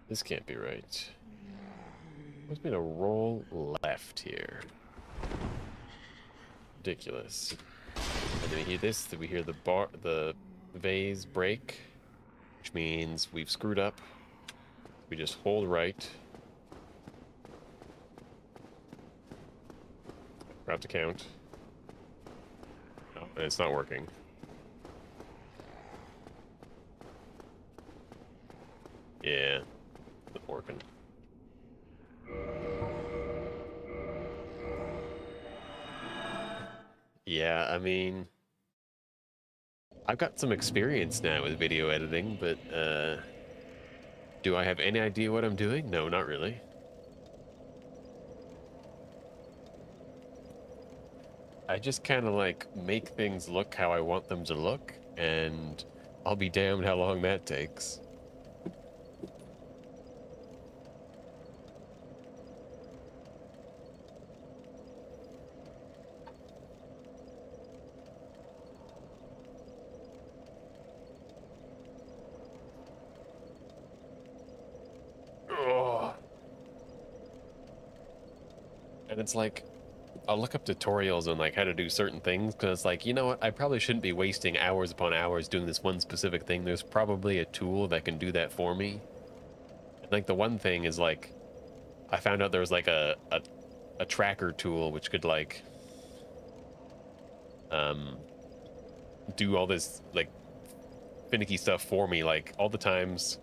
This can't be right. Must be a roll left here. Ridiculous. And then we hear this, then we hear the vase break, which means we've screwed up. We just hold right. We have to count. No, and it's not working. Yeah, not working. Yeah, I mean, I've got some experience now with video editing, but do I have any idea what I'm doing? No, not really. I just kind of like make things look how I want them to look, and I'll be damned how long that takes. Ugh. And it's like, I'll look up tutorials on like how to do certain things because it's like, you know what, I probably shouldn't be wasting hours upon hours doing this one specific thing. There's probably a tool that can do that for me. And like the one thing is like, I found out there was like a tracker tool which could like do all this like finicky stuff for me, like all the times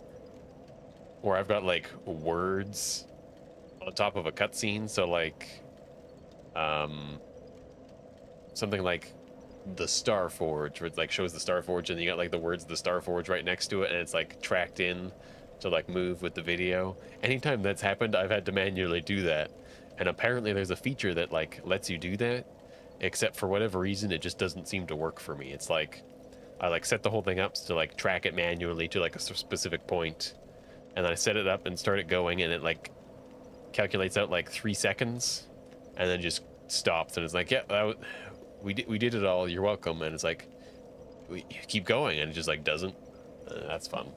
where I've got like words on top of a cutscene. So like something like the Star Forge, where it like shows the Star Forge and you got like the words the Star Forge right next to it, and it's like tracked in to like move with the video. Anytime that's happened, I've had to manually do that. And apparently there's a feature that like lets you do that, except for whatever reason it just doesn't seem to work for me. It's like I like set the whole thing up to like track it manually to like a specific point, and then I set it up and start it going, and it like calculates out like 3 seconds and then just stops, and it's like, yeah, we did it all, you're welcome. And it's like, we keep going, and it just like doesn't. That's fun.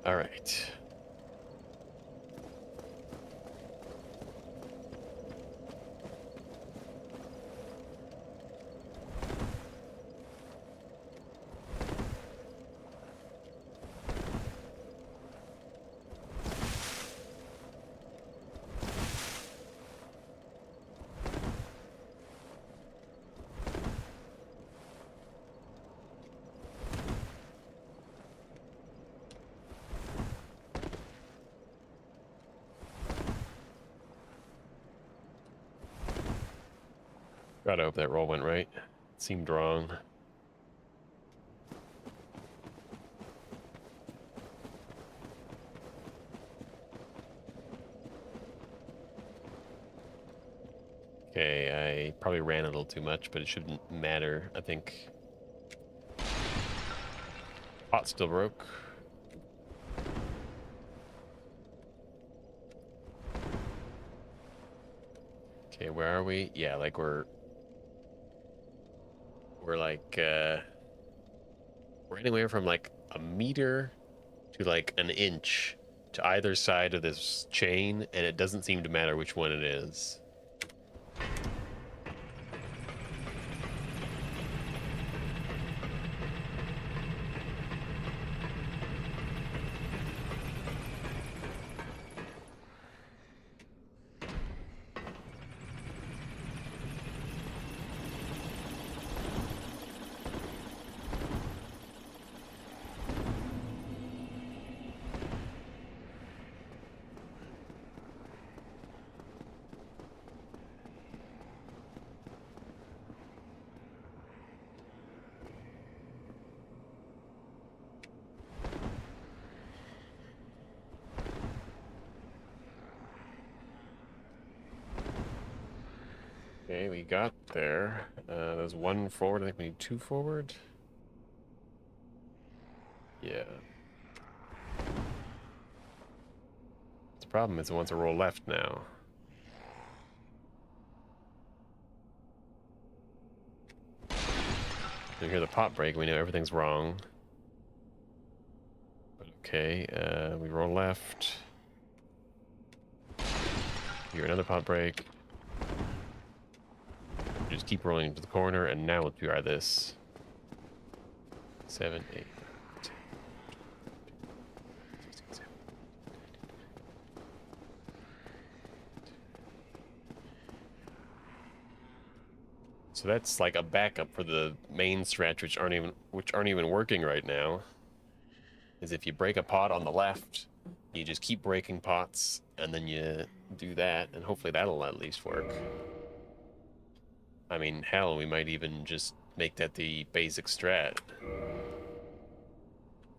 All right. Gotta hope that roll went right. It seemed wrong. Okay, I probably ran a little too much, but it shouldn't matter, I think. Pot still broke. Okay, where are we? Yeah, like we're like we're anywhere from like a meter to like an inch to either side of this chain, and it doesn't seem to matter which one it is. Okay, we got there. There's one forward. I think we need 2 forward. Yeah. The problem is it wants to roll left now. We hear the pot break. We know everything's wrong. But okay, we roll left. Hear another pot break. Just keep rolling into the corner, and now we'll try this. 7, 8, 10, 16, 17. So that's like a backup for the main stretch, which aren't even working right now. is if you break a pot on the left, you just keep breaking pots, and then you do that, and hopefully that'll at least work. I mean, hell, we might even just make that the basic strat.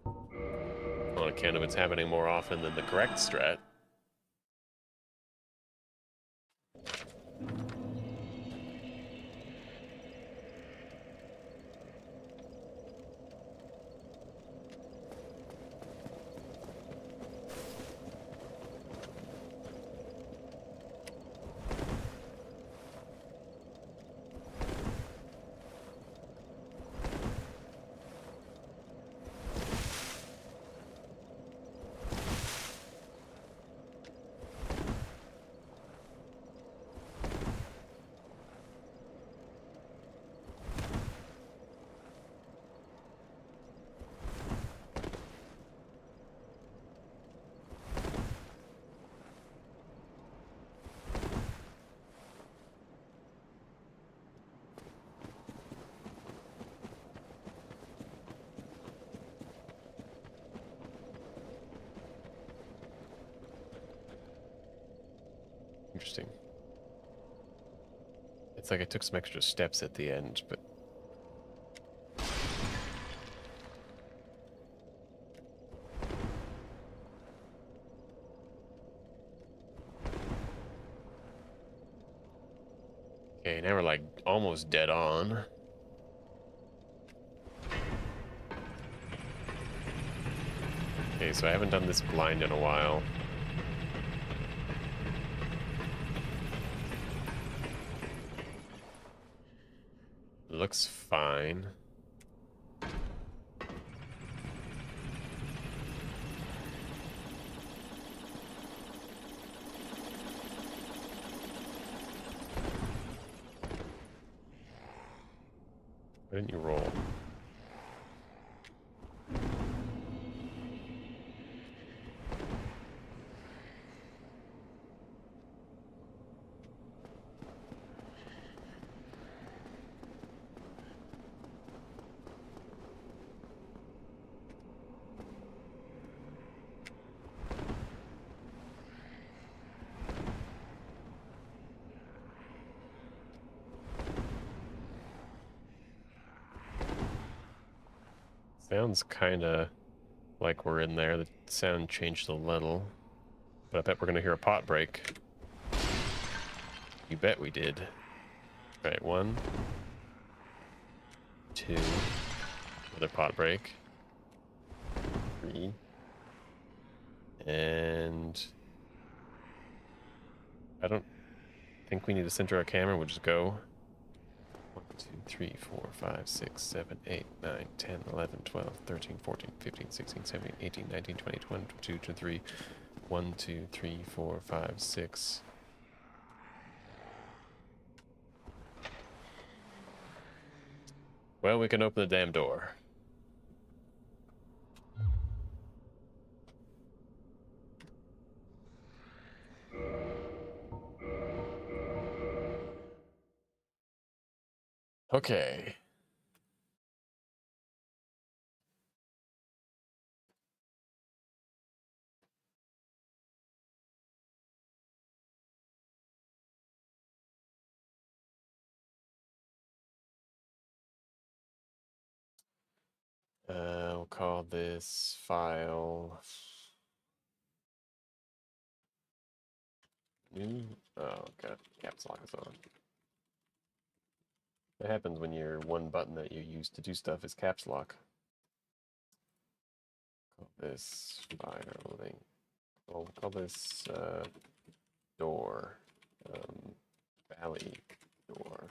On account of it's happening more often than the correct strat. Interesting. It's like I took some extra steps at the end, but... Okay, now we're like almost dead on. Okay, so I haven't done this blind in a while. Looks fine. Why didn't you roll? Sounds kind of like we're in there. The sound changed a little. But I bet we're going to hear a pot break. You bet we did. All right, 1, 2. Another pot break. 3. And... I don't think we need to center our camera. We'll just go. 1, 2, 3, 4, 5, 6, 7, 8, 9, 10, 11, 12, 13, 14, 15, 16, 17, 18, 19, 20, 21, 22, 23. 1, 2, 3, 4, 5, 6. Well, we can open the damn door. Okay. We'll call this file new. Oh, God. Caps lock is on. What happens when your one button that you use to do stuff is caps lock? Call this file link. We'll call this door. Valley door.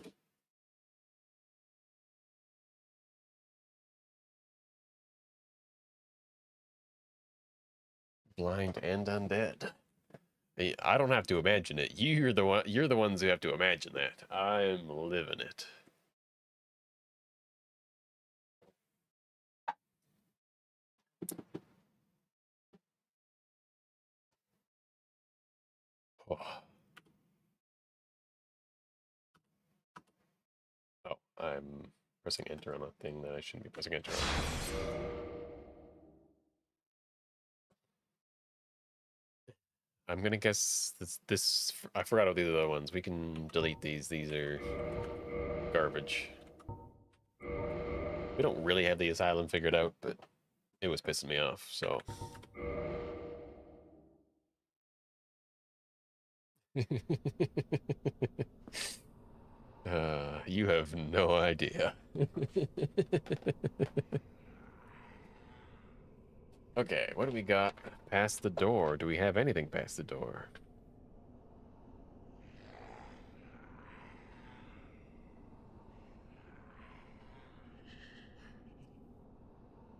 Blind and undead. I don't have to imagine it. You're the one. You're the ones who have to imagine that. I'm living it. Oh. Oh, I'm pressing enter on a thing that I shouldn't be pressing enter on. I'm gonna guess this. I forgot all the other ones. We can delete these. These are garbage. We don't really have the asylum figured out, but it was pissing me off, so. You have no idea. Okay, what do we got past the door? Do we have anything past the door?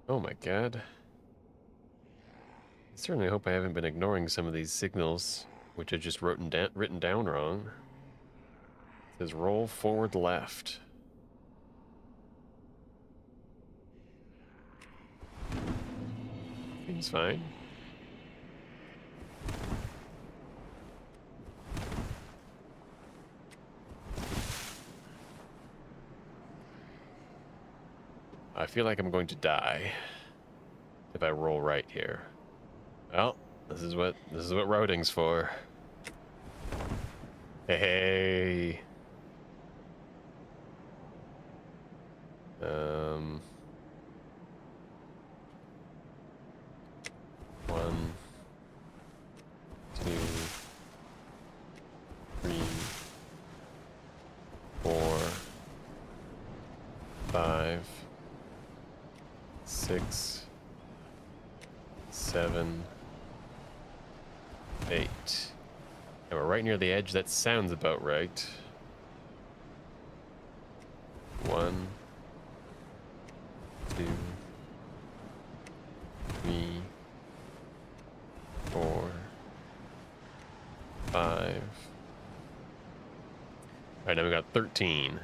Oh my god. I certainly hope I haven't been ignoring some of these signals, which are just written down wrong. It says roll forward left. Seems fine. I feel like I'm going to die if I roll right here. Well, this is what routing's for. Hey. One, two, three, 4, 5, 6, 7, 8. And we're right near the edge. That sounds about right. 1, 2, 3, 4, 5. All right, now we got 13.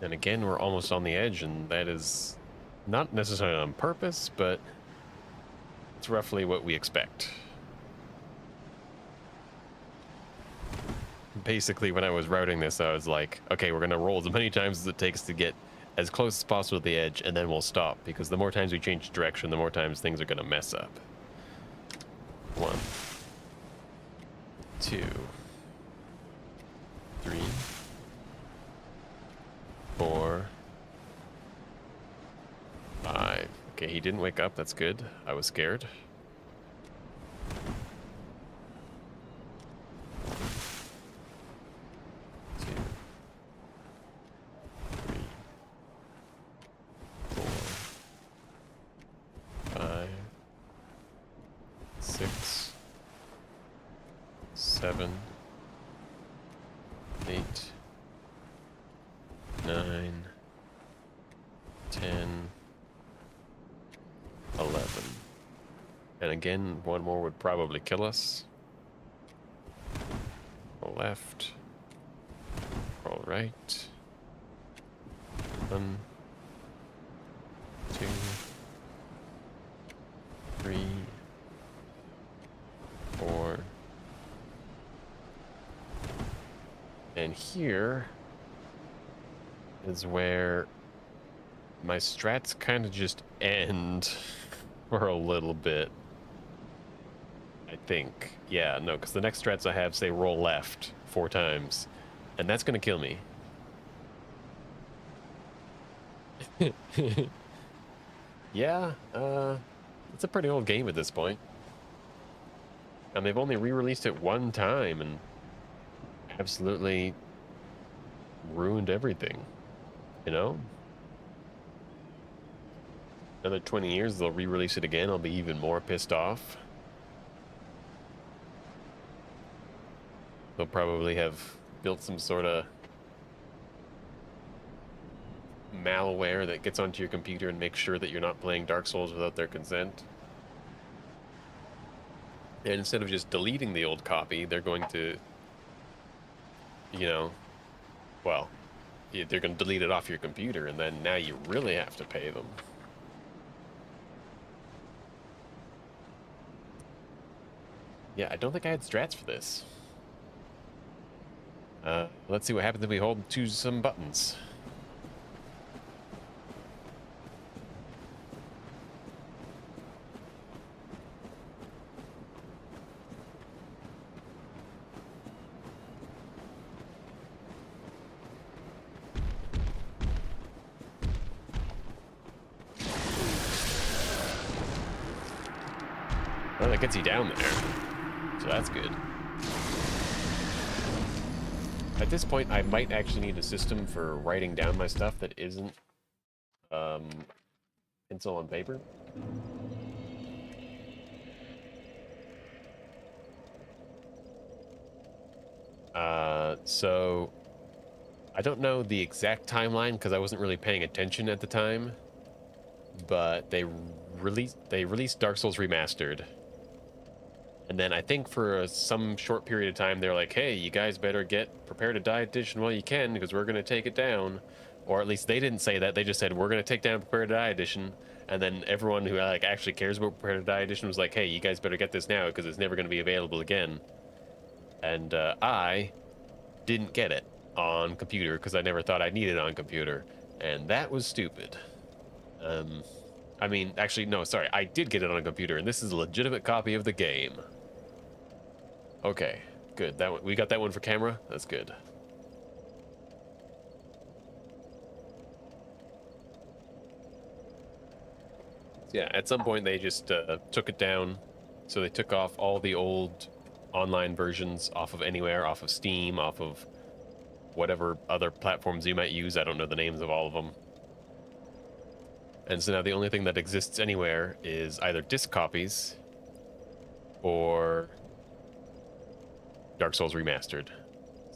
And again, we're almost on the edge, and that is not necessarily on purpose, but it's roughly what we expect. Basically, when I was routing this, I was like, okay, we're going to roll as many times as it takes to get as close as possible to the edge, and then we'll stop, because the more times we change direction, the more times things are going to mess up. 1, 2, 3, 4, 5. Okay, he didn't wake up. That's good. I was scared. 2, 3, 4, 5, 6, 7, 8, 9, 10, 11. And again, one more would probably kill us. Roll left. Roll right. 1, 2, 3, 4. And here is where my strats kind of just end for a little bit. I think. Yeah, no, because the next strats I have say roll left 4 times, and that's going to kill me. Yeah, it's a pretty old game at this point. And they've only re-released it 1 time and absolutely ruined everything, you know? Another 20 years, they'll re-release it again. I'll be even more pissed off. They'll probably have built some sort of malware that gets onto your computer and makes sure that you're not playing Dark Souls without their consent. And instead of just deleting the old copy, they're going to, you know, well, they're going to delete it off your computer, and then now you really have to pay them. Yeah, I don't think I had strats for this. Let's see what happens if we choose some buttons. Well, that gets you down there, so that's good. At this point, I might actually need a system for writing down my stuff that isn't pencil on paper. So I don't know the exact timeline because I wasn't really paying attention at the time, but they released Dark Souls Remastered. And then I think for some short period of time, they're like, hey, you guys better get Prepare to Die edition while you can because we're going to take it down. Or at least they didn't say that. They just said, we're going to take down Prepare to Die edition. And then everyone who like actually cares about Prepare to Die edition was like, hey, you guys better get this now because it's never going to be available again. And I didn't get it on computer because I never thought I'd need it on computer. And that was stupid. I mean, actually, no, sorry. I did get it on a computer, and this is a legitimate copy of the game. Okay, good. That one, we got that one for camera. That's good. Yeah, at some point they just took it down. So they took off all the old online versions off of anywhere, off of Steam, off of whatever other platforms you might use. I don't know the names of all of them. And so now the only thing that exists anywhere is either disc copies or Dark Souls Remastered.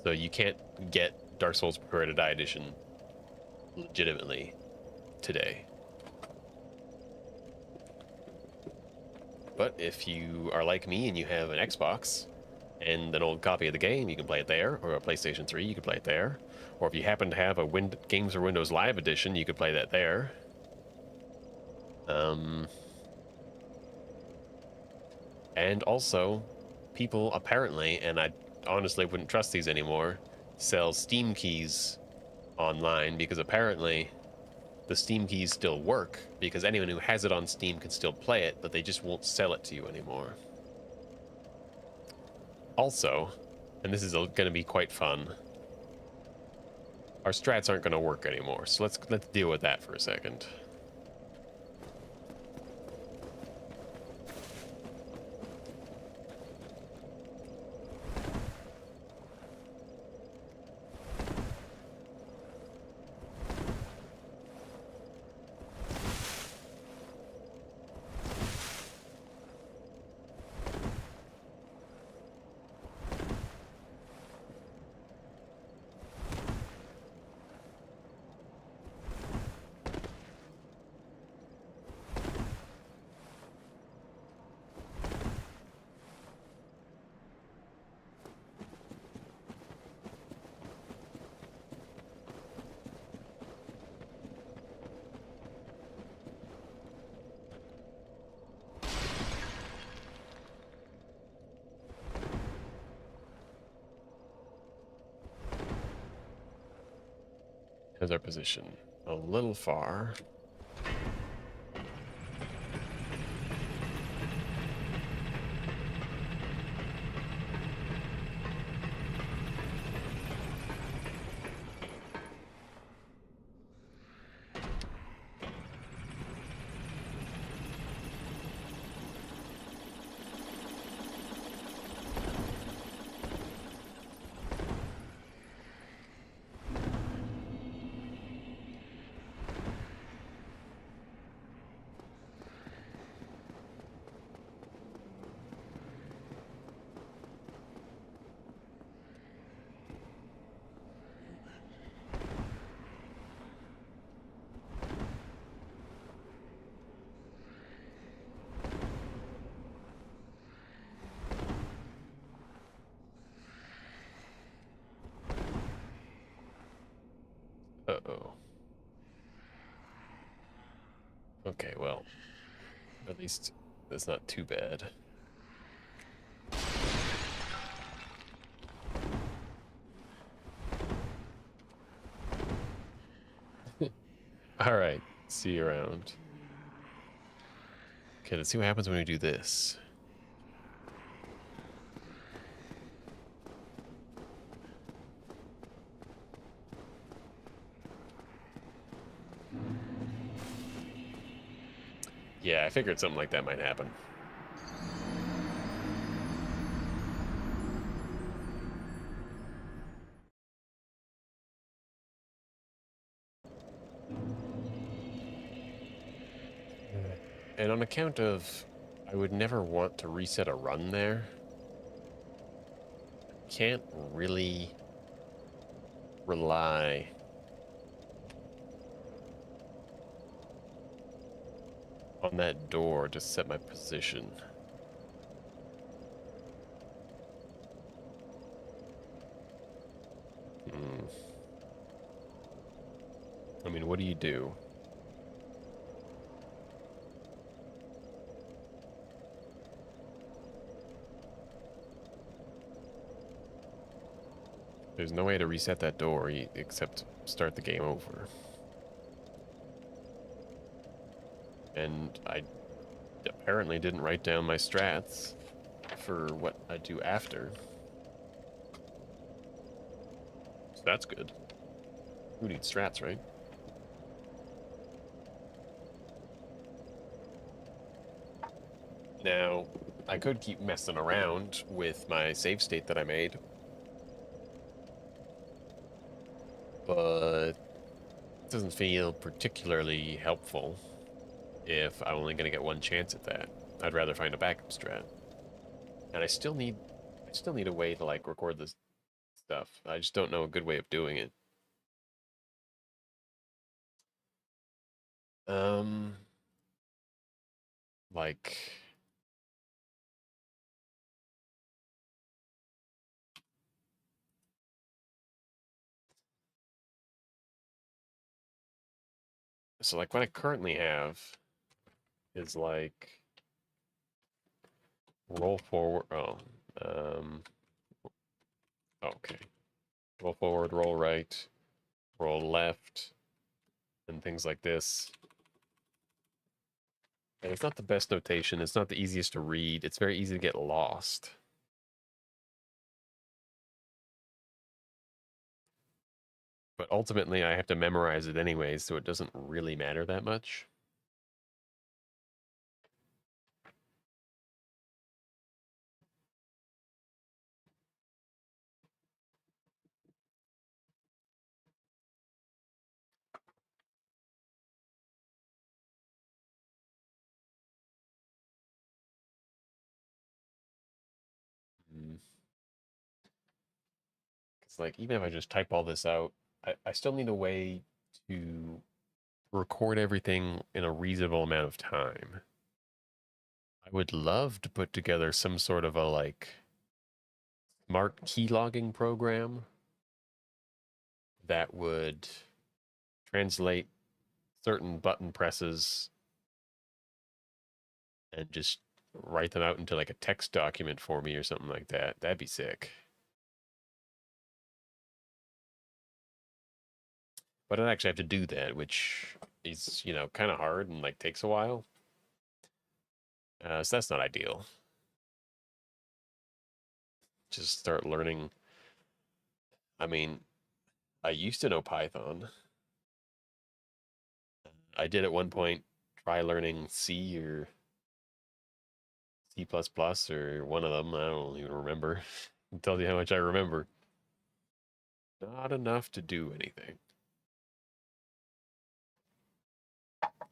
So you can't get Dark Souls Prepare to Die edition legitimately today. But if you are like me and you have an Xbox and an old copy of the game, you can play it there, or a PlayStation 3, you can play it there. Or if you happen to have a Games for Windows Live edition, you could play that there. And also, people apparently, and I honestly wouldn't trust these anymore, sell Steam keys online because apparently the Steam keys still work because anyone who has it on Steam can still play it, but they just won't sell it to you anymore. Also, and this is going to be quite fun, our strats aren't going to work anymore, so let's deal with that for a second. Here's our position. A little far. Okay, well, at least that's not too bad. All right, see you around. Okay, let's see what happens when we do this. Yeah, I figured something like that might happen. And on account of I would never want to reset a run there, can't really rely on that door to set my position. I mean, what do you do? There's no way to reset that door except start the game over. And I apparently didn't write down my strats for what I do after. So that's good. Who needs strats, right? Now, I could keep messing around with my save state that I made, but it doesn't feel particularly helpful if I'm only going to get one chance at that. I'd rather find a backup strat. And I still need a way to like record this stuff. I just don't know a good way of doing it. Like so like what I currently have is like roll forward. Okay. Roll forward, roll right, roll left, and things like this. And it's not the best notation. It's not the easiest to read. It's very easy to get lost. But ultimately, I have to memorize it anyways, so it doesn't really matter that much. It's like, even if I just type all this out, I still need a way to record everything in a reasonable amount of time. I would love to put together some sort of a like smart key logging program that would translate certain button presses and just write them out into like a text document for me or something like that. That'd be sick. But I'd actually have to do that, which is, kind of hard and like takes a while. So that's not ideal. Just start learning. I mean, I used to know Python. I did at one point try learning C or C++ or one of them. I don't even remember. It tells you how much I remember. Not enough to do anything.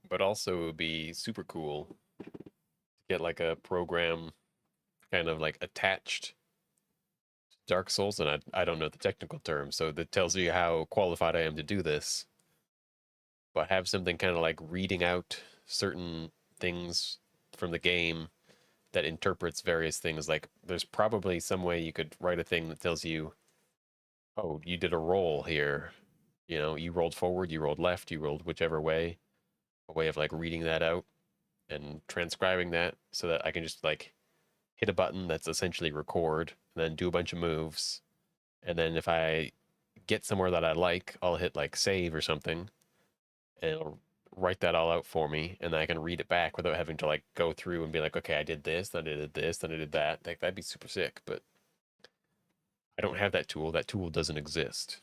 But also it would be super cool to get like a program kind of like attached to Dark Souls, and I don't know the technical term, so that tells you how qualified I am to do this. But have something kind of like reading out certain things from the game that interprets various things. Like there's probably some way you could write a thing that tells you, oh, you did a roll here. You rolled forward, you rolled left, you rolled whichever way. a way of like reading that out and transcribing that so that I can just like hit a button that's essentially record and then do a bunch of moves. And then if I get somewhere that I like, I'll hit like save or something and it'll write that all out for me. And then I can read it back without having to like go through and be like, okay, I did this, then I did this, then I did that. Like, that'd be super sick. But I don't have that tool. That tool doesn't exist.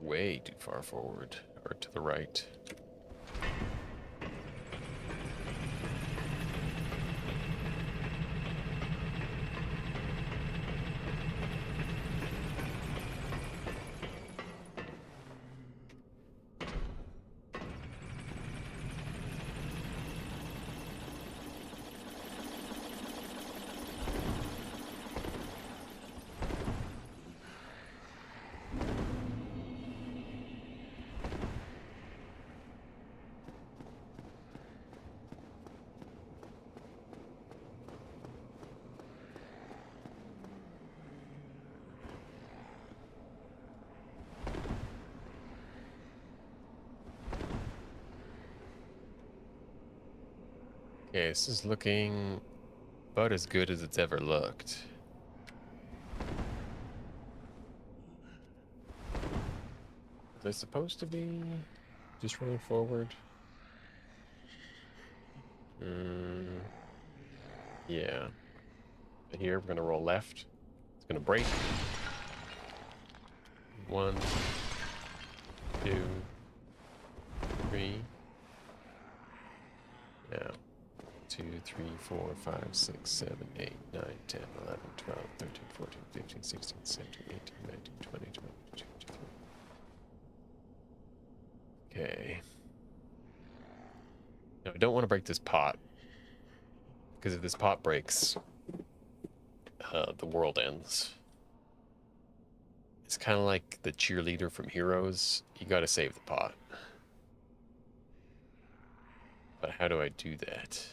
Way too far forward or to the right. Okay, this is looking about as good as it's ever looked. Was I supposed to be just running forward? Yeah. But here, we're gonna roll left. It's gonna break. 1, 2, 3. Now. 2, 3, 4, 5, 6, 7, 8, 9, 10, 11, 12, 13, 14, 15, 16, 17, 18, 19, 20, 21, 22, 23. Okay. Now, I don't want to break this pot. Because if this pot breaks, the world ends. It's kind of like the cheerleader from Heroes. You gotta save the pot. But how do I do that?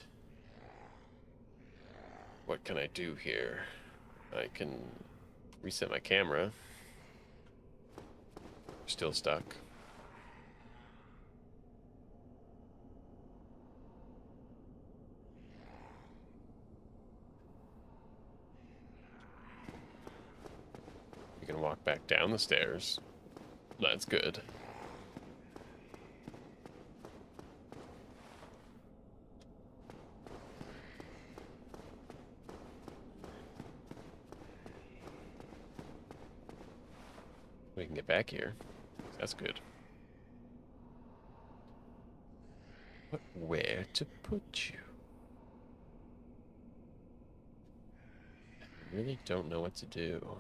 What can I do here? I can reset my camera. Still stuck. We can walk back down the stairs. That's good. We can get back here. That's good. But where to put you? I really don't know what to do.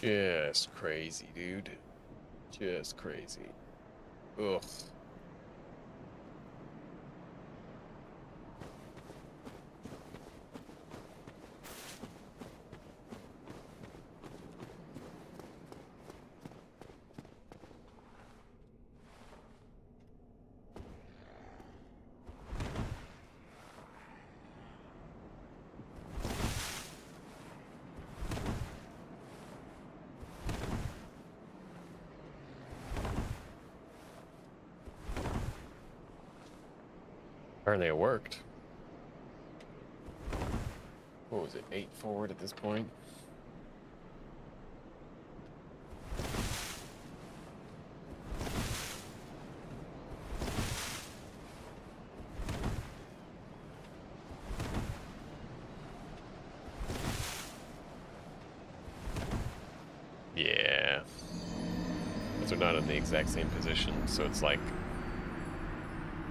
Just crazy, dude. Just crazy. Ugh. Apparently it worked. What was it, 8 forward at this point? Yeah. Those are not in the exact same position, so it's like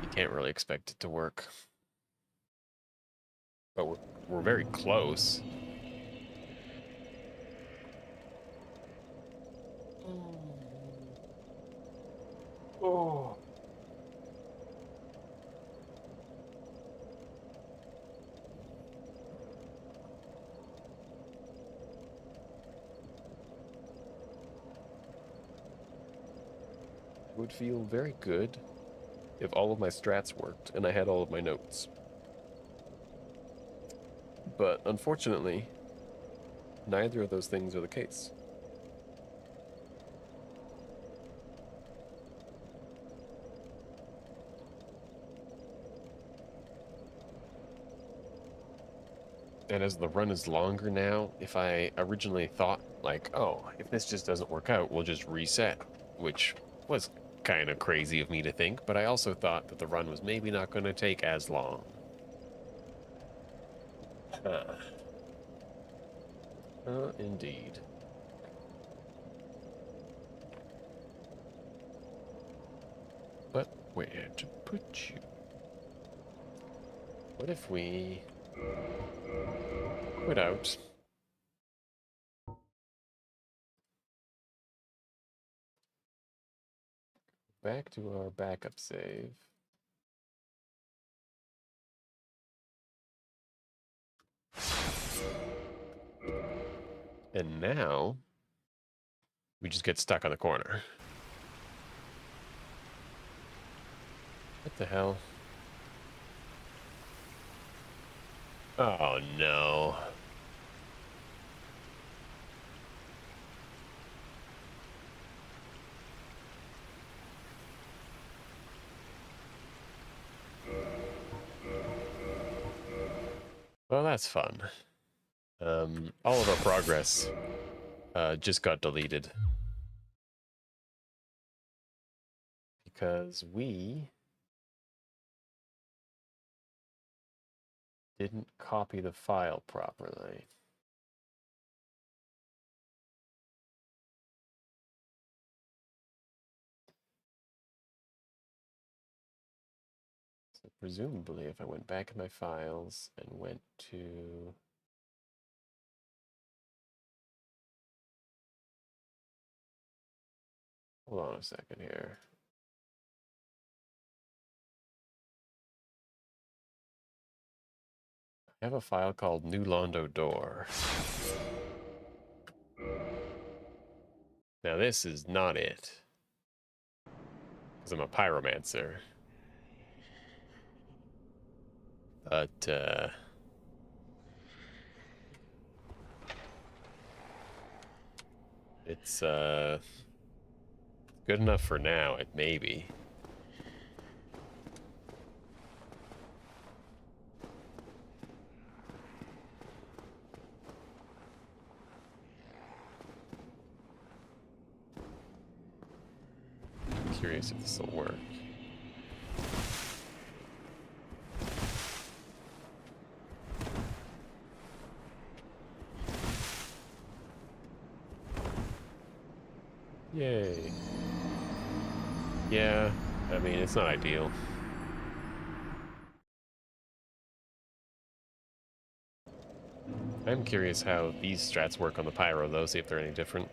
you can't really expect it to work. But we're very close. Oh. It would feel very good if all of my strats worked and I had all of my notes. But unfortunately, neither of those things are the case. And as the run is longer now, if I originally thought, like, oh, if this just doesn't work out, we'll just reset, which was kind of crazy of me to think, but I also thought that the run was maybe not going to take as long. Indeed. But where to put you? What if we quit out? Back to our backup save. And now we just get stuck on the corner. What the hell? Oh no. Well, that's fun. All of our progress just got deleted. Because we didn't copy the file properly. So presumably if I went back in my files and went to hold on a second here. I have a file called New Londo Door. Now this is not it. Because I'm a pyromancer. But, it's, good enough for now, it may be. I'm curious if this will work. Yay. Yeah, I mean, it's not ideal. I'm curious how these strats work on the pyro, though, see if they're any different.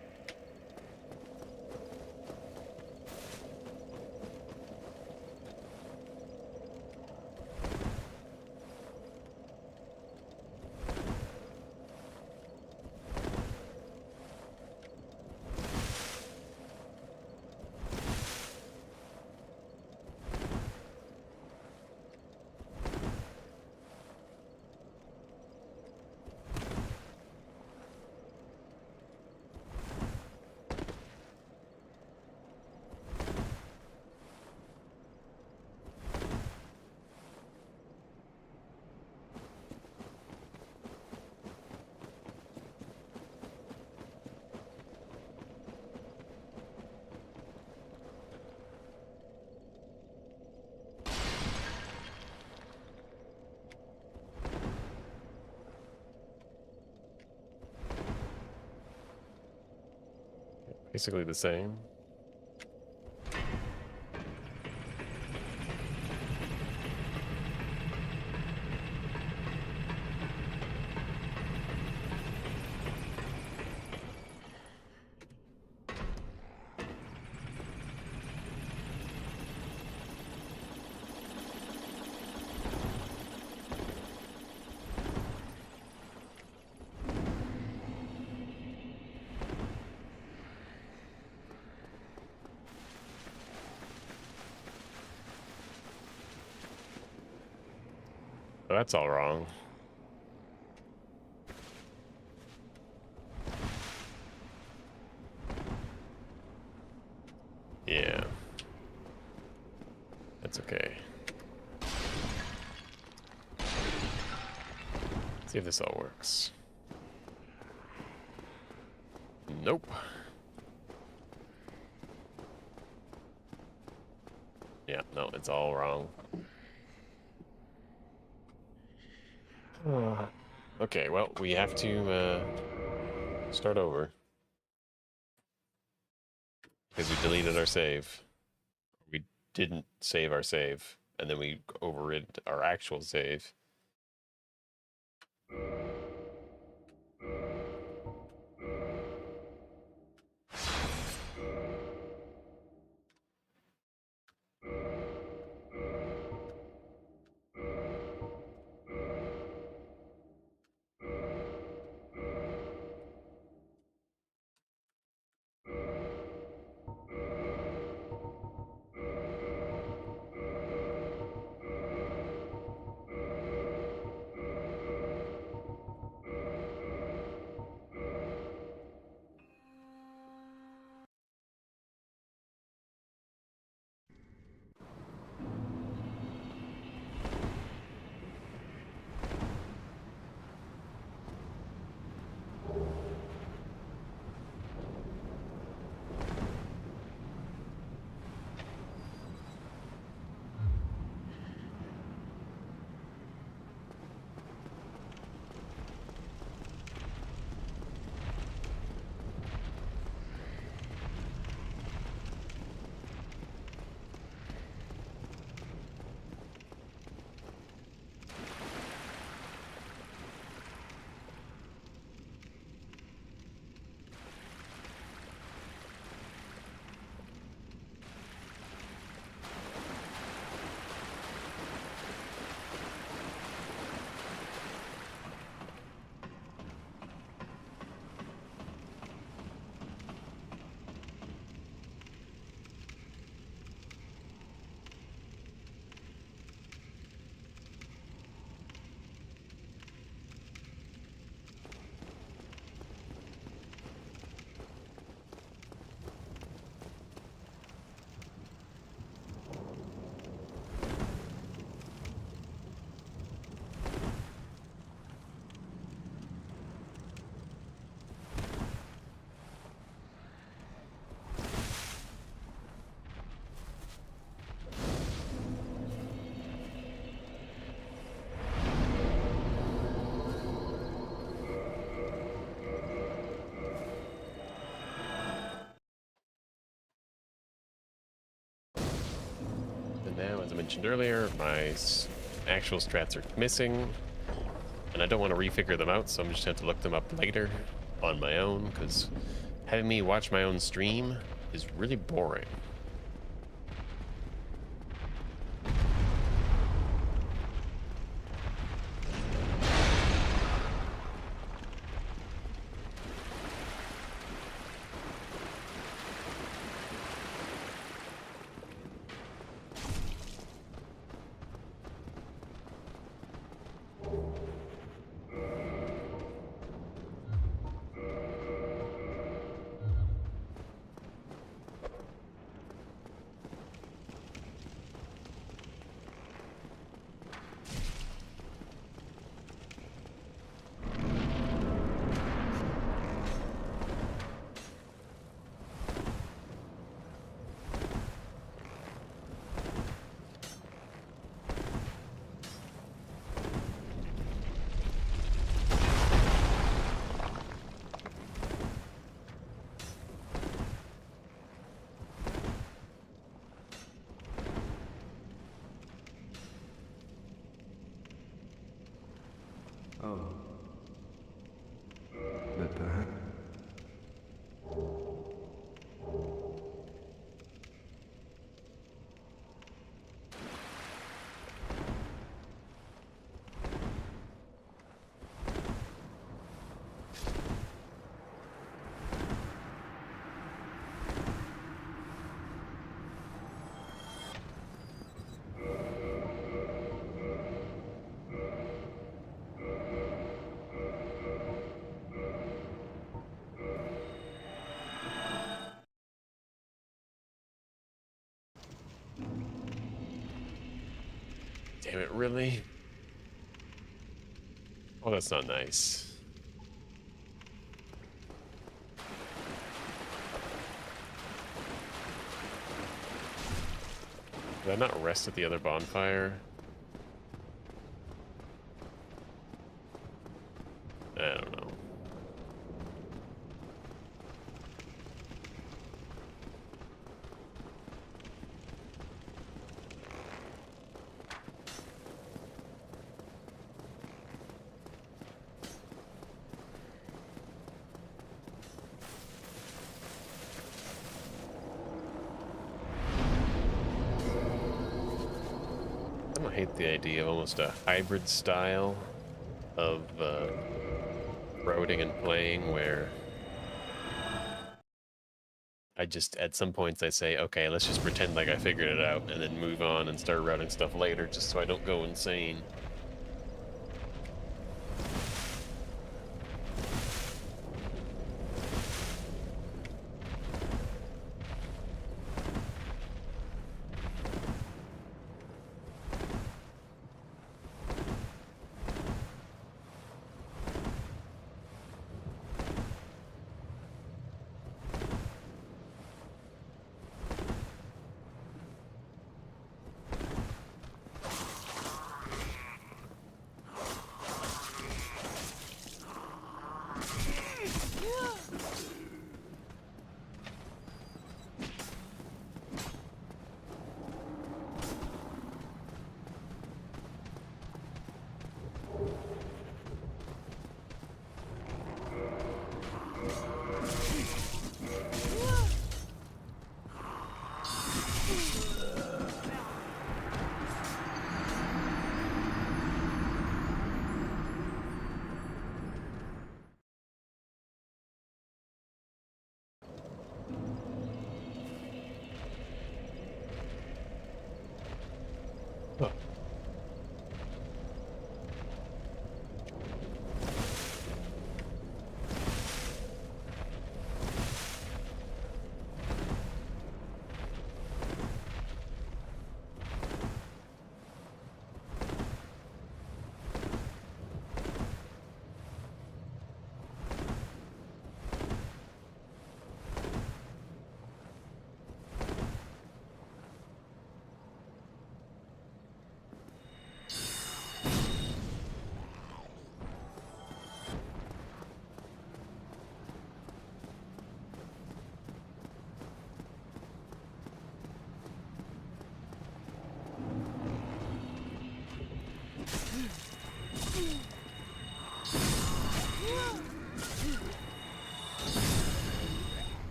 Basically the same. Oh, that's all wrong. Yeah. That's okay. See if this all works. Nope. Yeah, no, it's all wrong. Okay, well, we have to start over. Because we deleted our save. We didn't save our save. And then we overrid our actual save. And now, as I mentioned earlier, my actual strats are missing. And I don't want to refigure them out, so I'm just going to have to look them up later on my own, because having me watch my own stream is really boring. Oh. But perhaps... Damn it, really? Oh, that's not nice. Did I not rest at the other bonfire? I don't know. I don't hate the idea of almost a hybrid style of roading and playing where I just, at some points I say, okay, let's just pretend like I figured it out and then move on and start routing stuff later just so I don't go insane.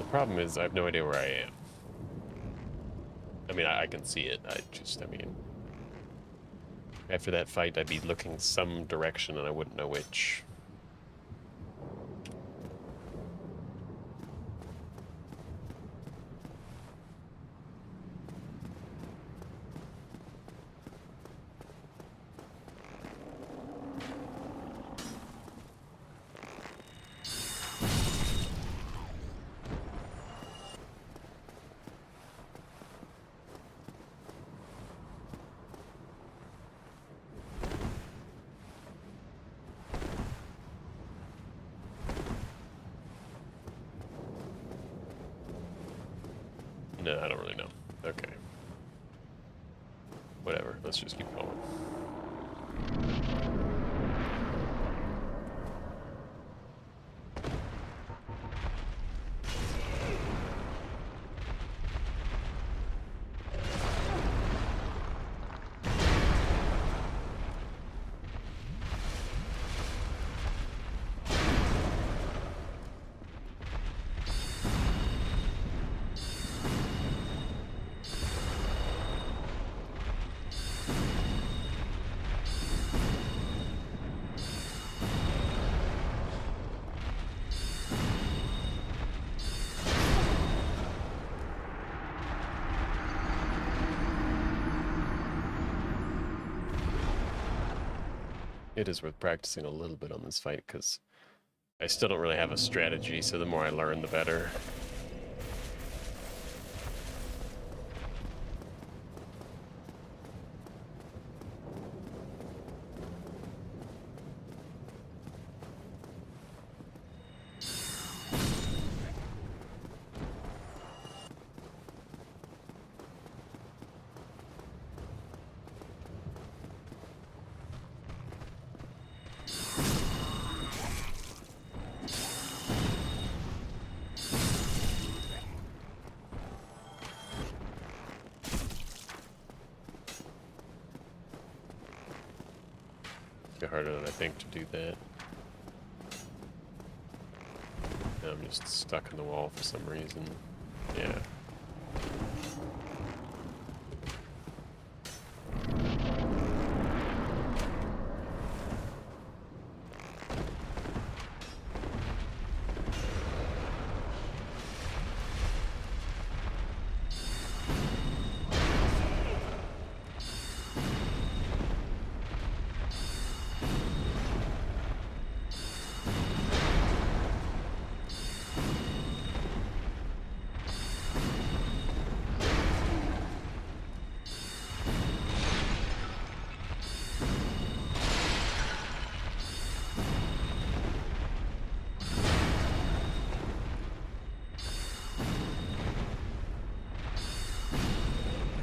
problem is I have no idea where I am. I mean, I can see it. I mean, after that fight, I'd be looking some direction and I wouldn't know which. No, I don't really know. Okay. Whatever, let's just keep going. It is worth practicing a little bit on this fight, because I still don't really have a strategy, so the more I learn, the better. It's harder than I think to do that. Now I'm just stuck in the wall for some reason. Yeah.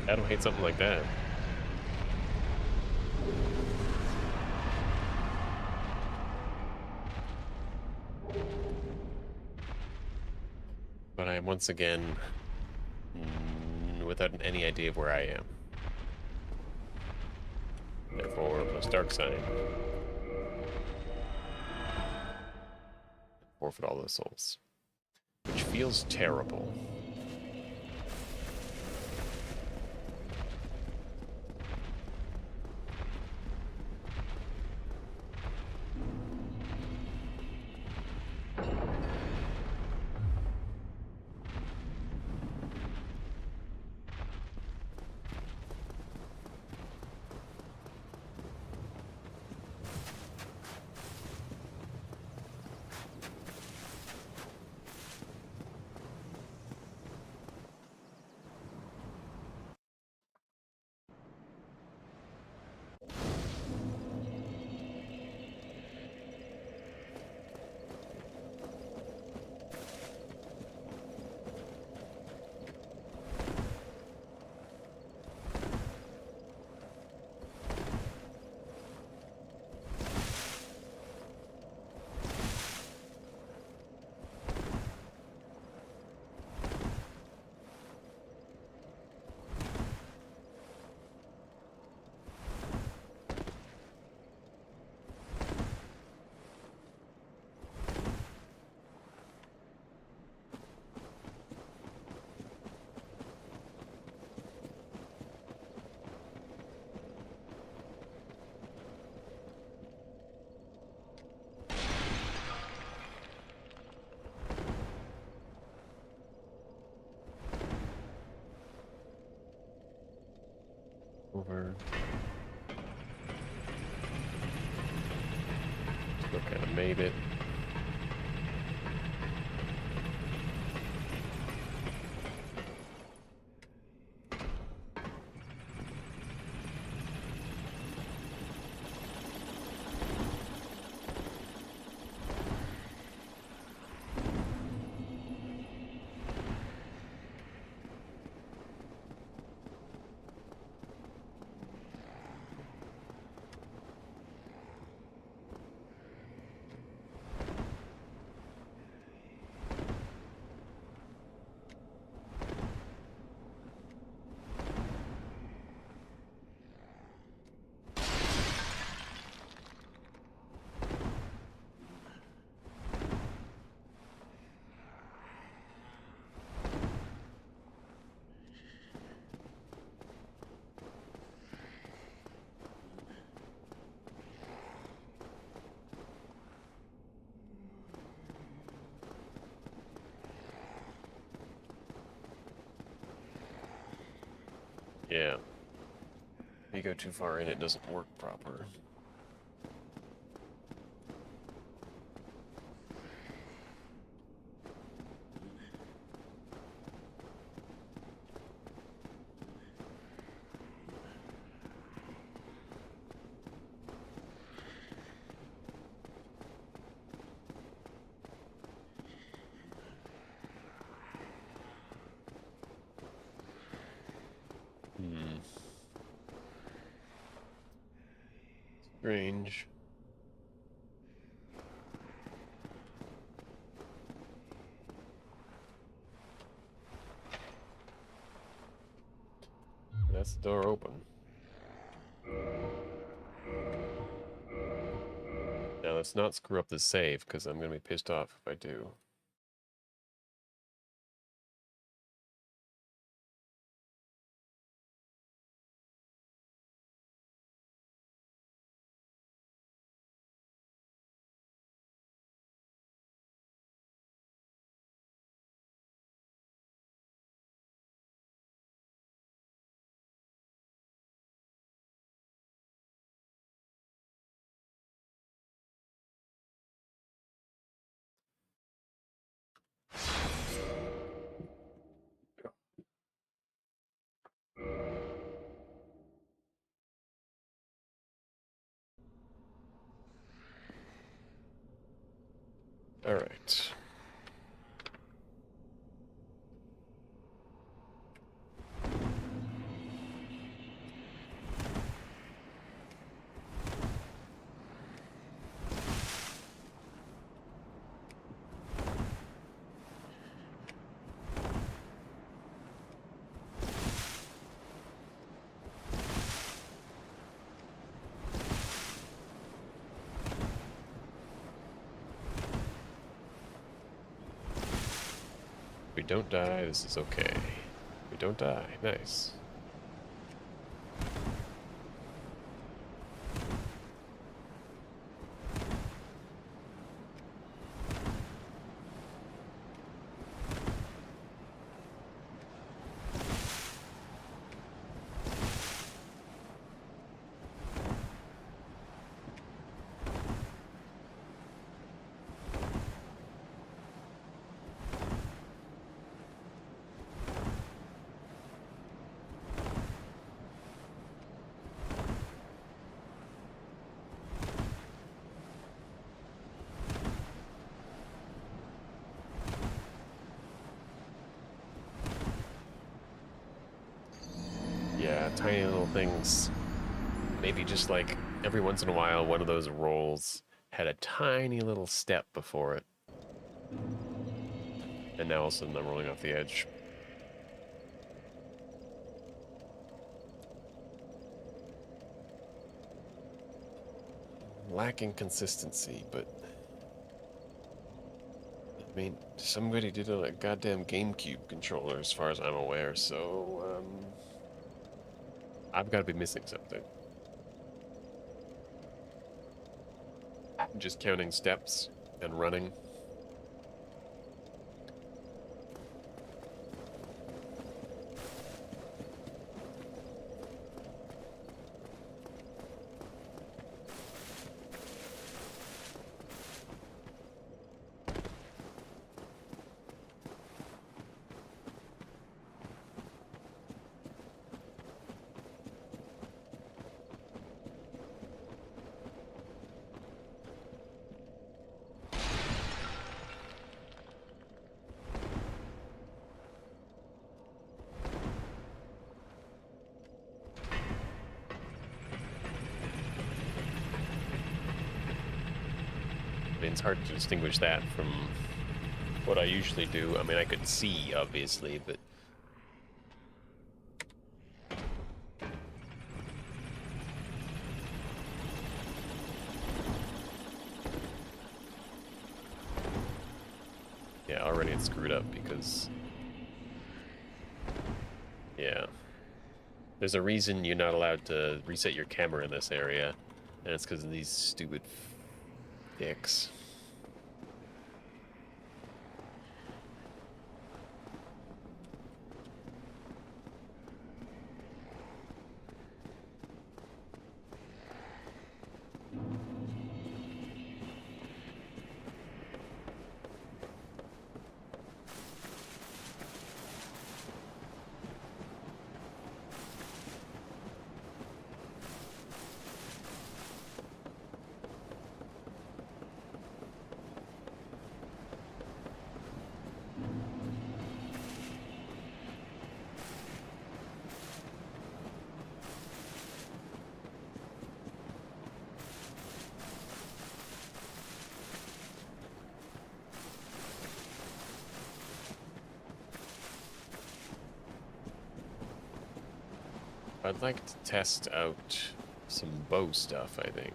I don't hate something like that. But I am once again without any idea of where I am. Therefore, plus dark sign. Forfeit all those souls. Which feels terrible. Over. Still kind of made it. Yeah. If you go too far in, it doesn't work proper. Hmm. Strange. That's the door open. Now let's not screw up the save, because I'm going to be pissed off if I do. All right. We don't die, this is okay. We don't die, nice. Yeah, tiny little things. Maybe just like every once in a while, one of those rolls had a tiny little step before it. And now all of a sudden I'm rolling off the edge. Lacking consistency, but I mean, somebody did a goddamn GameCube controller as far as I'm aware, so I've got to be missing something. Just counting steps and running. I mean, it's hard to distinguish that from what I usually do. I mean, I could see, obviously, but... Yeah, already it's screwed up because... Yeah. There's a reason you're not allowed to reset your camera in this area, and it's because of these stupid dicks. I'd like to test out some bow stuff, I think.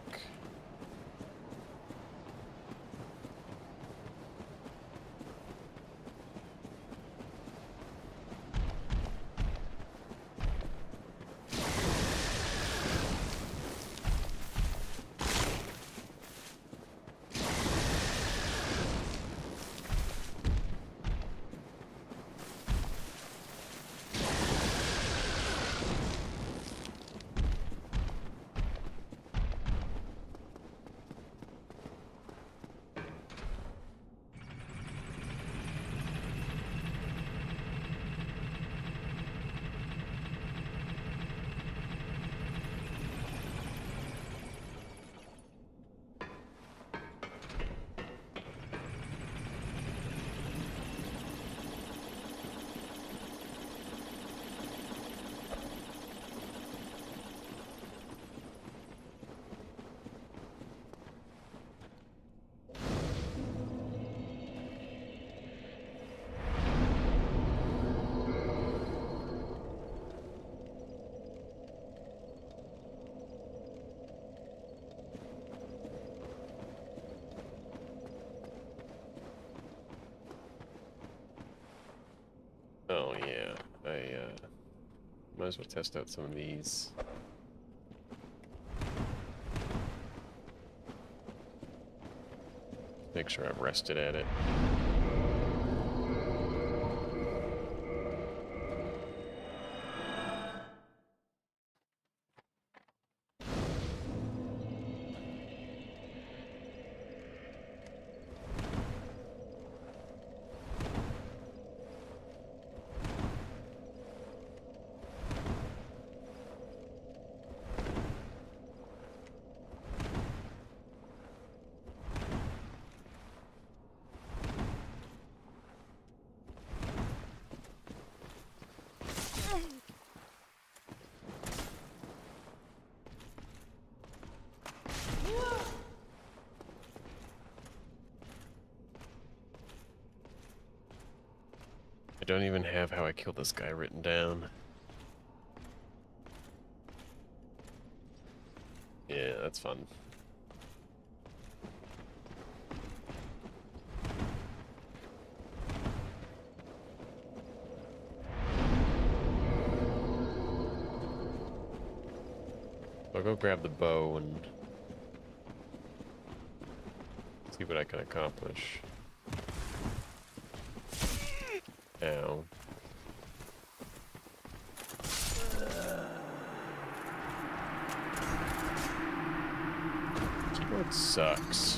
Oh yeah, I might as well test out some of these. Make sure I've rested at it. I don't even have how I killed this guy written down. Yeah, that's fun. I'll go grab the bow and see what I can accomplish. Ow. Keyboard sucks.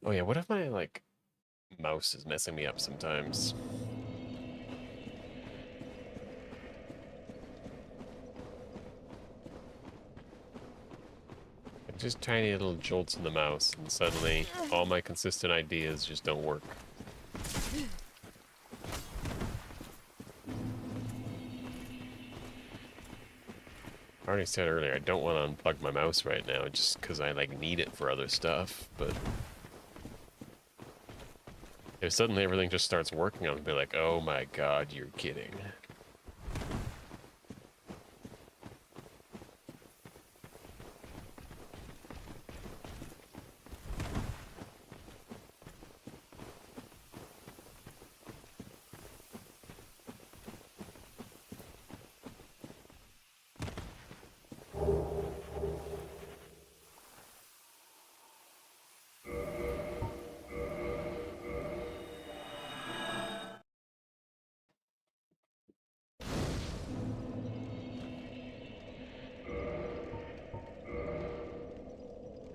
Oh yeah, what if my, like, mouse is messing me up sometimes? Just tiny little jolts in the mouse, and suddenly all my consistent ideas just don't work. already said earlier, I don't want to unplug my mouse right now just because I like need it for other stuff, but if suddenly everything just starts working, I'll be like, oh my god, you're kidding.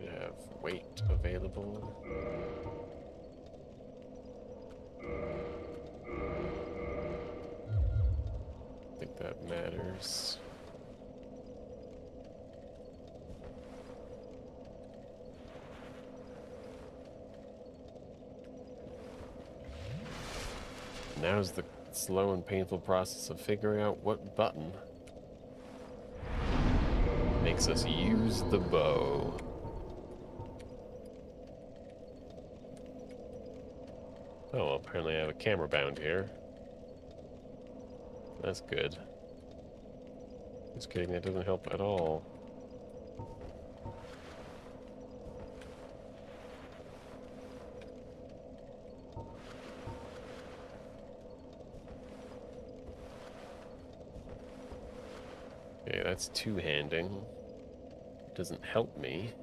We have weight available. I think that matters. Now's the slow and painful process of figuring out what button makes us use the bow. Oh, well, apparently I have a camera bound here. That's good. Just kidding, that doesn't help at all. Okay, that's two-handing. Doesn't help me.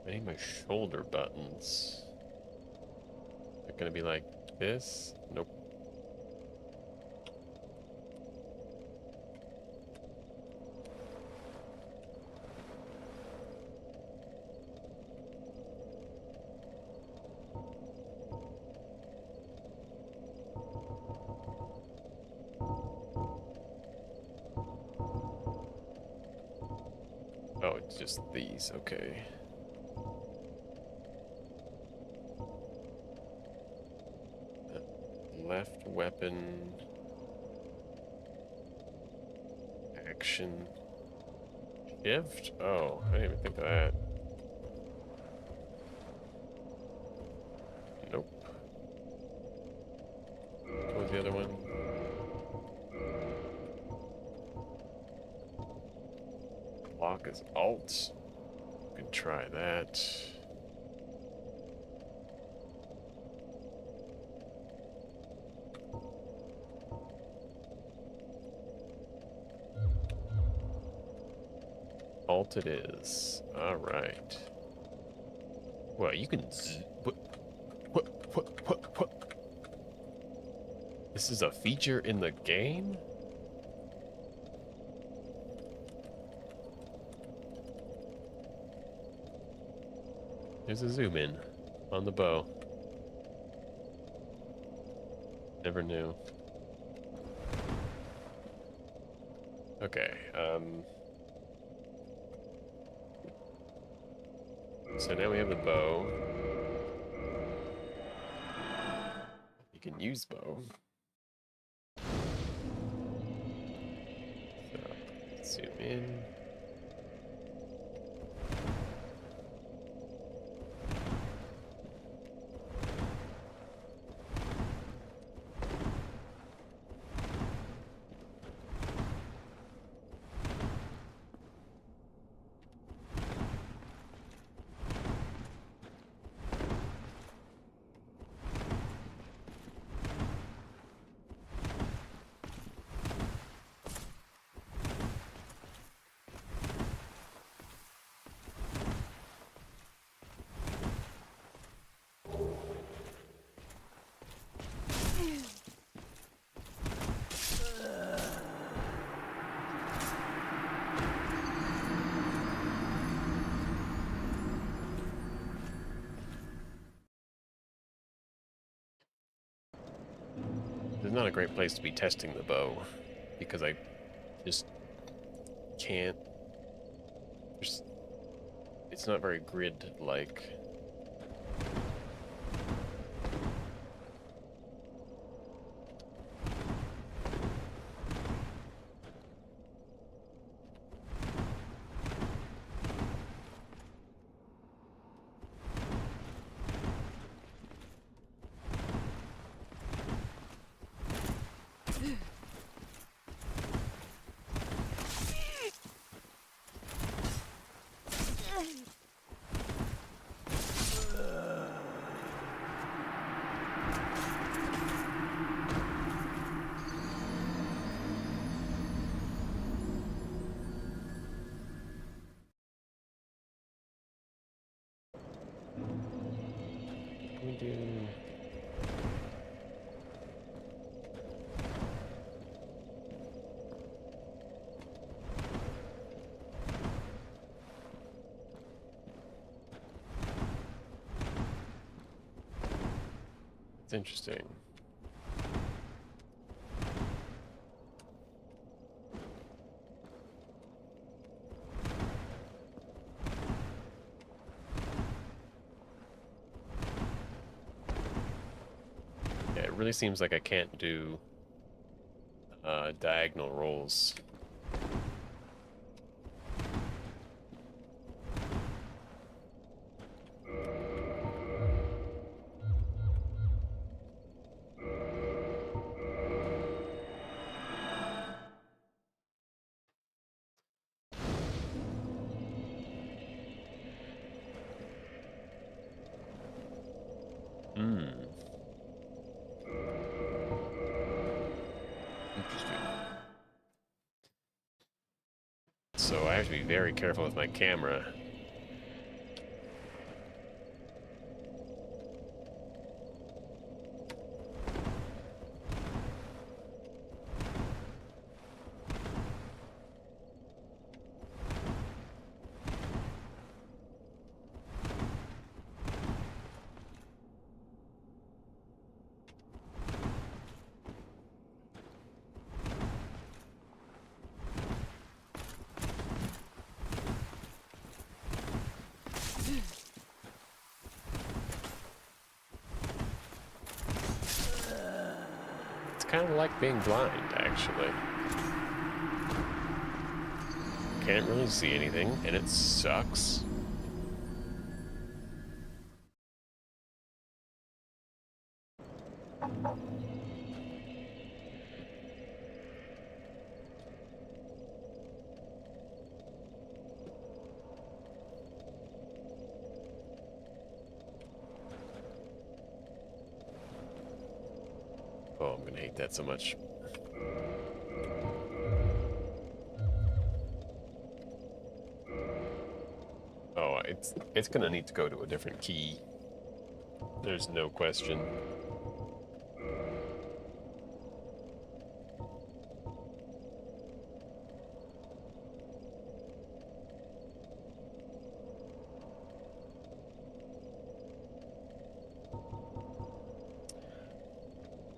I need my shoulder buttons. They're gonna be like this? Nope. Oh, it's just these, okay. Left weapon. Action. Shift? Oh, I didn't even think of that. Nope. What was the other one? Lock is Alt. You can try that. Alt it is. Alright. Well, you can what? This is a feature in the game? There's a zoom in on the bow. Never knew. Okay, so now we have the bow. You can use bow. So, zoom in. not a great place to be testing the bow, because I just can't. It's not very grid-like. We do. It's interesting. Yeah, it really seems like I can't do diagonal rolls. Hmm. Interesting. So I have to be very careful with my camera. It's kind of like being blind, actually. Can't really see anything, and it sucks. Oh, I'm gonna hate that so much. Oh, it's gonna need to go to a different key. There's no question.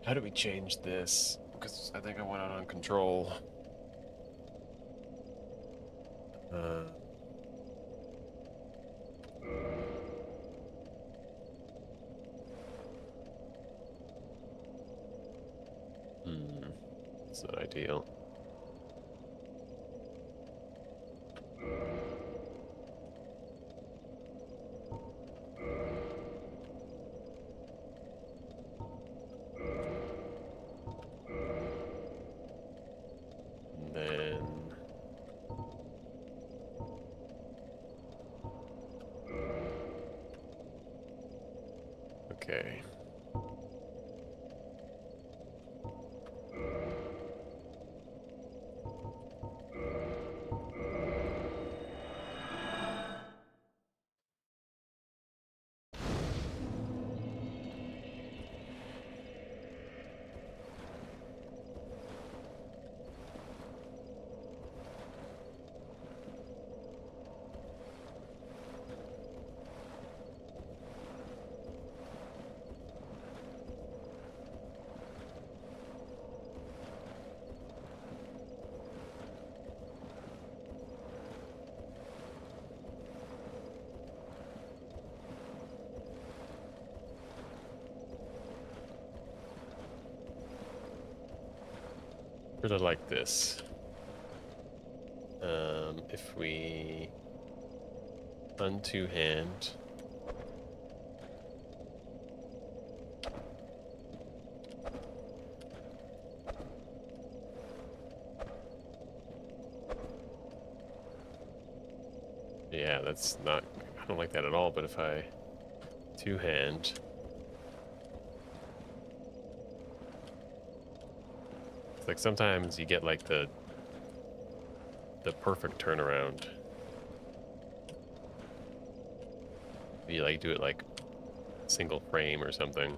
How do we change this? Because I think I went out on control. It's not ideal. And then... Okay. Really like this. If we untwo-hand. Yeah, that's not, I don't like that at all, but if I two-hand. It's like sometimes you get like the perfect turnaround. You like do it like single frame or something.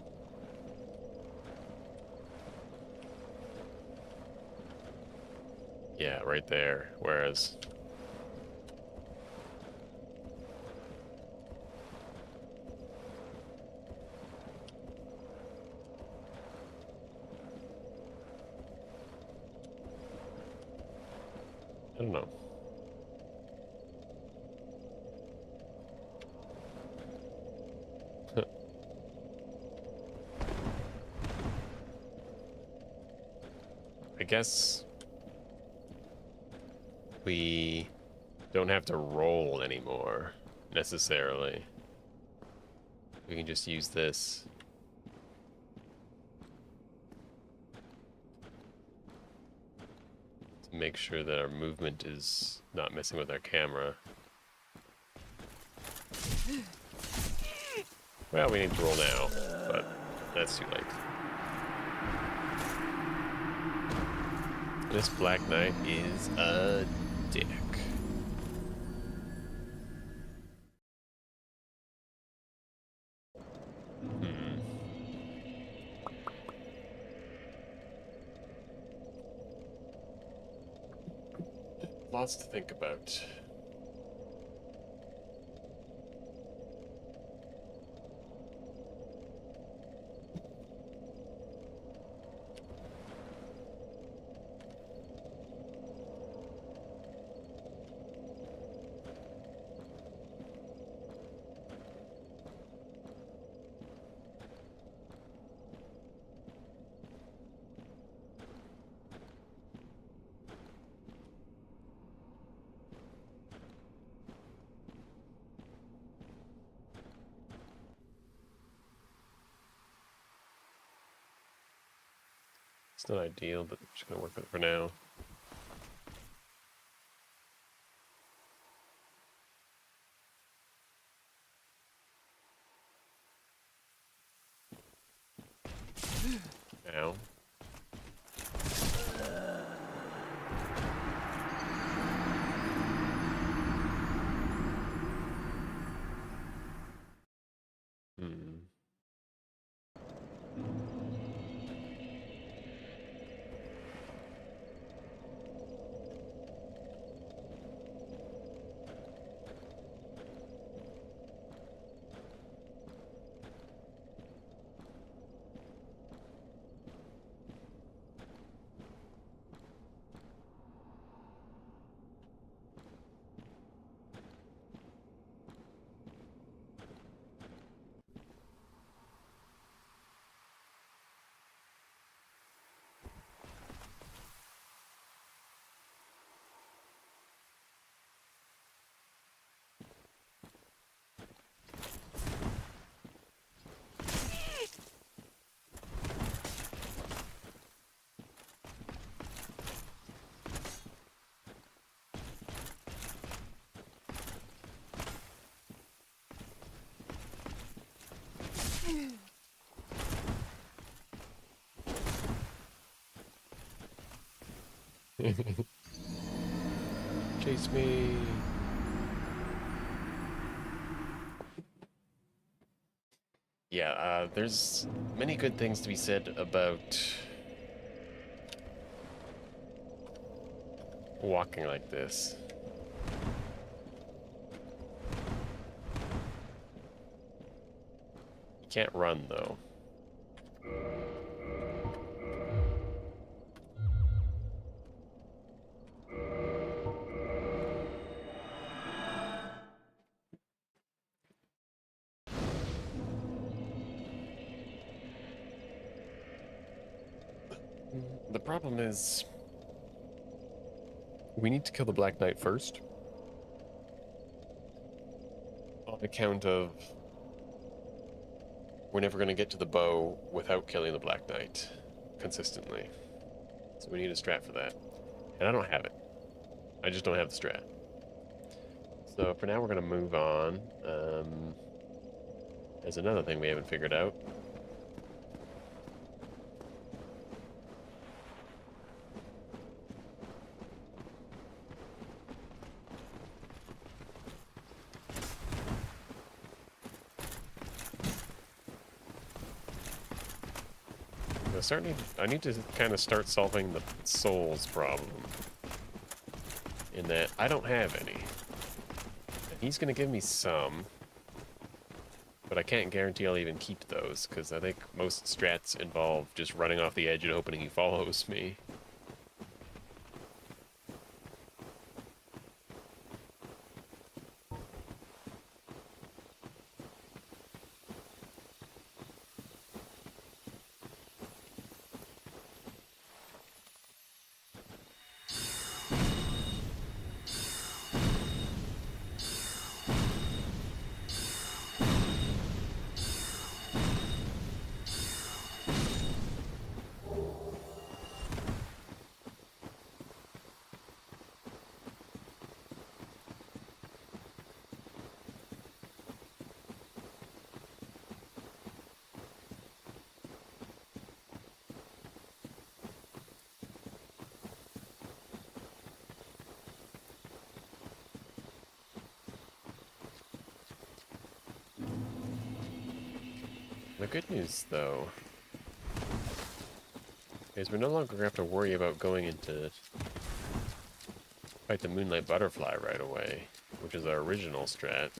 Yeah, right there. Whereas I don't know. I guess we don't have to roll anymore, necessarily. We can just use this. To make sure that our movement is not messing with our camera. Well, we need to roll now, but that's too late. This Black Knight is a dick. Lots to think about. It's not ideal, but I'm just gonna work with it for now. Ow. Hmm. Chase me. Yeah, there's many good things to be said about walking like this. You can't run, though. The problem is, We need to kill the Black Knight first. On account of we're never going to get to the bow without killing the Black Knight consistently. So we need a strat for that. And I don't have it. I just don't have the strat. So for now we're going to move on. There's another thing we haven't figured out. I need to kind of start solving the souls problem. In that I don't have any. And he's going to give me some. But I can't guarantee I'll even keep those, because I think most strats involve just running off the edge and hoping he follows me. The good news, though, is we're no longer going to have to worry about going into fight the Moonlight Butterfly right away, which is our original strat.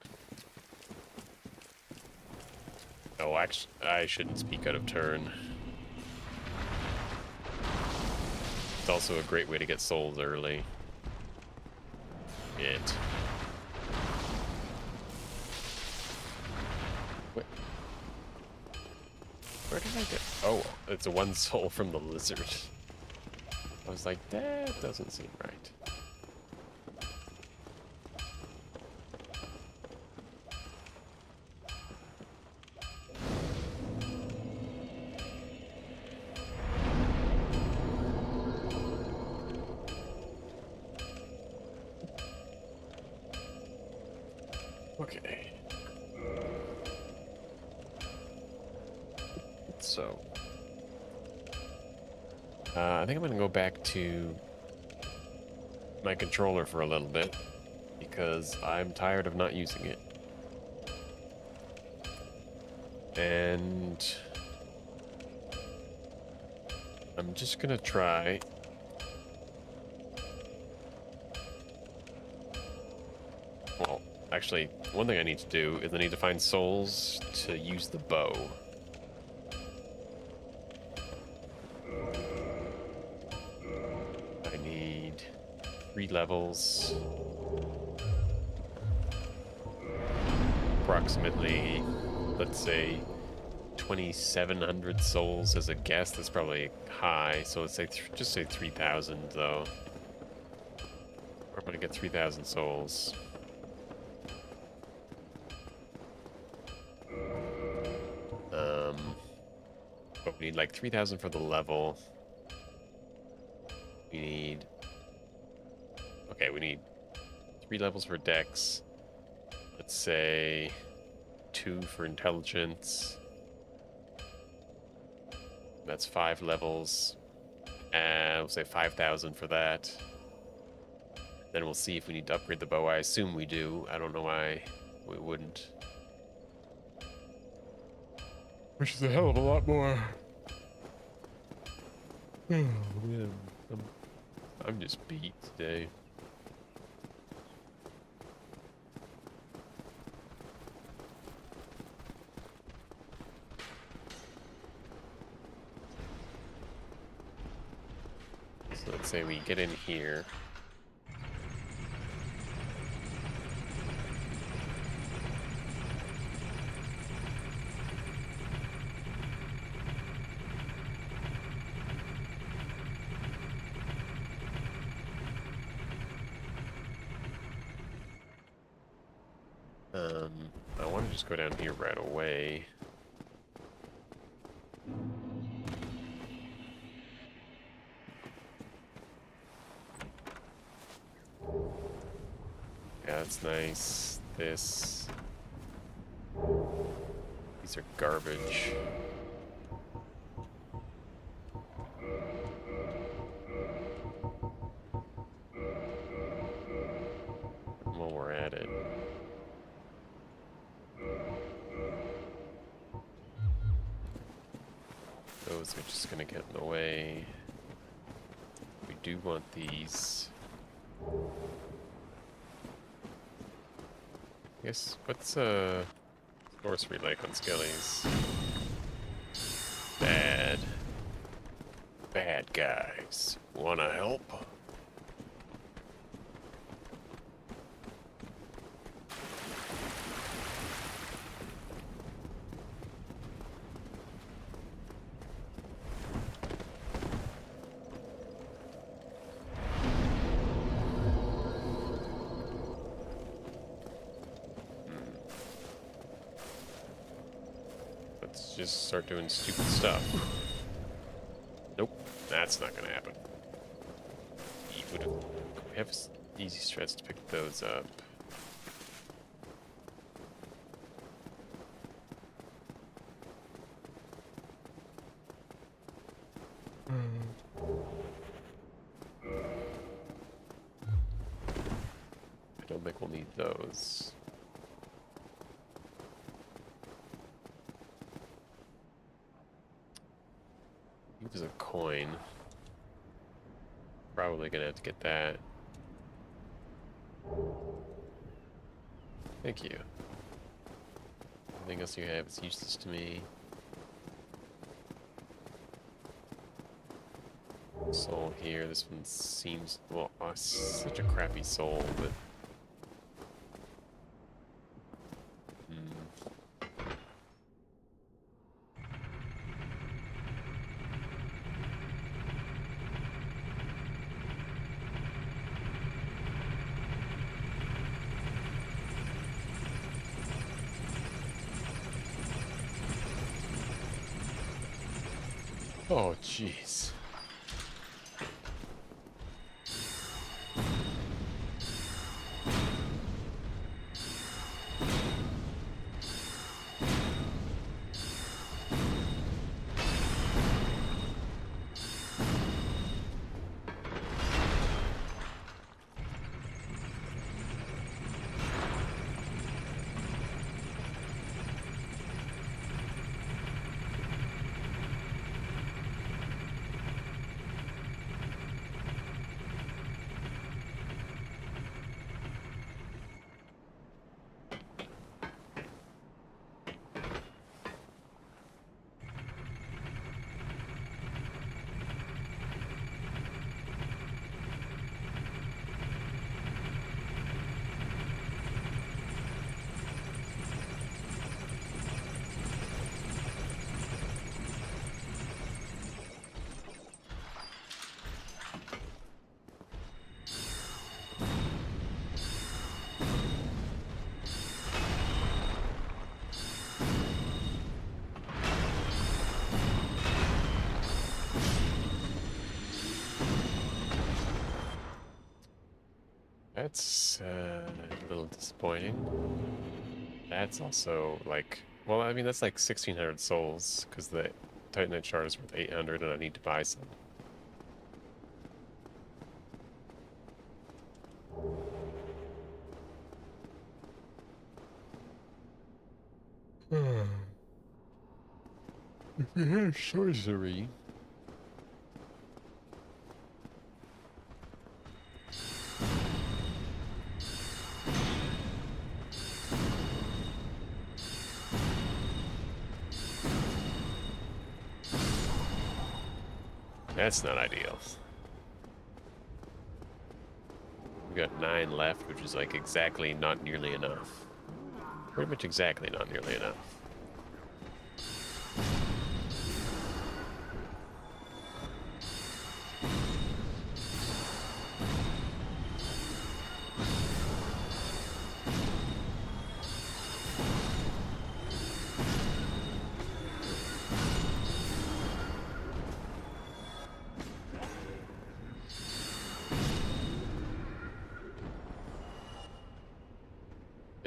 Oh, actually, I shouldn't speak out of turn. It's also a great way to get souls early. It. Where did I get? Oh, it's a 1 soul from the lizard. I was like, that doesn't seem right. Okay. So, I think I'm going to go back to my controller for a little bit, because I'm tired of not using it. And I'm just going to try well, actually, one thing I need to do is I need to find souls to use the bow. I need 3 levels. Approximately, let's say, 2,700 souls as a guess. That's probably high, so let's say just say 3,000 though. I'm gonna get 3,000 souls. But we need like 3,000 for the level. We need... Okay, we need 3 levels for Dex. Let's say 2 for Intelligence. That's 5 levels. And we'll say 5,000 for that. Then we'll see if we need to upgrade the bow. I assume we do. I don't know why we wouldn't. Which is a hell of a lot more. Oh, man. I'm just beat today. So let's say we get in here. I want to just go down here right away. Yeah, that's nice. This. These are garbage. While we're at it. Those are just gonna get in the way. We do want these. I guess, what's sorcery like on Skellies? Bad. Bad guys. Wanna help? Let's just start doing stupid stuff. Nope, that's not gonna happen. We have easy strats to pick those up. I don't think we'll need those. There's a coin. Probably gonna have to get that. Thank you. Anything else you have is useless to me. Soul here. This one seems, well, such a crappy soul, but. Oh, jeez. That's a little disappointing. That's also like, well, I mean, that's like 1,600 souls, because the Titanite shard is worth 800 and I need to buy some. If we had sorcery. That's not ideal. We got 9 left, which is like exactly not nearly enough. Pretty much exactly not nearly enough.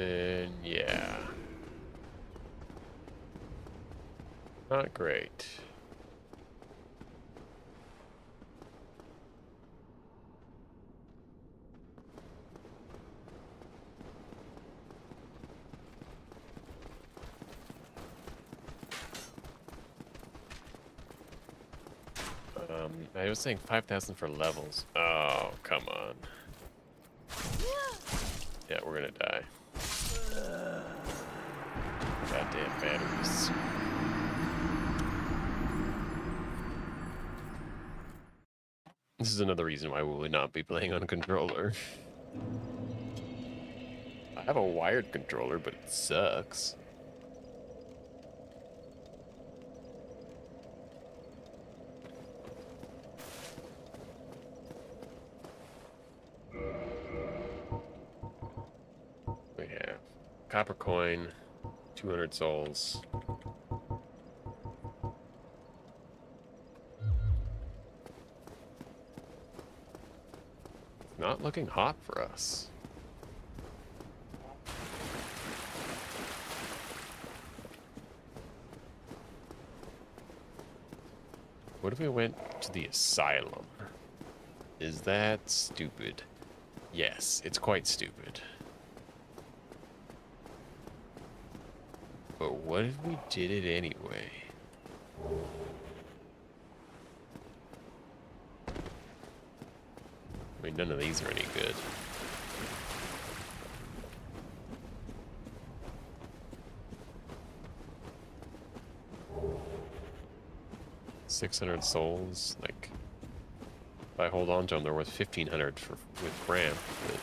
And yeah. Not great. I was saying 5,000 for levels. Oh, come on. Yeah, we're gonna die. Goddamn batteries. This is another reason why we would not be playing on a controller. I have a wired controller, but it sucks. We have copper coin, 200 souls. Not looking hot for us. What if we went to the asylum? Is that stupid? Yes, it's quite stupid. But what if we did it anyway? I mean, none of these are any good. $600 souls, like if I hold on to them, they're worth 1,500 for with ramp. But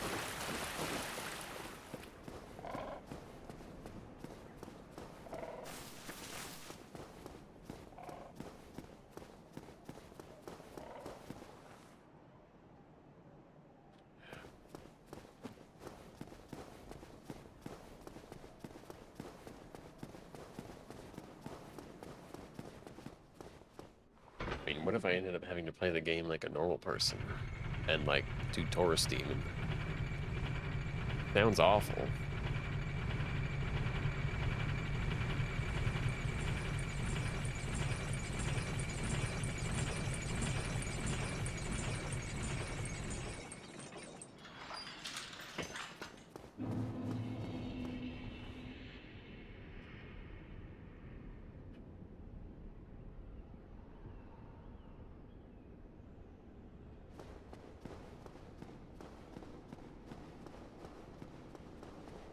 I mean, what if I ended up having to play the game like a normal person and like do touristy? And sounds awful.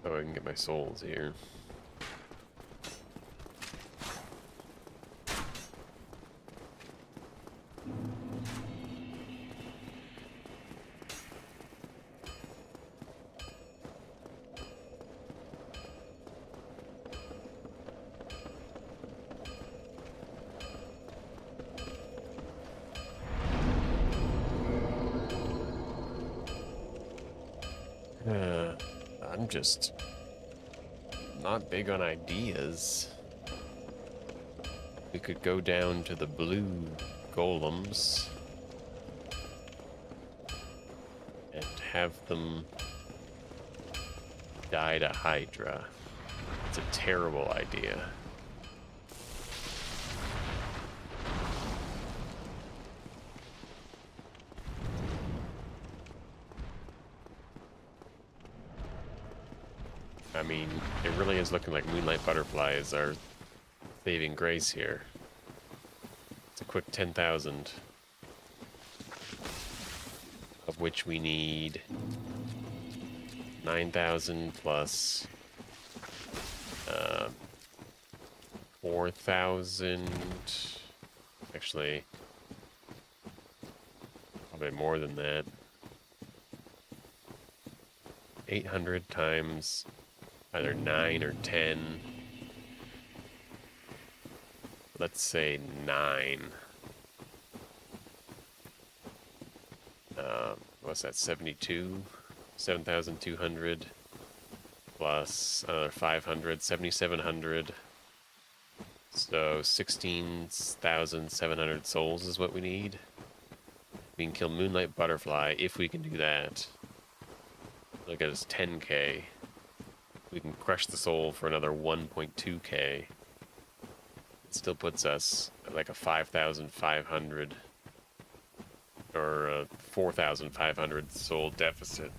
Oh, I can get my souls here. I'm just not big on ideas. We could go down to the blue golems and have them die to Hydra. It's a terrible idea. I mean, it really is looking like Moonlight Butterfly is our saving grace here. It's a quick 10,000. Of which we need 9,000 plus 4,000. Actually, probably more than that. 800 times either 9 or 10. Let's say 9. What's that? 72? 7,200 plus another 500, 7,700. So 16,700 souls is what we need. We can kill Moonlight Butterfly if we can do that. Look at us, 10k. We can crush the soul for another 1.2k. It still puts us at like a 5,500 or a 4,500 soul deficit.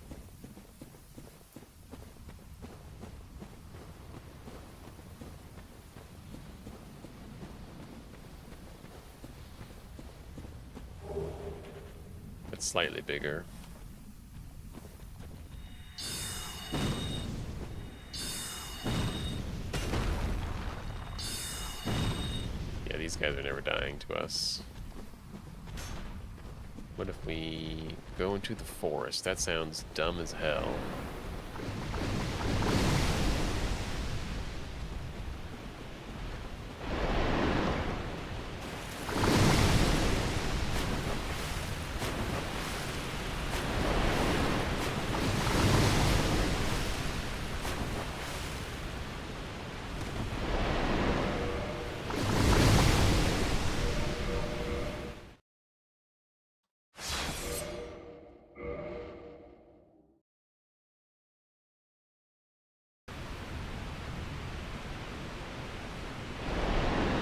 It's slightly bigger. Yeah, these guys are never dying to us. What if we go into the forest? That sounds dumb as hell.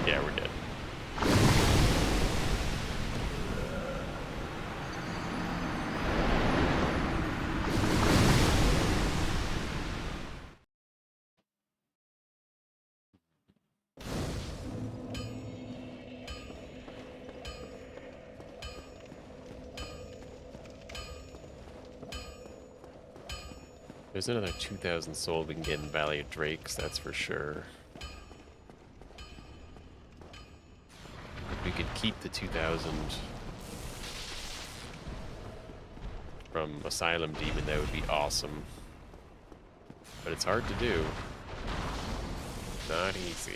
Yeah, we're dead. There's another 2,000 soul we can get in Valley of Drakes, that's for sure. If we could keep the 2,000 from Asylum Demon, that would be awesome. But it's hard to do. Not easy.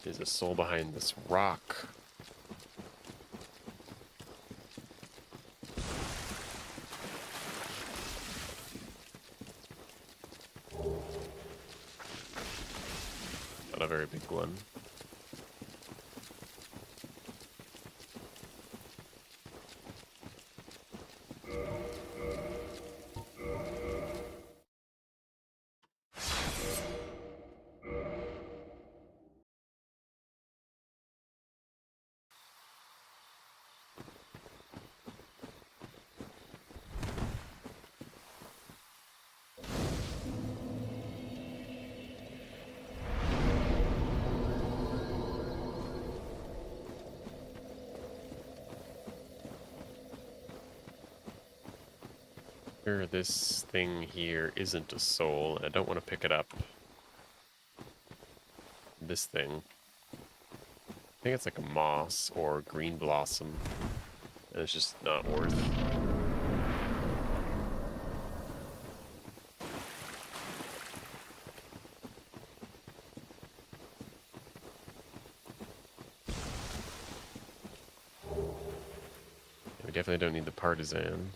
There's a soul behind this rock. Not a very big one. Sure, this thing here isn't a soul, and I don't want to pick it up. This thing. I think it's like a moss or green blossom, and it's just not worth. We definitely don't need the partisan.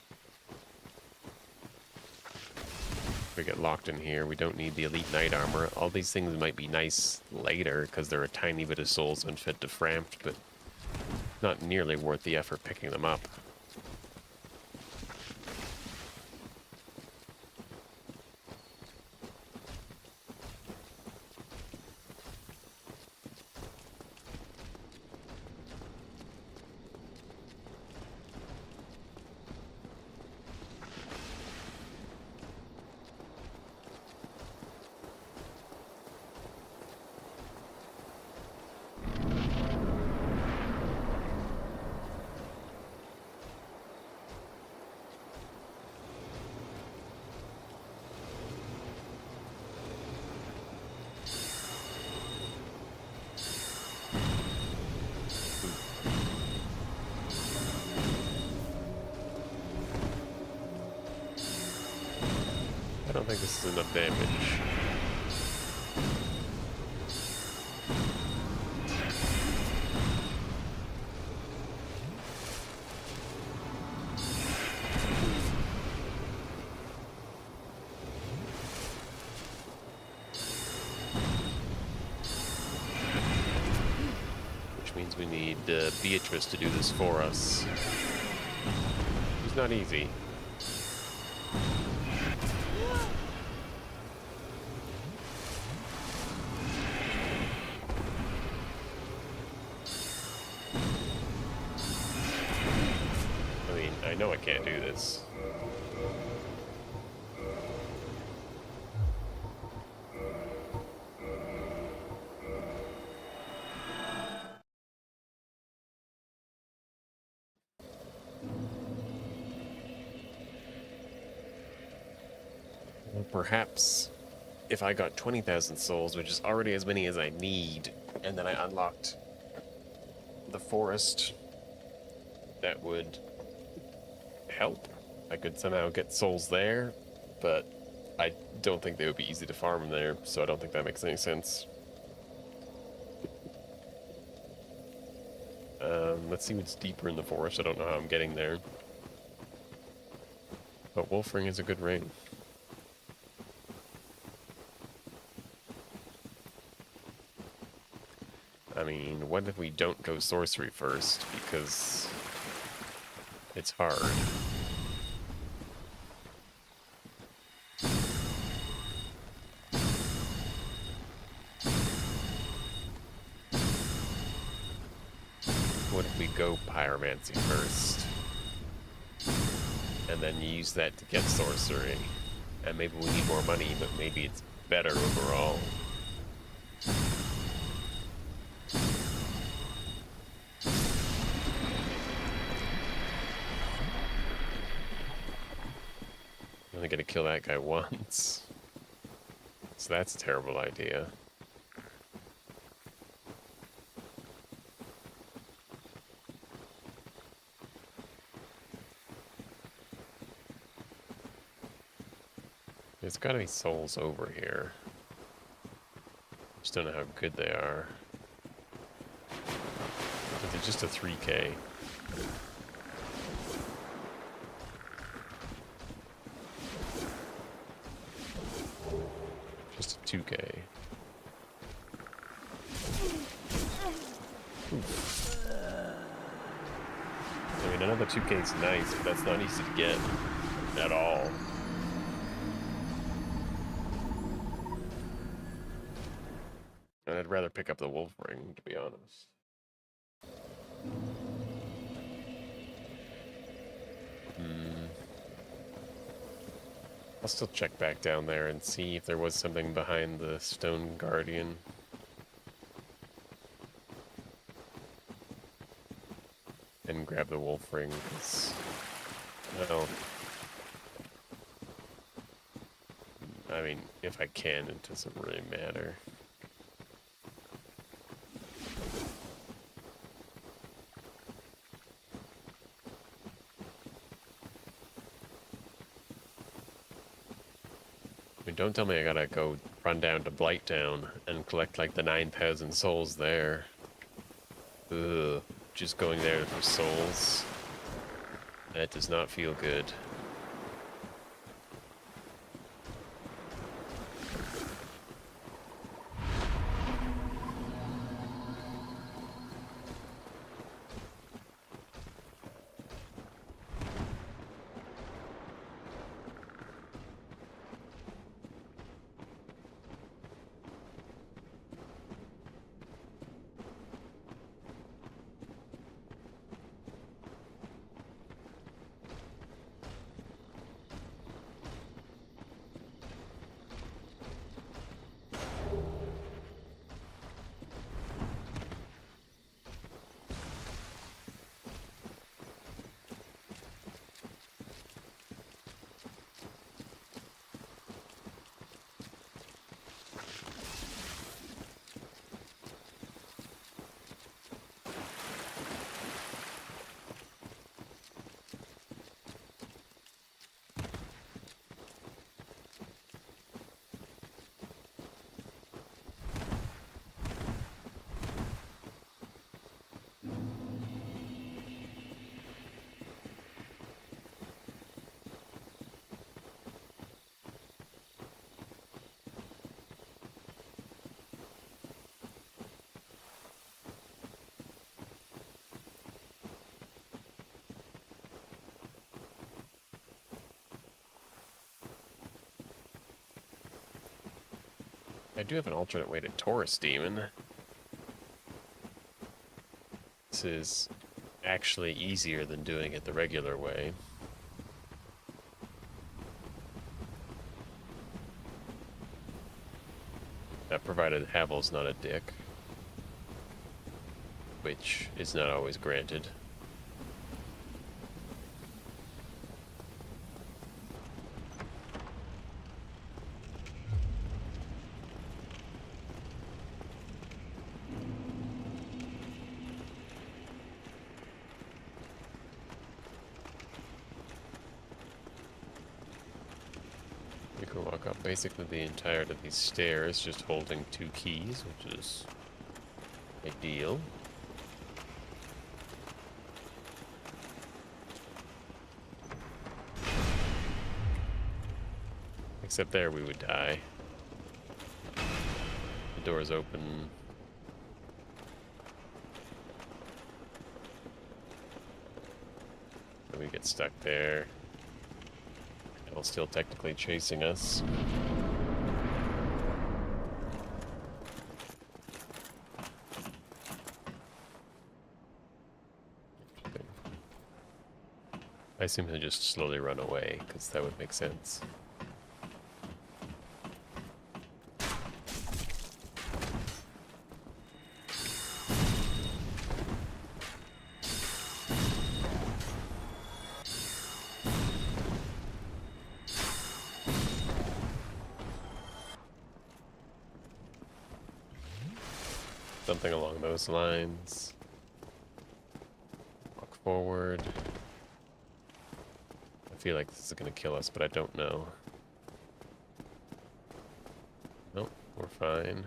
We get locked in here. We don't need the elite knight armor. All these things might be nice later because they're a tiny bit of souls unfit to Frampt, but not nearly worth the effort picking them up. I don't think this is enough damage. Beatrice to do this for us. It's not easy. I mean, I know I can't do this. Well, perhaps if I got 20,000 souls, which is already as many as I need, and then I unlocked the forest, that would help. I could somehow get souls there, but I don't think they would be easy to farm there, so I don't think that makes any sense. Let's see what's deeper in the forest. I don't know how I'm getting there. But Wolfring is a good ring. I mean, what if we don't go sorcery first? Because it's hard. What if we go pyromancy first? And then use that to get sorcery. And maybe we need more money, but maybe it's better overall. I'm only gonna kill that guy once. So that's a terrible idea. There's gotta be souls over here. Just don't know how good they are. But they're just a 3K. Just a 2K. Oof. I mean, another 2K is nice, but that's not easy to get at all. And I'd rather pick up the wolf ring, to be honest. I'll still check back down there and see if there was something behind the stone guardian. And grab the wolf ring, because, well, I mean, if I can, it doesn't really matter. Don't tell me I gotta go run down to Blighttown and collect like the 9,000 souls there. Ugh, just going there for souls. That does not feel good. I do have an alternate way to Taurus Demon. This is actually easier than doing it the regular way. That provided Havel's not a dick, which is not always granted. We can walk up basically the entirety of these stairs, just holding 2 keys, which is ideal. Except there we would die. The door's open. And we get stuck there. It'll still technically chasing us. I assume he'll just slowly run away, because that would make sense. Something along those lines. Walk forward. I feel like this is gonna kill us, but I don't know. Nope, we're fine.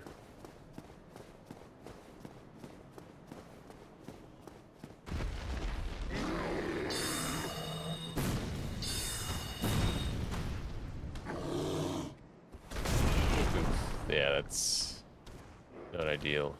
Yeah, that's not ideal.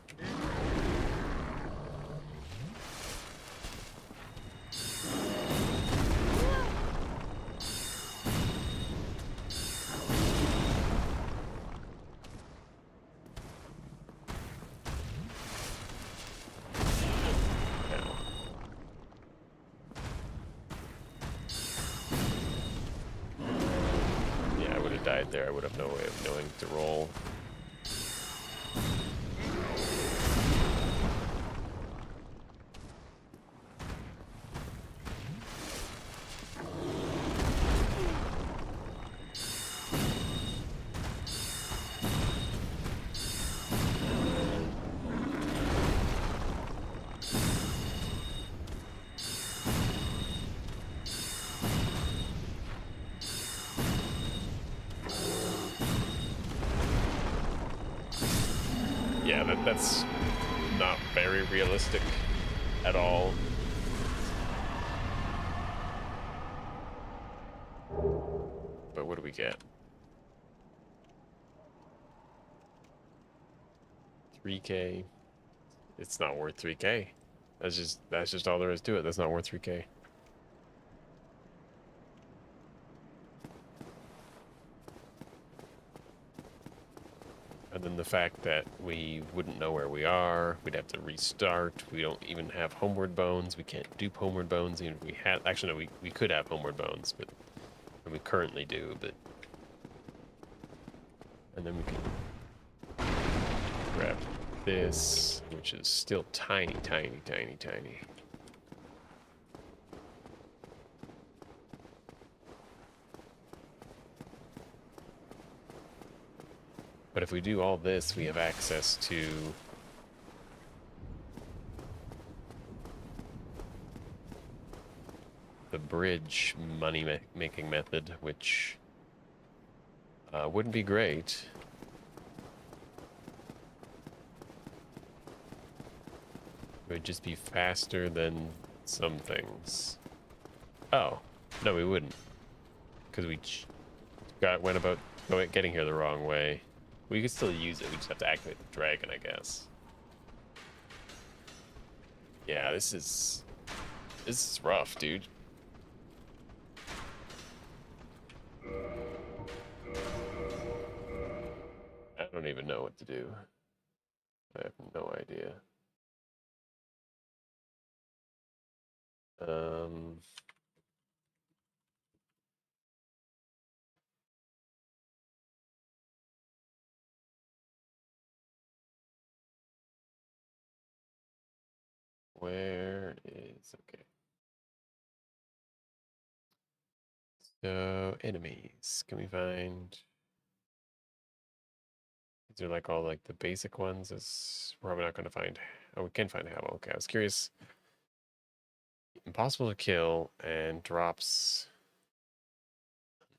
Yeah, I would have died there. I would have no way of knowing to roll. Yeah, that's not very realistic at all. But what do we get? 3K. It's not worth 3K. That's just all there is to it. That's not worth 3K. And then the fact that we wouldn't know where we are, we'd have to restart. We don't even have homeward bones. We can't dupe homeward bones. Even if we had, actually, no, we could have homeward bones, but and we currently do. But and then we can grab this, which is still tiny, tiny, tiny, tiny. But if we do all this, we have access to the bridge money-making method, which wouldn't be great. It would just be faster than some things. Oh, no, we wouldn't, because we went about getting here the wrong way. We could still use it, we just have to activate the dragon, I guess. Yeah, this is rough, dude. I don't don't even know what to do. I have no idea. Um, where is okay? So enemies. Can we find? These are like all like the basic ones. Is we're probably not going to find. Oh, we can find Hell. Okay, I was curious. Impossible to kill and drops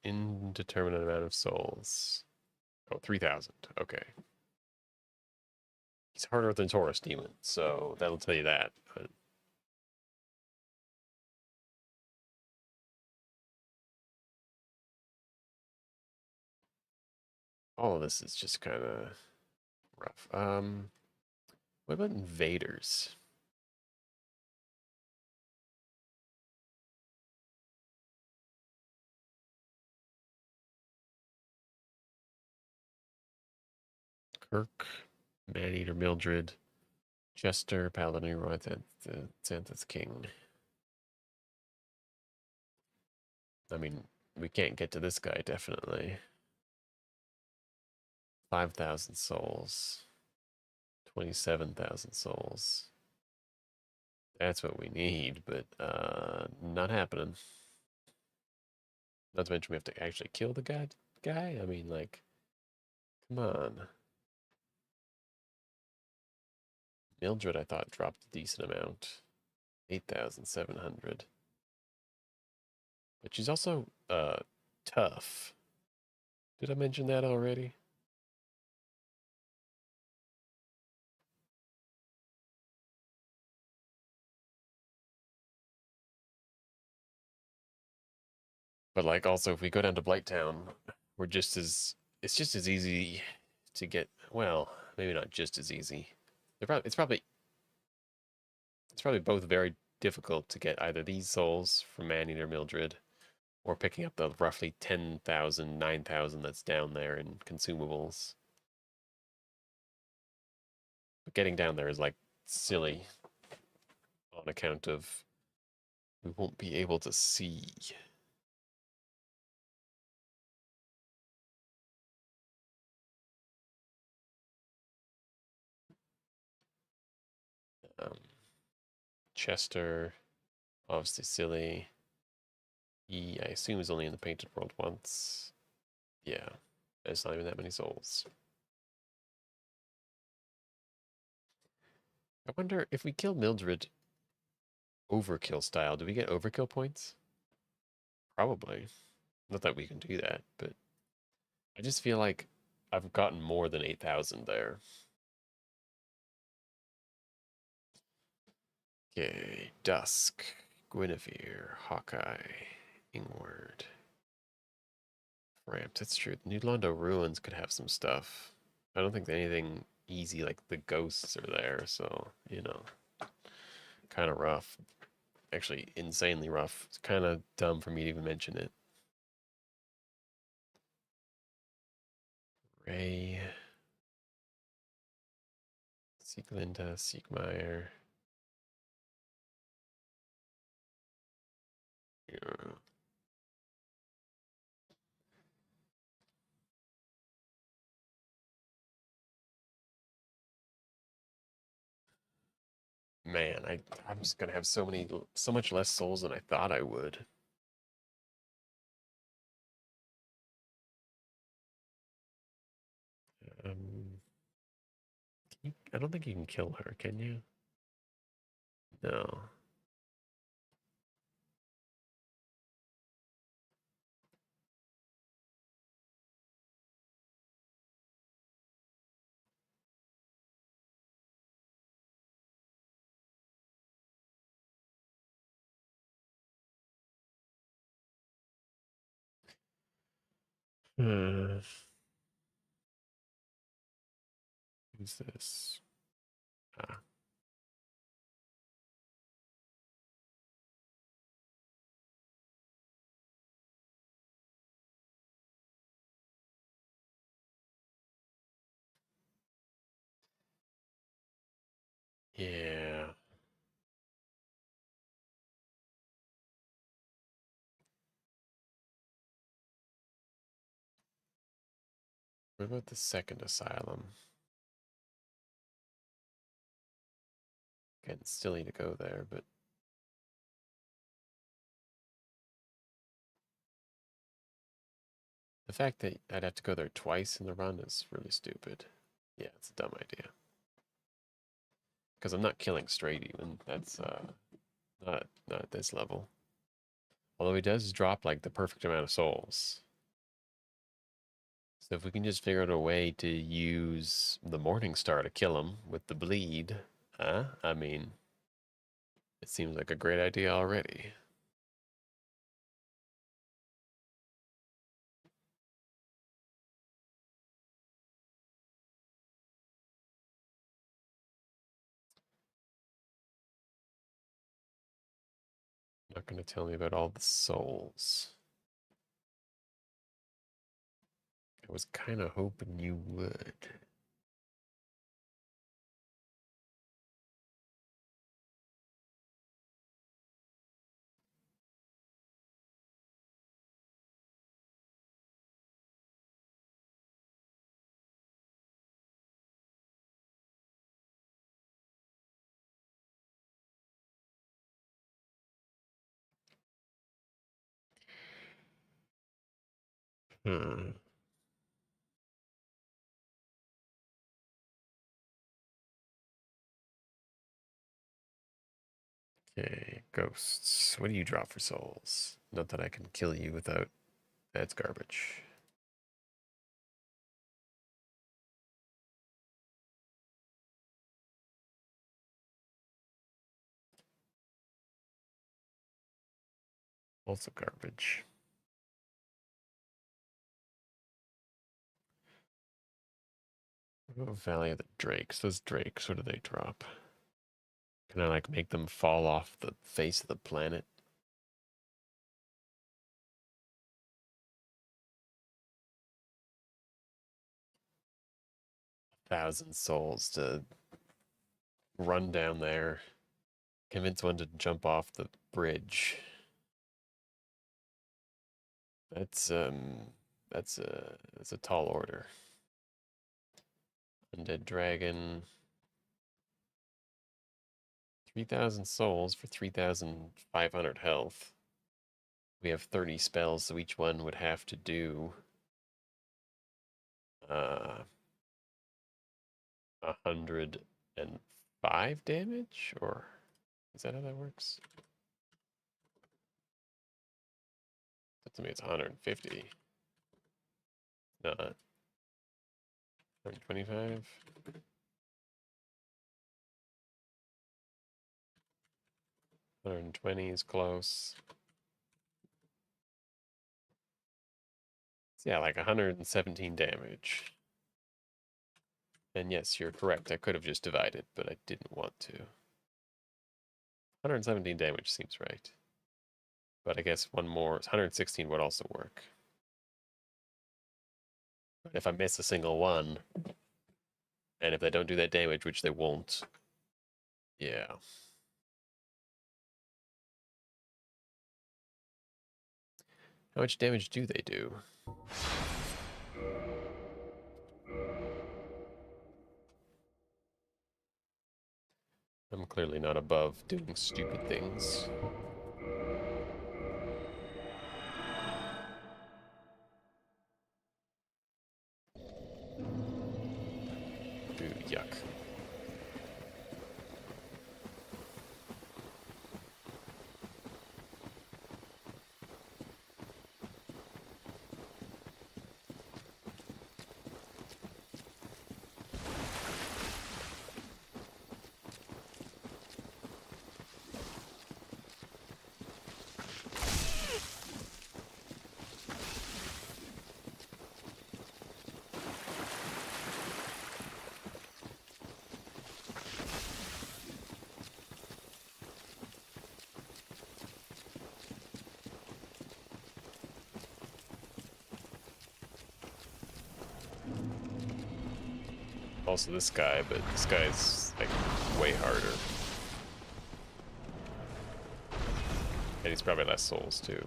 indeterminate amount of souls. Oh, 3,000. Okay. He's harder than Taurus Demon, so that'll tell you that. But all of this is just kind of rough. What about invaders? Kirk, Maneater, Mildred, Chester, Paladin, Roy, Santa's King. I mean, we can't get to this guy, definitely. 5,000 souls. 27,000 souls. That's what we need, but not happening. Not to mention we have to actually kill the guy. I mean, like, come on. Mildred, I thought, dropped a decent amount. 8,700. But she's also tough. Did I mention that already? But like also if we go down to Blighttown, we're just as it's just as easy to get well, maybe not just as easy. It's probably both very difficult to get either these souls from Maneater Mildred or picking up the roughly 10,000, 9,000 that's down there in consumables. But getting down there is like silly on account of we won't be able to see. Um, Chester, obviously silly. He, I assume, is only in the painted world once. Yeah, there's not even that many souls. I wonder if we kill Mildred overkill style, do we get overkill points? Probably. Not that we can do that, but I just feel like I've gotten more than 8,000 there. Okay, Dusk, Guinevere, Hawkeye, Ingward. Ramped, that's true. New Londo Ruins could have some stuff. I don't think anything easy like the ghosts are there, so, you know, kind of rough. Actually, insanely rough. It's kind of dumb for me to even mention it. Ray, Sieglinde, Siegmeyer. Yeah. Man, I'm just gonna have so much less souls than I thought I would. I don't think you can kill her, can you? No. Uh, who's this? Ah. Yeah. What about the second asylum? Again, still need to go there, but the fact that I'd have to go there twice in the run is really stupid. Yeah, it's a dumb idea. Because I'm not killing straight even. That's not at this level. Although he does drop like the perfect amount of souls. So if we can just figure out a way to use the Morning Star to kill him with the bleed, I mean, it seems like a great idea already. Not going to tell me about all the souls. I was kind of hoping you would. Hmm. Okay, ghosts. What do you drop for souls? Not that I can kill you without... That's garbage. Also garbage. Oh, Valley of the Drakes. Those drakes, what do they drop? Can I like make them fall off the face of the planet? Thousand souls to run down there. Convince one to jump off the bridge. That's a tall order. Undead dragon. 3,000 souls for 3,500 health. We have 30 spells, so each one would have to do 105 damage, or is that how that works? That to me it's 150. Not 125. 120 is close. So yeah, like 117 damage. And yes, you're correct. I could have just divided, but I didn't want to. 117 damage seems right. But I guess one more, 116 would also work. But if I miss a single one, and if they don't do that damage, which they won't, yeah. How much damage do they do? I'm clearly not above doing stupid things. Ooh, yuck. Also this guy, but this guy's like way harder. And he's probably less souls, too.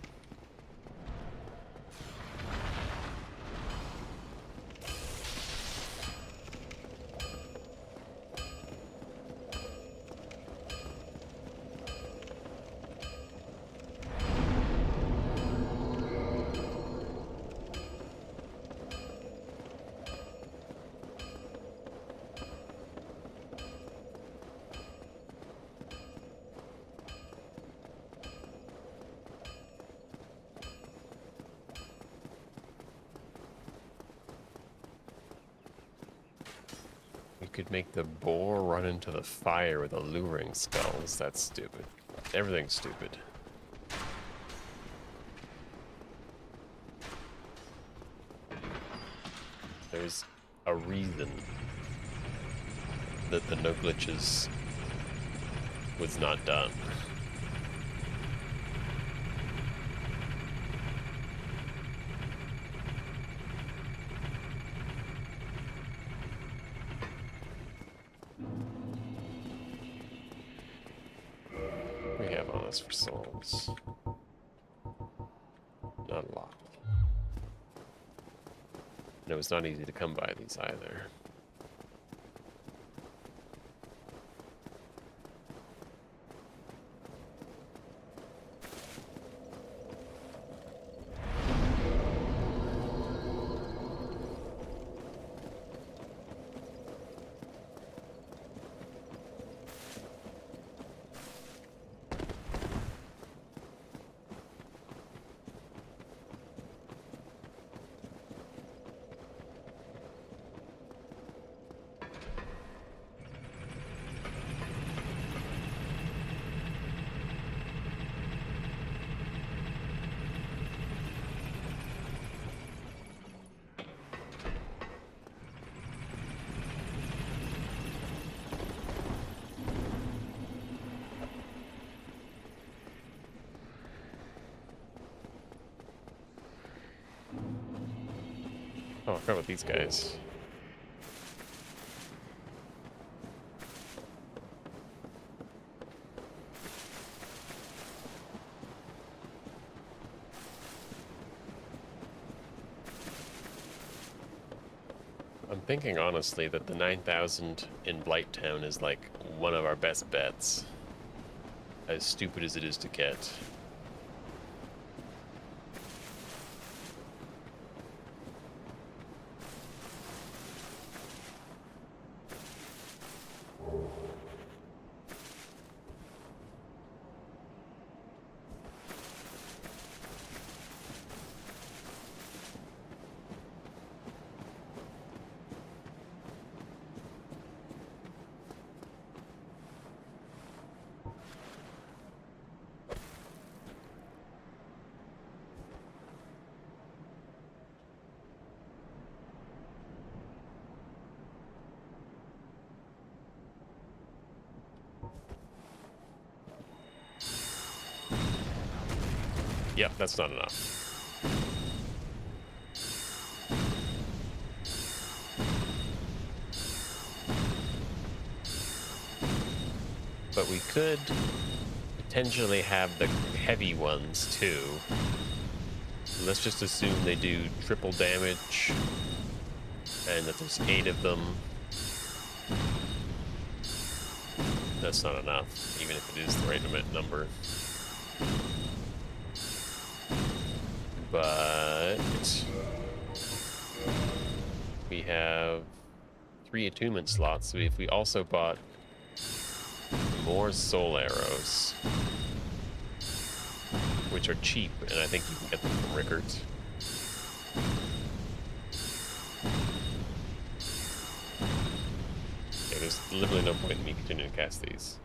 We could make the boar run into the fire with alluring skulls. That's stupid. Everything's stupid. There's a reason that the no glitches was not done. We have on us for souls. Not a lot. And it was not easy to come by these either. Oh, I forgot about these guys. I'm thinking honestly that the 9,000 in Blighttown is like one of our best bets. As stupid as it is to get. Yep, that's not enough. But we could potentially have the heavy ones too. Let's just assume they do triple damage and that there's 8 of them. That's not enough, even if it is the right number. But we have 3 attunement slots, so if we also bought more soul arrows, which are cheap, and I think you can get them from Rickards. Yeah, there's literally no point in me continuing to cast these.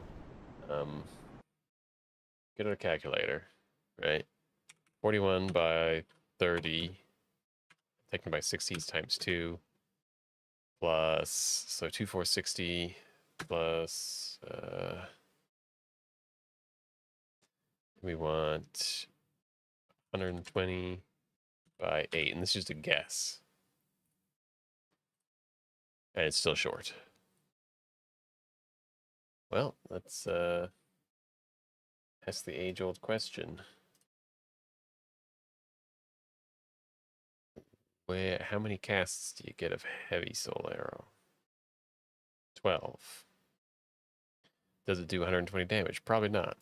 Get our calculator, right? 41 by 30, taken by 60s times 2, plus, so 2460 plus, we want 120 by 8, and this is just a guess. And it's still short. Well, let's ask the age-old question. How many casts do you get of heavy soul arrow? 12. Does it do 120 damage? Probably not.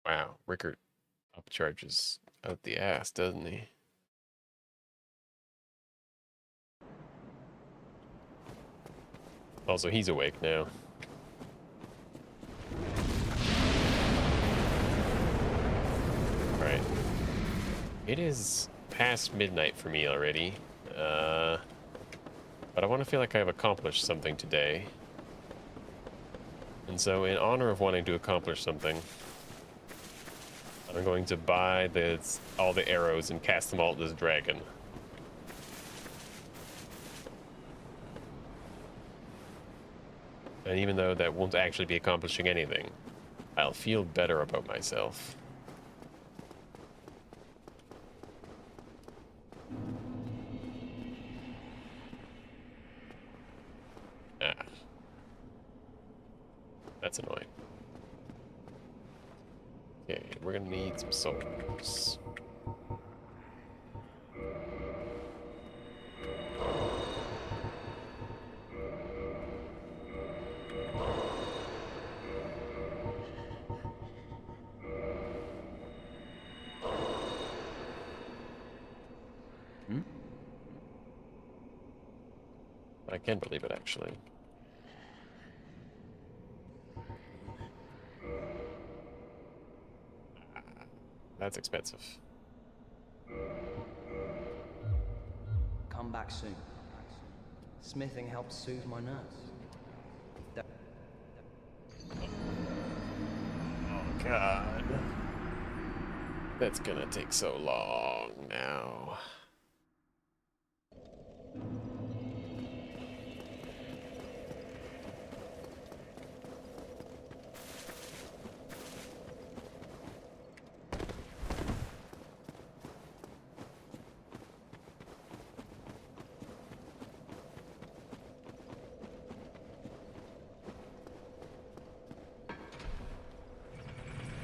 Wow, Rickert upcharges out the ass, doesn't he? Also, he's awake now. Right. It is past midnight for me already. But I want to feel like I've accomplished something today. And so, in honor of wanting to accomplish something, I'm going to buy all the arrows and cast them all at this dragon. And even though that won't actually be accomplishing anything, I'll feel better about myself. Ah. That's annoying. Okay, we're gonna need some souls. I can believe it, actually. That's expensive. Come back soon. Smithing helps soothe my nerves. Oh, God. That's gonna take so long now.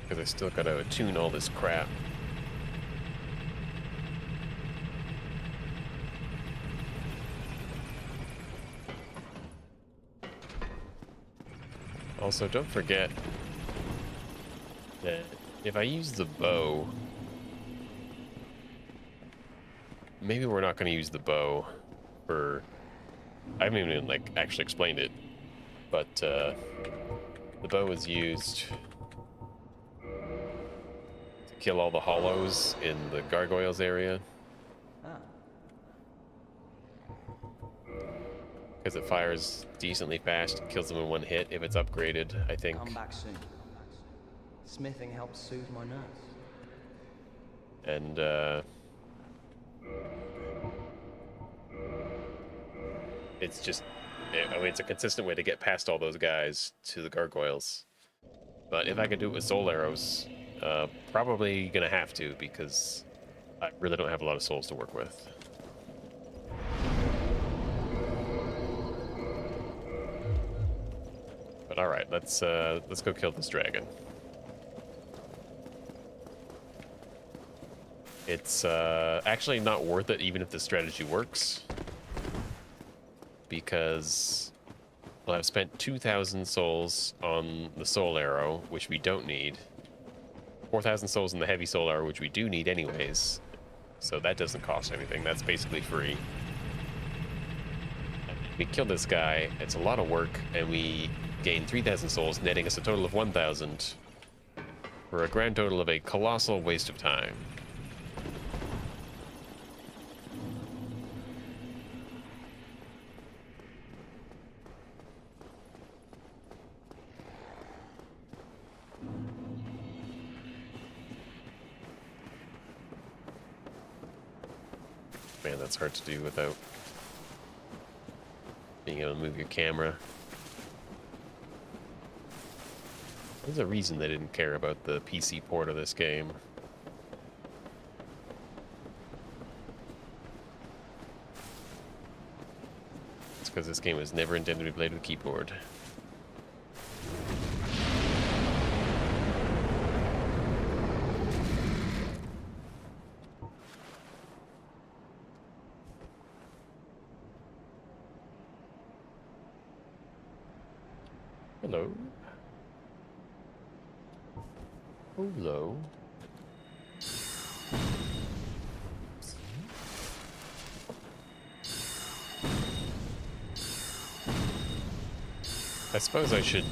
Because I still gotta attune all this crap. Also, don't forget that if I use the bow, maybe we're not going to use the bow for... I haven't even, like, actually explained it, but the bow is used to kill all the hollows in the gargoyles area. Because it fires decently fast and kills them in one hit if it's upgraded, I think. Come back soon. Smithing helps soothe my nerves. And, it's just... I mean, it's a consistent way to get past all those guys to the gargoyles. But if I could do it with soul arrows, probably gonna have to, because I really don't have a lot of souls to work with. But all right, let's go kill this dragon. It's actually not worth it, even if the strategy works, because well, I've spent 2,000 souls on the soul arrow, which we don't need. 4,000 souls in the heavy soul arrow, which we do need anyways. So that doesn't cost anything. That's basically free. We kill this guy. It's a lot of work, and we gain 3,000 souls, netting us a total of 1,000, for a grand total of a colossal waste of time. Man, that's hard to do without being able to move your camera. There's a reason they didn't care about the PC port of this game. because this game was never intended to be played with a keyboard. Hello. Hello. I suppose I should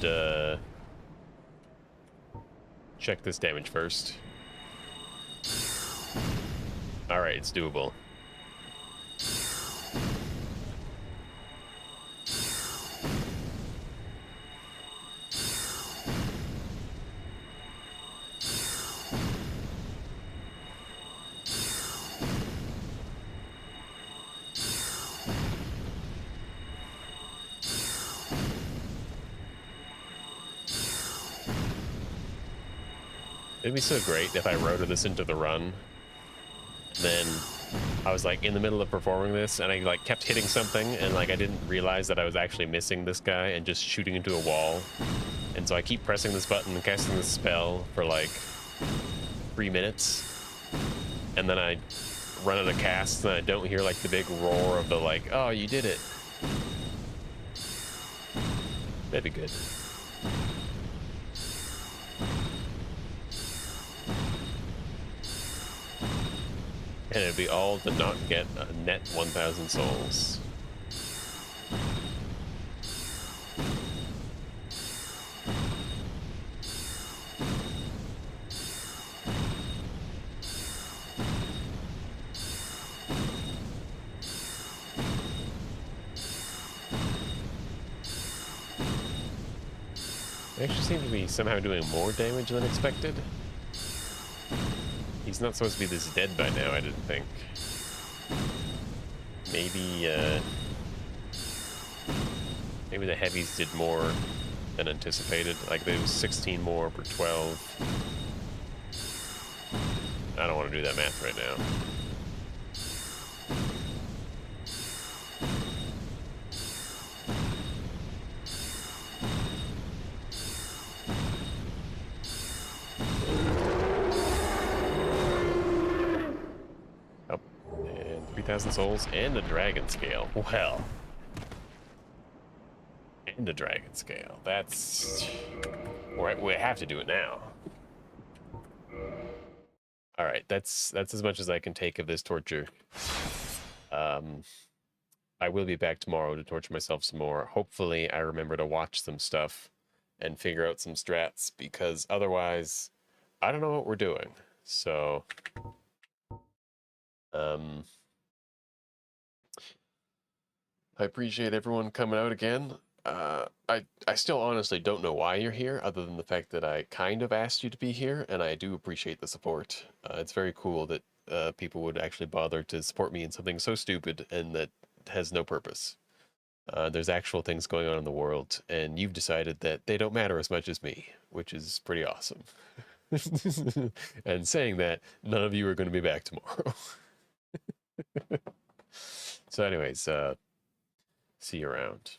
check this damage first. Alright, it's doable. It'd be so great if I rotoed this into the run. Then I was like in the middle of performing this and I like kept hitting something and like I didn't realize that I was actually missing this guy and just shooting into a wall. And so I keep pressing this button and casting this spell for like 3 minutes. And then I run out of casts and I don't hear like the big roar of the like, oh, you did it. That'd be good. And it'd be all to not get a net 1,000 souls. They actually seem to be somehow doing more damage than expected. He's not supposed to be this dead by now, I didn't think. Maybe, maybe the heavies did more than anticipated. Like, there was 16 more per 12. I don't want to do that math right now. Oh, and 3,000 souls and a dragon scale. Well. And a dragon scale. That's... we have to do it now. Alright, that's as much as I can take of this torture. I will be back tomorrow to torture myself some more. Hopefully I remember to watch some stuff and figure out some strats, because otherwise I don't know what we're doing. So I appreciate everyone coming out again. I still honestly don't know why you're here, other than the fact that I kind of asked you to be here, and I do appreciate the support. It's very cool that people would actually bother to support me in something so stupid and that has no purpose. There's actual things going on in the world, and you've decided that they don't matter as much as me, which is pretty awesome. And saying that, none of you are going to be back tomorrow. So anyways, see you around.